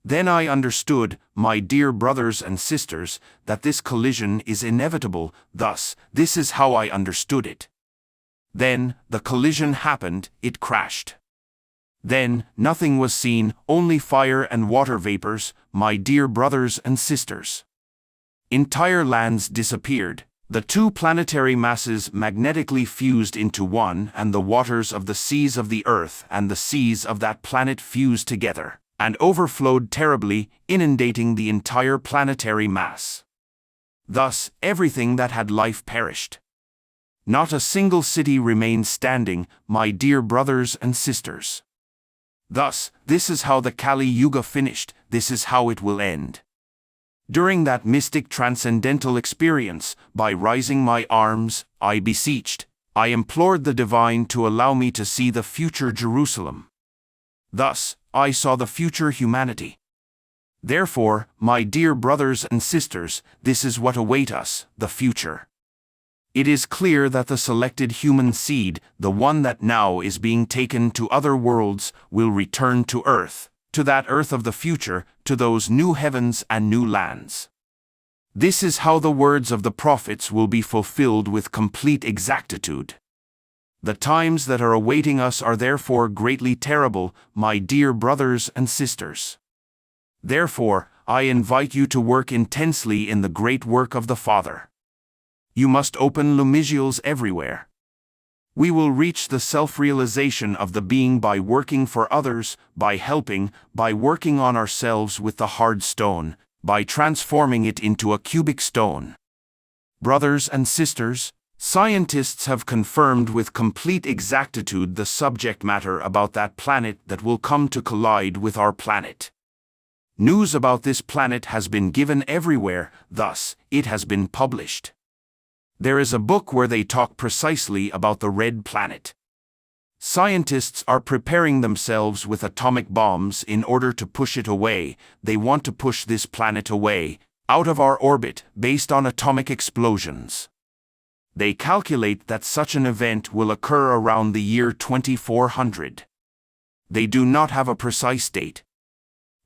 Then I understood, my dear brothers and sisters, that this collision is inevitable. Thus, this is how I understood it. Then, the collision happened, it crashed. Then, nothing was seen, only fire and water vapors, my dear brothers and sisters. Entire lands disappeared. The two planetary masses magnetically fused into one, and the waters of the seas of the earth and the seas of that planet fused together, and overflowed terribly, inundating the entire planetary mass. Thus, everything that had life perished. Not a single city remained standing, my dear brothers and sisters. Thus, this is how the Kali Yuga finished, this is how it will end. During that mystic transcendental experience, by raising my arms, I beseeched, I implored the divine to allow me to see the future Jerusalem. Thus, I saw the future humanity. Therefore, my dear brothers and sisters, this is what await us, the future. It is clear that the selected human seed, the one that now is being taken to other worlds, will return to earth, to that earth of the future, to those new heavens and new lands. This is how the words of the prophets will be fulfilled with complete exactitude. The times that are awaiting us are therefore greatly terrible, my dear brothers and sisters. Therefore, I invite you to work intensely in the great work of the Father. You must open lumigioles everywhere. We will reach the self-realization of the being by working for others, by helping, by working on ourselves with the hard stone, by transforming it into a cubic stone. Brothers and sisters, scientists have confirmed with complete exactitude the subject matter about that planet that will come to collide with our planet. News about this planet has been given everywhere, thus, it has been published. There is a book where they talk precisely about the red planet. Scientists are preparing themselves with atomic bombs in order to push it away. They want to push this planet away, out of our orbit, based on atomic explosions. They calculate that such an event will occur around the year 2400. They do not have a precise date.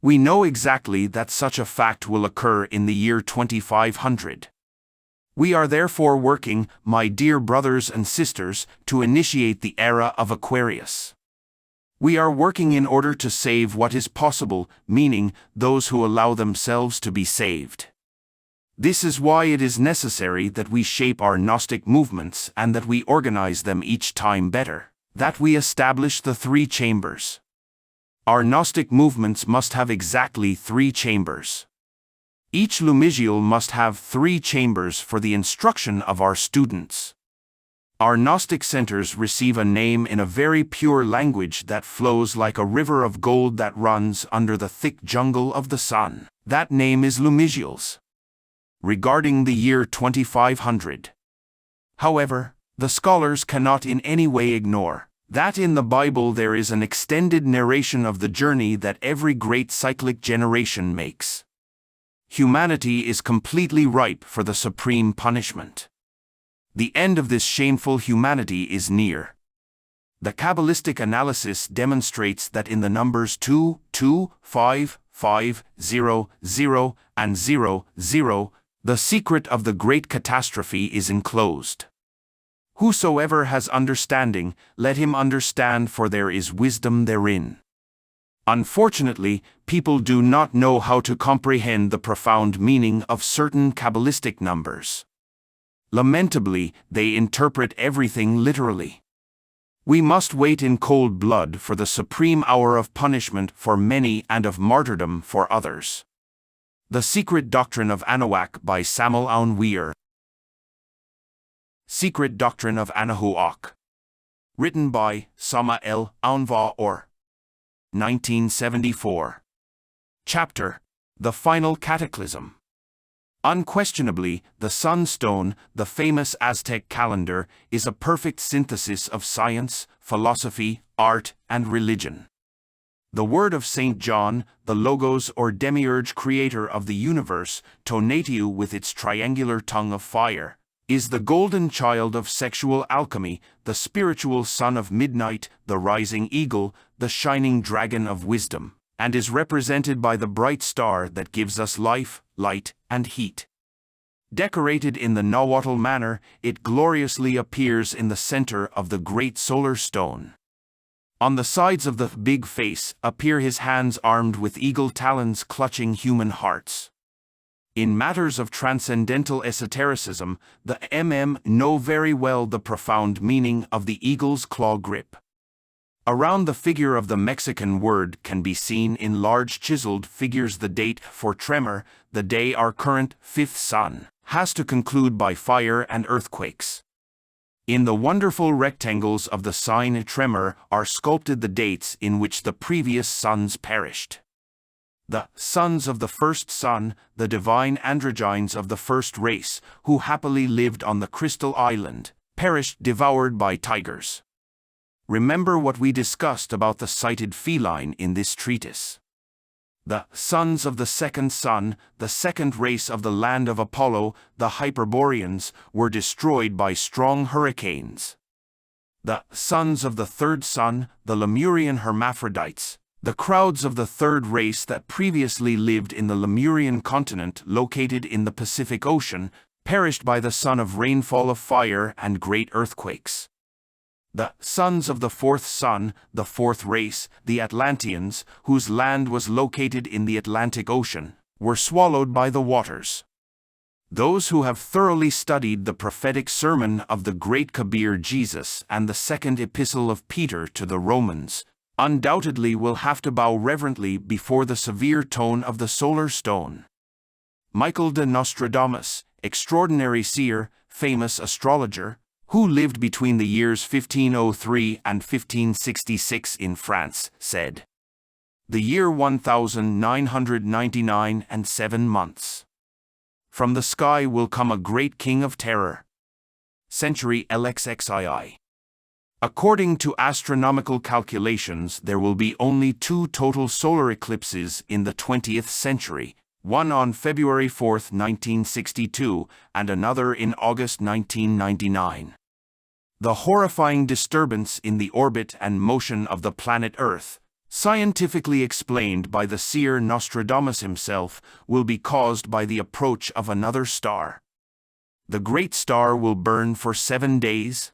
We know exactly that such a fact will occur in the year 2500. We are therefore working, my dear brothers and sisters, to initiate the era of Aquarius. We are working in order to save what is possible, meaning those who allow themselves to be saved. This is why it is necessary that we shape our Gnostic movements and that we organize them each time better, that we establish the 3 chambers. Our Gnostic movements must have exactly 3 chambers. Each lumigiole must have 3 chambers for the instruction of our students. Our Gnostic centers receive a name in a very pure language that flows like a river of gold that runs under the thick jungle of the sun. That name is lumigioles. Regarding the year 2500. However, the scholars cannot in any way ignore that in the Bible there is an extended narration of the journey that every great cyclic generation makes. Humanity is completely ripe for the supreme punishment. The end of this shameful humanity is near. The Kabbalistic analysis demonstrates that in the numbers 2, 2, 5, 5, 0, 0, and 0, 0, the secret of the great catastrophe is enclosed. Whosoever has understanding, let him understand, for there is wisdom therein. Unfortunately, people do not know how to comprehend the profound meaning of certain Kabbalistic numbers. Lamentably, they interpret everything literally. We must wait in cold blood for the supreme hour of punishment for many and of martyrdom for others. The Secret Doctrine of Anahuac by Samael Aun Weor. Secret Doctrine of Anahuac. Written by Samael Aun Weor. 1974. Chapter: The Final Cataclysm. Unquestionably, the sunstone, the famous Aztec calendar, is a perfect synthesis of science, philosophy, art, and religion. The word of St. John, the Logos or demiurge creator of the universe, Tonatiuh with its triangular tongue of fire, is the golden child of sexual alchemy, the spiritual son of midnight, the rising eagle, the shining dragon of wisdom, and is represented by the bright star that gives us life, light, and heat. Decorated in the Nahuatl manner, it gloriously appears in the center of the great solar stone. On the sides of the big face appear his hands armed with eagle talons clutching human hearts. In matters of transcendental esotericism, the know very well the profound meaning of the eagle's claw grip. Around the figure of the Mexican word can be seen in large chiseled figures the date for tremor, the day our current fifth sun has to conclude by fire and earthquakes. In the wonderful rectangles of the sign tremor are sculpted the dates in which the previous suns perished. The sons of the first sun, the divine androgynes of the first race, who happily lived on the crystal island, perished devoured by tigers. Remember what we discussed about the sighted feline in this treatise. The sons of the second sun, the second race of the land of Apollo, the Hyperboreans, were destroyed by strong hurricanes. The sons of the third sun, the Lemurian hermaphrodites, the crowds of the third race that previously lived in the Lemurian continent located in the Pacific Ocean, perished by the sun of rainfall of fire and great earthquakes. The sons of the fourth sun, the fourth race, the Atlanteans, whose land was located in the Atlantic Ocean, were swallowed by the waters. Those who have thoroughly studied the prophetic sermon of the great Kabir Jesus and the second epistle of Peter to the Romans, undoubtedly will have to bow reverently before the severe tone of the solar stone. Michael de Nostradamus, extraordinary seer, famous astrologer, who lived between the years 1503 and 1566 in France, said, "The year 1999 and 7 months. From the sky will come a great king of terror." Century LXXII. According to astronomical calculations, there will be only 2 total solar eclipses in the 20th century, one on February 4, 1962, and another in August 1999. The horrifying disturbance in the orbit and motion of the planet Earth, scientifically explained by the seer Nostradamus himself, will be caused by the approach of another star. The great star will burn for 7 days.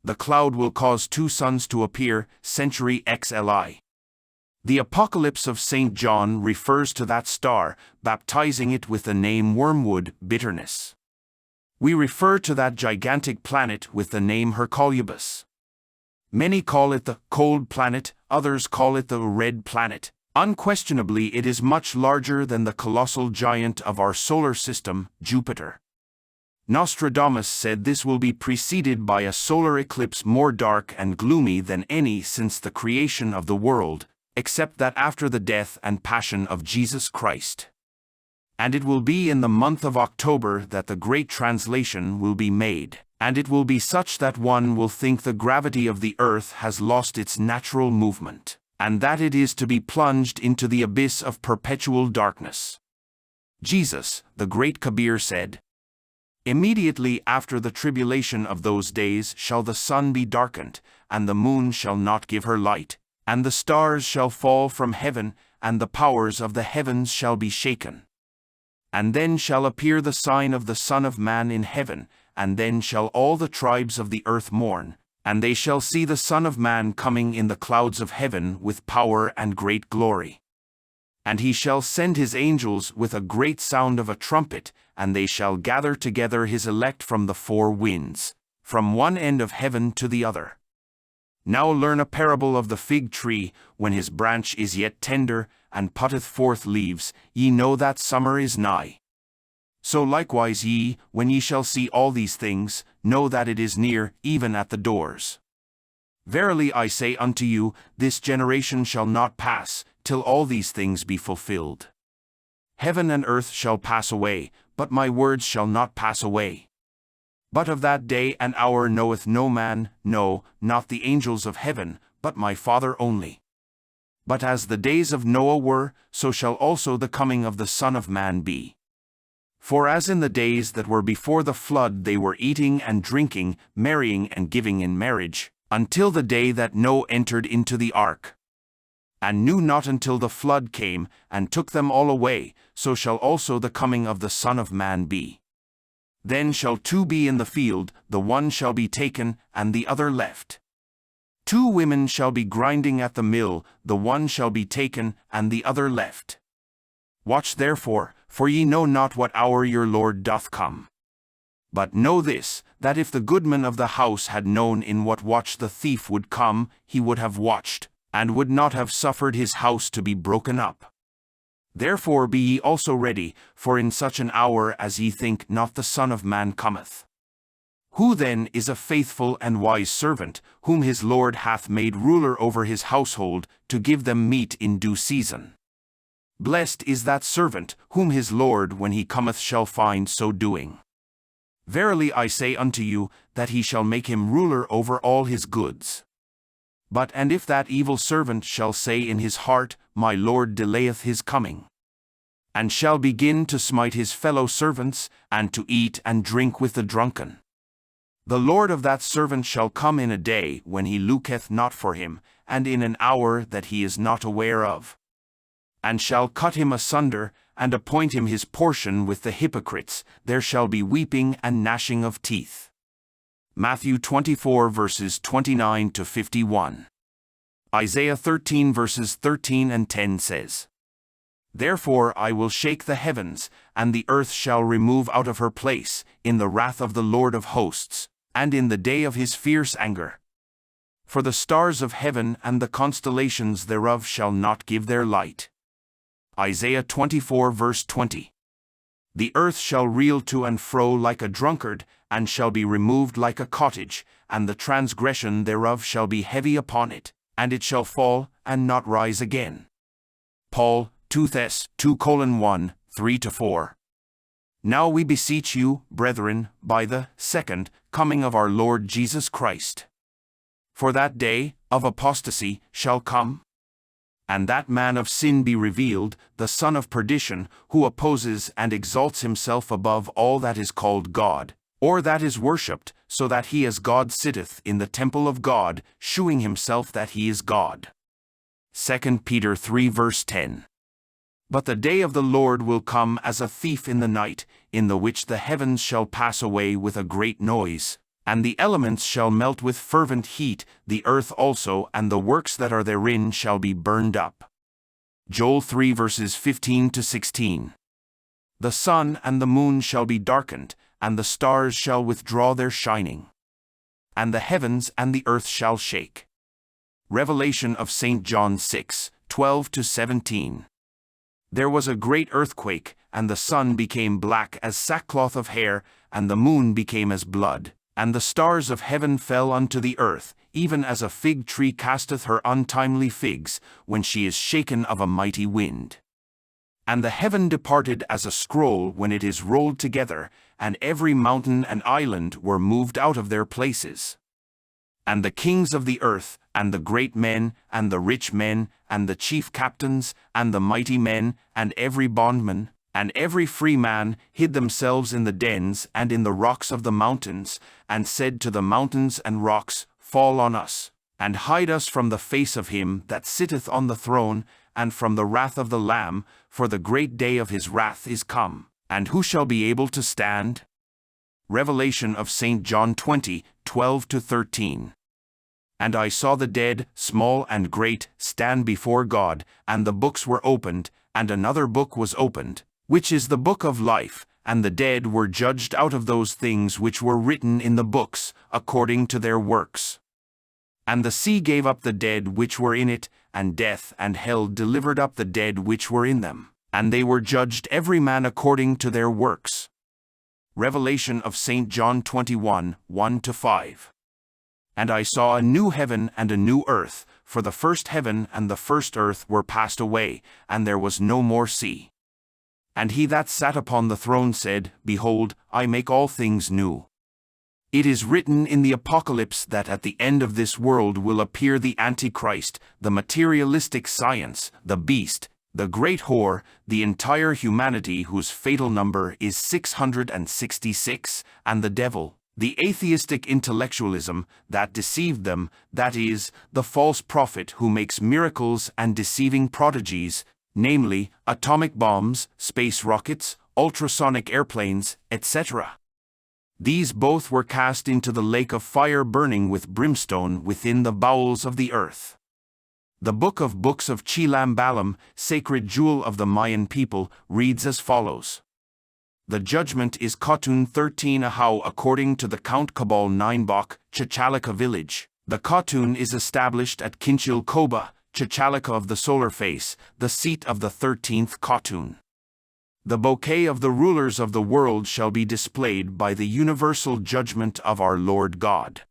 The cloud will cause 2 suns to appear, century XLI. The Apocalypse of St. John refers to that star, baptizing it with the name wormwood, bitterness. We refer to that gigantic planet with the name Hercolubus. Many call it the cold planet, others call it the red planet. Unquestionably, it is much larger than the colossal giant of our solar system, Jupiter. Nostradamus said this will be preceded by a solar eclipse more dark and gloomy than any since the creation of the world, except that after the death and passion of Jesus Christ. And it will be in the month of October that the great translation will be made, and it will be such that one will think the gravity of the earth has lost its natural movement, and that it is to be plunged into the abyss of perpetual darkness. Jesus, the great Kabir, said, "Immediately after the tribulation of those days shall the sun be darkened, and the moon shall not give her light, and the stars shall fall from heaven, and the powers of the heavens shall be shaken. And then shall appear the sign of the Son of Man in heaven, and then shall all the tribes of the earth mourn, and they shall see the Son of Man coming in the clouds of heaven with power and great glory. And he shall send his angels with a great sound of a trumpet, and they shall gather together his elect from the 4 winds, from one end of heaven to the other. Now learn a parable of the fig tree, when his branch is yet tender, and putteth forth leaves, ye know that summer is nigh. So likewise ye, when ye shall see all these things, know that it is near, even at the doors." Verily I say unto you, this generation shall not pass, till all these things be fulfilled. Heaven and earth shall pass away, but my words shall not pass away. But of that day and hour knoweth no man, no, not the angels of heaven, but my Father only. But as the days of Noah were, so shall also the coming of the Son of Man be. For as in the days that were before the flood they were eating and drinking, marrying and giving in marriage, until the day that Noah entered into the ark, and knew not until the flood came, and took them all away, so shall also the coming of the Son of Man be. Then shall two be in the field, the one shall be taken, and the other left. Two women shall be grinding at the mill, the one shall be taken, and the other left. Watch therefore, for ye know not what hour your Lord doth come. But know this, that if the goodman of the house had known in what watch the thief would come, he would have watched, and would not have suffered his house to be broken up. Therefore be ye also ready, for in such an hour as ye think not the Son of Man cometh. Who then is a faithful and wise servant, whom his Lord hath made ruler over his household, to give them meat in due season? Blessed is that servant, whom his Lord when he cometh shall find so doing. Verily I say unto you, that he shall make him ruler over all his goods. But and if that evil servant shall say in his heart, My Lord delayeth his coming, and shall begin to smite his fellow servants, and to eat and drink with the drunken, the Lord of that servant shall come in a day when he looketh not for him, and in an hour that he is not aware of, and shall cut him asunder, and appoint him his portion with the hypocrites. There shall be weeping and gnashing of teeth. Matthew 24 verses 29 to 51. Isaiah 13 verses 13 and 10 says, Therefore I will shake the heavens, and the earth shall remove out of her place, in the wrath of the Lord of hosts, and in the day of his fierce anger. For the stars of heaven and the constellations thereof shall not give their light. Isaiah 24 verse 20. The earth shall reel to and fro like a drunkard, and shall be removed like a cottage, and the transgression thereof shall be heavy upon it, and it shall fall, and not rise again. Paul, 2 Thess. 2:1, 3-4. Now we beseech you, brethren, by the second coming of our Lord Jesus Christ. For that day of apostasy shall come, and that man of sin be revealed, the son of perdition, who opposes and exalts himself above all that is called God, or that is worshipped, so that he as God sitteth in the temple of God, shewing himself that he is God. 2 Peter 3 verse 10. But the day of the Lord will come as a thief in the night, in the which the heavens shall pass away with a great noise, and the elements shall melt with fervent heat, the earth also and the works that are therein shall be burned up. Joel 3 verses 15-16. The sun and the moon shall be darkened, and the stars shall withdraw their shining, and the heavens and the earth shall shake. Revelation of St. John 6, 12-17. There was a great earthquake, and the sun became black as sackcloth of hair, and the moon became as blood, and the stars of heaven fell unto the earth, even as a fig tree casteth her untimely figs, when she is shaken of a mighty wind. And the heaven departed as a scroll when it is rolled together, and every mountain and island were moved out of their places. And the kings of the earth, and the great men, and the rich men, and the chief captains, and the mighty men, and every bondman, and every free man, hid themselves in the dens and in the rocks of the mountains, and said to the mountains and rocks, Fall on us, and hide us from the face of him that sitteth on the throne, and from the wrath of the Lamb, for the great day of his wrath is come, and who shall be able to stand? Revelation of St. John 20, 12-13. And I saw the dead, small and great, stand before God, and the books were opened, and another book was opened, which is the book of life, and the dead were judged out of those things which were written in the books, according to their works. And the sea gave up the dead which were in it, and death and hell delivered up the dead which were in them, and they were judged every man according to their works. Revelation of St. John 21, 1-5. And I saw a new heaven and a new earth, for the first heaven and the first earth were passed away, and there was no more sea. And he that sat upon the throne said, Behold, I make all things new. It is written in the Apocalypse that at the end of this world will appear the Antichrist, the materialistic science, the beast, the great whore, the entire humanity whose fatal number is 666, and the devil, the atheistic intellectualism that deceived them, that is, the false prophet who makes miracles and deceiving prodigies, namely, atomic bombs, space rockets, ultrasonic airplanes, etc. These both were cast into the lake of fire burning with brimstone within the bowels of the earth. The Book of Books of Chilam Balam, sacred jewel of the Mayan people, reads as follows. The judgment is Khatun 13 Ahau according to the Count Cabal 9 Bok, Chachalaka village. The Khatun is established at Kinchil Koba, Chachalaka of the solar face, the seat of the 13th Khatun. The bouquet of the rulers of the world shall be displayed by the universal judgment of our Lord God.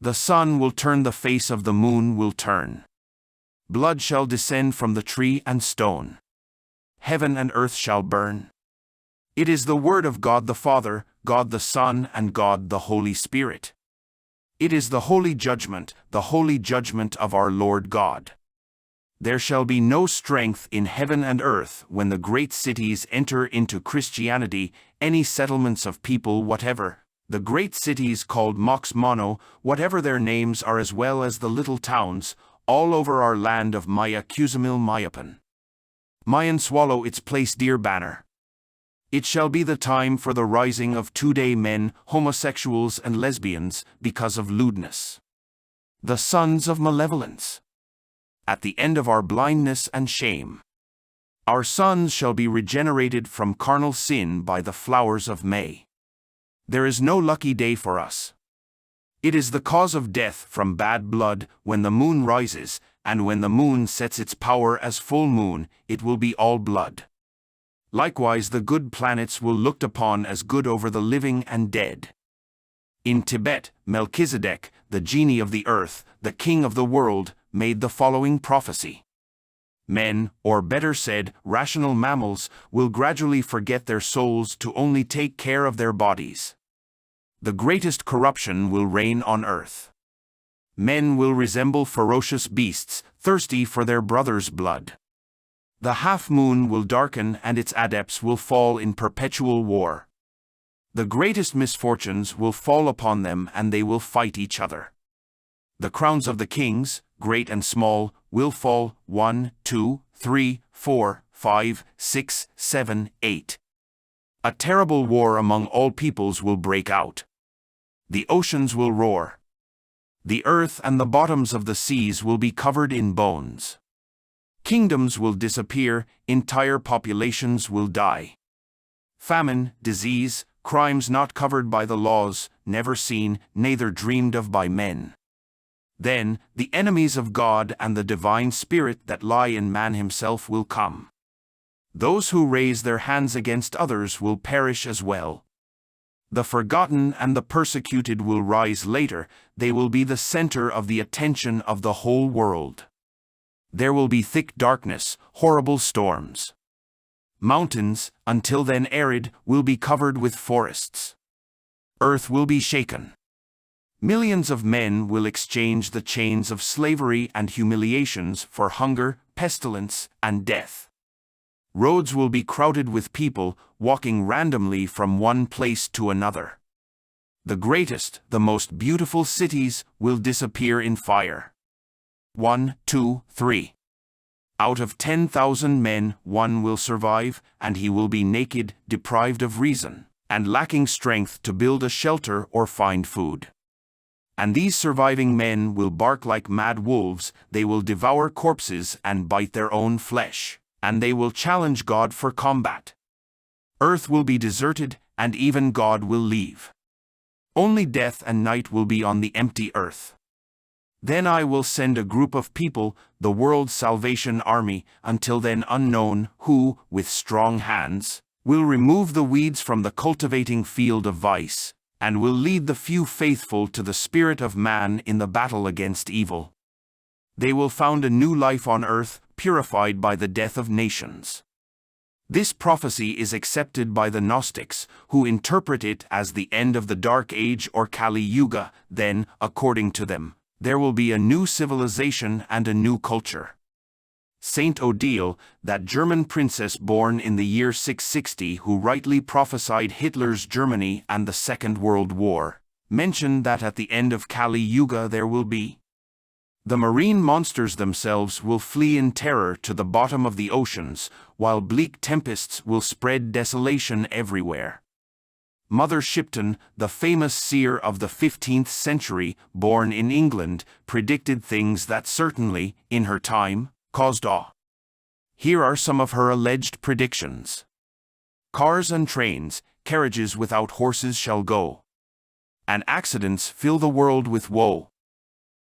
The sun will turn, the face of the moon will turn. Blood shall descend from the tree and stone. Heaven and earth shall burn. It is the word of God the Father, God the Son, and God the Holy Spirit. It is the holy judgment of our Lord God. There shall be no strength in heaven and earth when the great cities enter into Christianity, any settlements of people whatever, the great cities called Mox Mono, whatever their names are, as well as the little towns, all over our land of Maya Kuzamil Mayapan. Mayan swallow its place dear banner. It shall be the time for the rising of two-day men, homosexuals and lesbians, because of lewdness. The sons of malevolence. At the end of our blindness and shame. Our sons shall be regenerated from carnal sin by the flowers of May. There is no lucky day for us. It is the cause of death from bad blood when the moon rises, and when the moon sets its power as full moon, it will be all blood. Likewise the good planets will looked upon as good over the living and dead. In Tibet, Melchizedek, the genie of the earth, the king of the world, made the following prophecy. Men, or better said, rational mammals, will gradually forget their souls to only take care of their bodies. The greatest corruption will reign on earth. Men will resemble ferocious beasts, thirsty for their brother's blood. The half-moon will darken and its adepts will fall in perpetual war. The greatest misfortunes will fall upon them and they will fight each other. The crowns of the kings, great and small, will fall 1, 2, 3, 4, 5, 6, 7, 8. A terrible war among all peoples will break out. The oceans will roar. The earth and the bottoms of the seas will be covered in bones. Kingdoms will disappear, entire populations will die. Famine, disease, crimes not covered by the laws, never seen, neither dreamed of by men. Then, the enemies of God and the divine spirit that lie in man himself will come. Those who raise their hands against others will perish as well. The forgotten and the persecuted will rise later, they will be the center of the attention of the whole world. There will be thick darkness, horrible storms. Mountains, until then arid, will be covered with forests. Earth will be shaken. Millions of men will exchange the chains of slavery and humiliations for hunger, pestilence, and death. Roads will be crowded with people, walking randomly from one place to another. The greatest, the most beautiful cities will disappear in fire. 1, 2, 3. Out of 10,000 men, 1 will survive, and he will be naked, deprived of reason, and lacking strength to build a shelter or find food. And these surviving men will bark like mad wolves, they will devour corpses and bite their own flesh, and they will challenge God for combat. Earth will be deserted, and even God will leave. Only death and night will be on the empty earth. Then I will send a group of people, the world's salvation army, until then unknown, who, with strong hands, will remove the weeds from the cultivating field of vice, and will lead the few faithful to the spirit of man in the battle against evil. They will found a new life on earth, purified by the death of nations. This prophecy is accepted by the Gnostics, who interpret it as the end of the Dark Age or Kali Yuga. Then, according to them, there will be a new civilization and a new culture. Saint Odile, that German princess born in the year 660 who rightly prophesied Hitler's Germany and the Second World War, mentioned that at the end of Kali Yuga there will be the marine monsters themselves will flee in terror to the bottom of the oceans, while bleak tempests will spread desolation everywhere. Mother Shipton, the famous seer of the 15th century, born in England, predicted things that certainly, in her time, caused awe. Here are some of her alleged predictions. Cars and trains, carriages without horses shall go, and accidents fill the world with woe.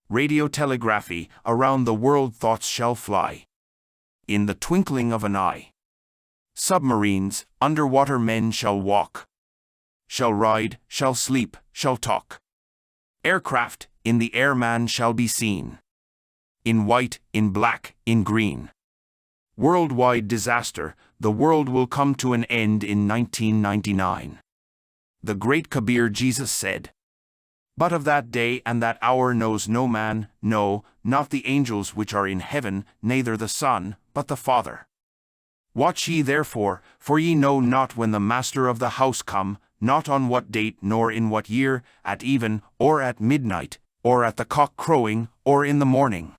Radiotelegraphy, around the world thoughts shall fly in the twinkling of an eye. Submarines, underwater men shall walk, shall ride, shall sleep, shall talk. Aircraft, in the air man shall be seen, in white, in black, in green. Worldwide disaster, the world will come to an end in 1999. The great Kabir Jesus said, "But of that day and that hour knows no man, no, not the angels which are in heaven, neither the Son, but the Father. Watch ye therefore, for ye know not when the master of the house come, not on what date nor in what year, at even, or at midnight, or at the cock crowing, or in the morning.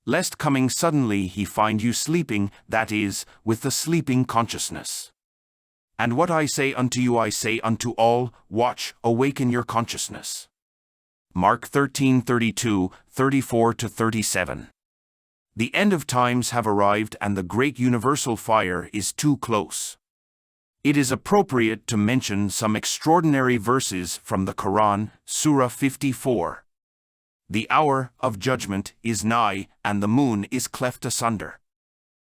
Lest coming suddenly he find you sleeping, that is, with the sleeping consciousness. And what I say unto you I say unto all, watch, awaken your consciousness." Mark 13:32, 34-37. The end of times have arrived and the great universal fire is too close. It is appropriate to mention some extraordinary verses from the Quran, Surah 54. The hour of judgment is nigh, and the moon is cleft asunder.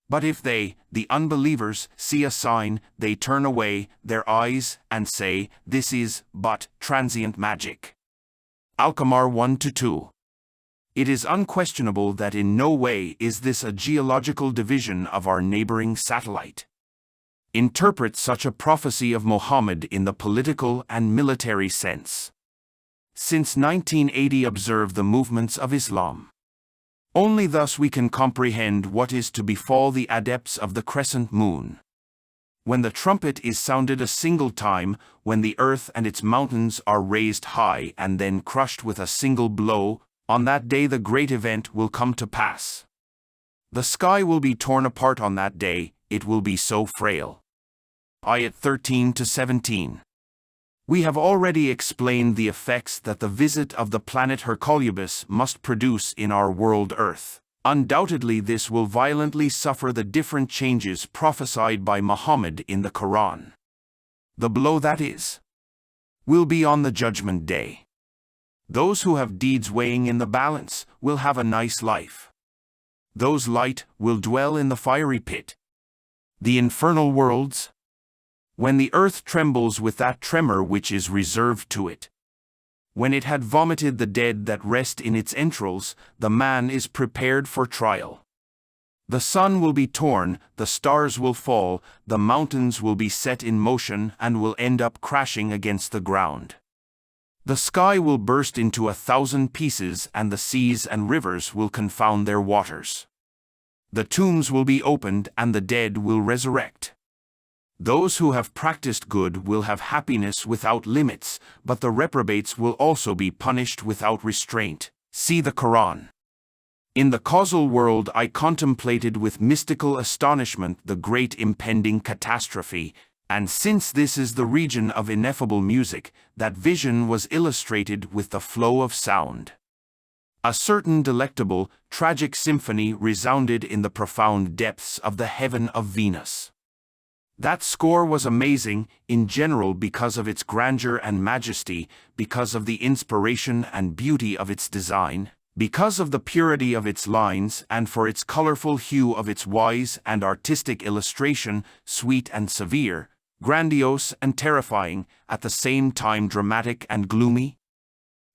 But if they, the unbelievers, see a sign, they turn away their eyes and say, "This is but transient magic." Al-Qamar 1-2. It is unquestionable that in no way is this a geological division of our neighboring satellite. Interpret such a prophecy of Muhammad in the political and military sense. Since 1980 observe the movements of Islam. Only thus we can comprehend what is to befall the adepts of the crescent moon. When the trumpet is sounded a single time, when the earth and its mountains are raised high and then crushed with a single blow, on that day the great event will come to pass. The sky will be torn apart on that day, it will be so frail. Ayat 13-17. We have already explained the effects that the visit of the planet Hercolubus must produce in our world Earth. Undoubtedly this will violently suffer the different changes prophesied by Muhammad in the Quran. The blow, that is, will be on the judgment day. Those who have deeds weighing in the balance will have a nice life. Those light will dwell in the fiery pit. The infernal worlds, when the earth trembles with that tremor which is reserved to it. When it had vomited the dead that rest in its entrails, the man is prepared for trial. The sun will be torn, the stars will fall, the mountains will be set in motion and will end up crashing against the ground. The sky will burst into 1,000 pieces and the seas and rivers will confound their waters. The tombs will be opened and the dead will resurrect. Those who have practiced good will have happiness without limits, but the reprobates will also be punished without restraint. See the Quran. In the causal world I contemplated with mystical astonishment the great impending catastrophe, and since this is the region of ineffable music, that vision was illustrated with the flow of sound. A certain delectable, tragic symphony resounded in the profound depths of the heaven of Venus. That score was amazing, in general because of its grandeur and majesty, because of the inspiration and beauty of its design, because of the purity of its lines and for its colorful hue of its wise and artistic illustration, sweet and severe, grandiose and terrifying, at the same time dramatic and gloomy?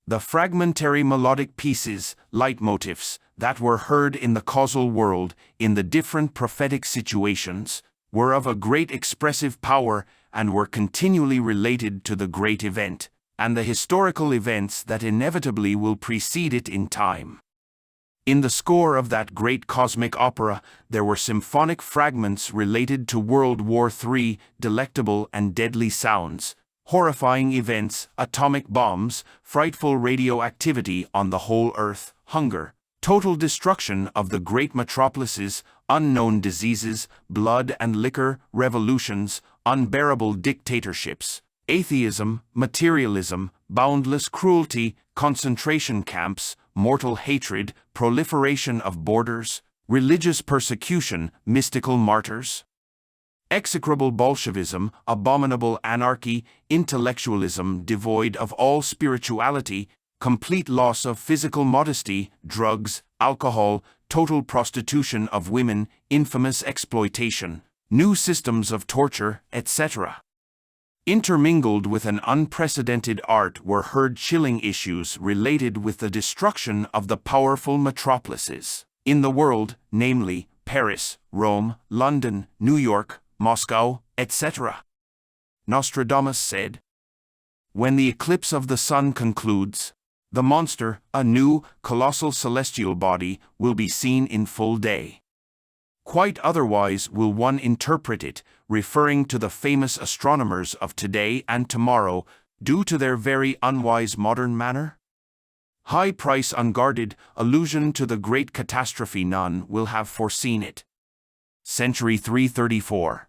The fragmentary melodic pieces, leitmotifs, that were heard in the causal world, in the different prophetic situations, were of a great expressive power and were continually related to the great event, and the historical events that inevitably will precede it in time. In the score of that great cosmic opera, there were symphonic fragments related to World War III, delectable and deadly sounds, horrifying events, atomic bombs, frightful radioactivity on the whole Earth, hunger, total destruction of the great metropolises, unknown diseases, blood and liquor, revolutions, unbearable dictatorships, atheism, materialism, boundless cruelty, concentration camps, mortal hatred, proliferation of borders, religious persecution, mystical martyrs, execrable Bolshevism, abominable anarchy, intellectualism devoid of all spirituality, complete loss of physical modesty, drugs, alcohol, total prostitution of women, infamous exploitation, new systems of torture, etc. Intermingled with an unprecedented art were heard chilling issues related with the destruction of the powerful metropolises in the world, namely Paris, Rome, London, New York, Moscow, etc. Nostradamus said, "When the eclipse of the sun concludes, the monster, a new, colossal celestial body, will be seen in full day. Quite otherwise will one interpret it, referring to the famous astronomers of today and tomorrow, due to their very unwise modern manner? High price unguarded, allusion to the great catastrophe, none will have foreseen it." Century 334.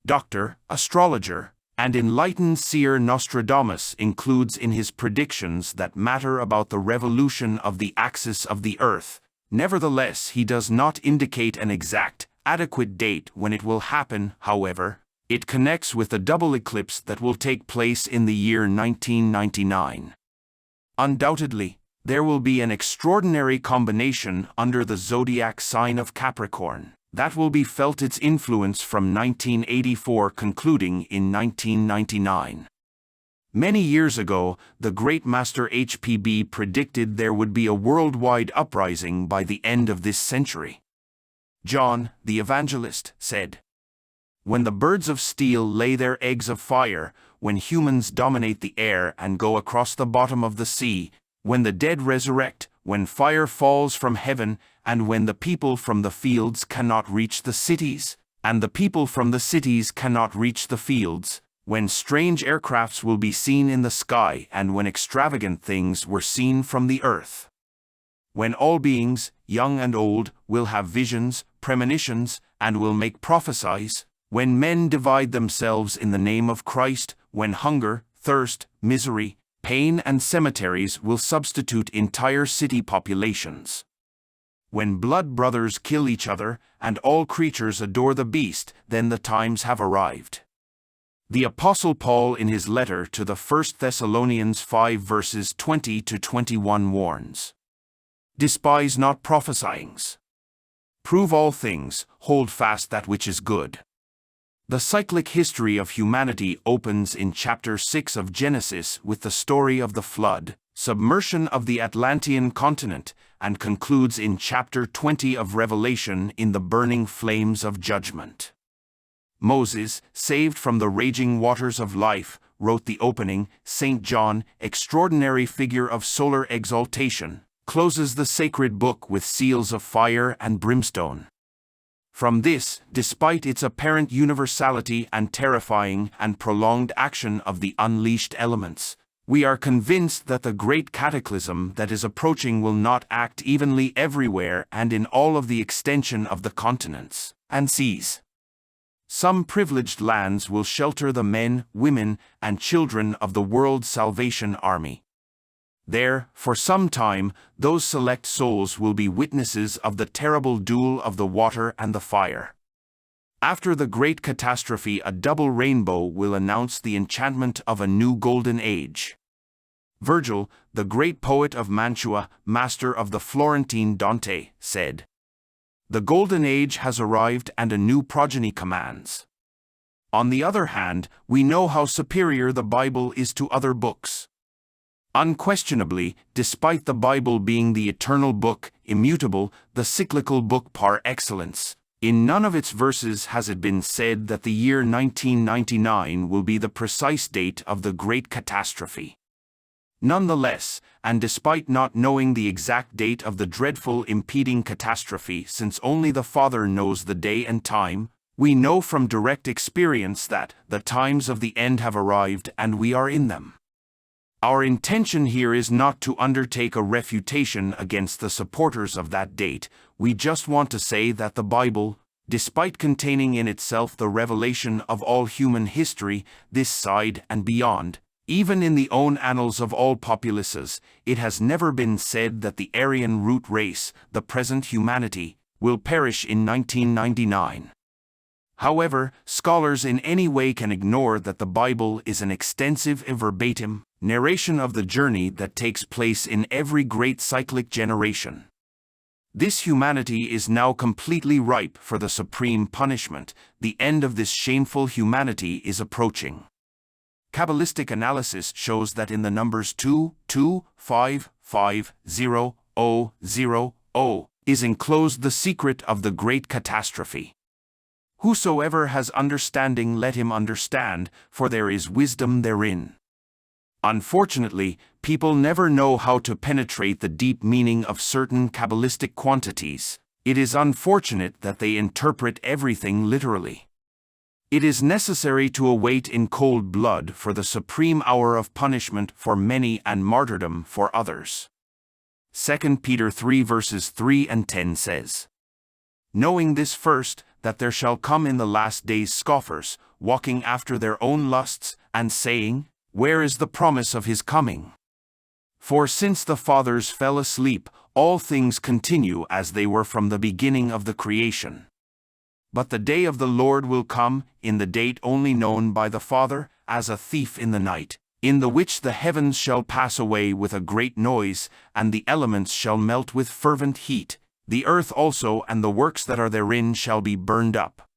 Doctor, astrologer, and enlightened seer Nostradamus includes in his predictions that matter about the revolution of the axis of the Earth. Nevertheless, he does not indicate an exact, adequate date when it will happen. However, it connects with the double eclipse that will take place in the year 1999. Undoubtedly, there will be an extraordinary combination under the zodiac sign of Capricorn that will be felt its influence from 1984 concluding in 1999. Many years ago, the great master HPB predicted there would be a worldwide uprising by the end of this century. John, the evangelist, said, "When the birds of steel lay their eggs of fire, when humans dominate the air and go across the bottom of the sea, when the dead resurrect, when fire falls from heaven, and when the people from the fields cannot reach the cities, and the people from the cities cannot reach the fields, when strange aircrafts will be seen in the sky, and when extravagant things were seen from the earth. When all beings, young and old, will have visions, premonitions, and will make prophecies, when men divide themselves in the name of Christ, when hunger, thirst, misery, pain and cemeteries will substitute entire city populations. When blood brothers kill each other, and all creatures adore the beast, then the times have arrived." The Apostle Paul in his letter to the 1 Thessalonians 5 verses 20 to 21 warns, "Despise not prophesyings. Prove all things, hold fast that which is good." The cyclic history of humanity opens in chapter 6 of Genesis with the story of the flood, submersion of the Atlantean continent, and concludes in chapter 20 of Revelation in the burning flames of judgment. Moses, saved from the raging waters of life, wrote the opening. St. John, extraordinary figure of solar exaltation, closes the sacred book with seals of fire and brimstone. From this, despite its apparent universality and terrifying and prolonged action of the unleashed elements, we are convinced that the great cataclysm that is approaching will not act evenly everywhere and in all of the extension of the continents and seas. Some privileged lands will shelter the men, women, and children of the World Salvation Army. There, for some time, those select souls will be witnesses of the terrible duel of the water and the fire. After the great catastrophe, a double rainbow will announce the enchantment of a new golden age. Virgil, the great poet of Mantua, master of the Florentine Dante, said, "The golden age has arrived and a new progeny commands." On the other hand, we know how superior the Bible is to other books. Unquestionably, despite the Bible being the eternal book, immutable, the cyclical book par excellence, in none of its verses has it been said that the year 1999 will be the precise date of the great catastrophe. Nonetheless, and despite not knowing the exact date of the dreadful impending catastrophe, since only the Father knows the day and time, we know from direct experience that the times of the end have arrived and we are in them. Our intention here is not to undertake a refutation against the supporters of that date. We just want to say that the Bible, despite containing in itself the revelation of all human history, this side and beyond, even in the own annals of all populaces, it has never been said that the Aryan root race, the present humanity, will perish in 1999. However, scholars in any way can ignore that the Bible is an extensive and verbatim narration of the journey that takes place in every great cyclic generation. This humanity is now completely ripe for the supreme punishment. The end of this shameful humanity is approaching. Kabbalistic analysis shows that in the numbers 2255000 is enclosed the secret of the great catastrophe. Whosoever has understanding, let him understand, for there is wisdom therein. Unfortunately, people never know how to penetrate the deep meaning of certain Kabbalistic quantities. It is unfortunate that they interpret everything literally. It is necessary to await in cold blood for the supreme hour of punishment for many and martyrdom for others. 2 Peter 3 verses 3 and 10 says, "Knowing this first, that there shall come in the last days scoffers, walking after their own lusts, and saying, Where is the promise of his coming? For since the fathers fell asleep, all things continue as they were from the beginning of the creation. But the day of the Lord will come, in the date only known by the Father, as a thief in the night, in the which the heavens shall pass away with a great noise, and the elements shall melt with fervent heat, the earth also and the works that are therein shall be burned up.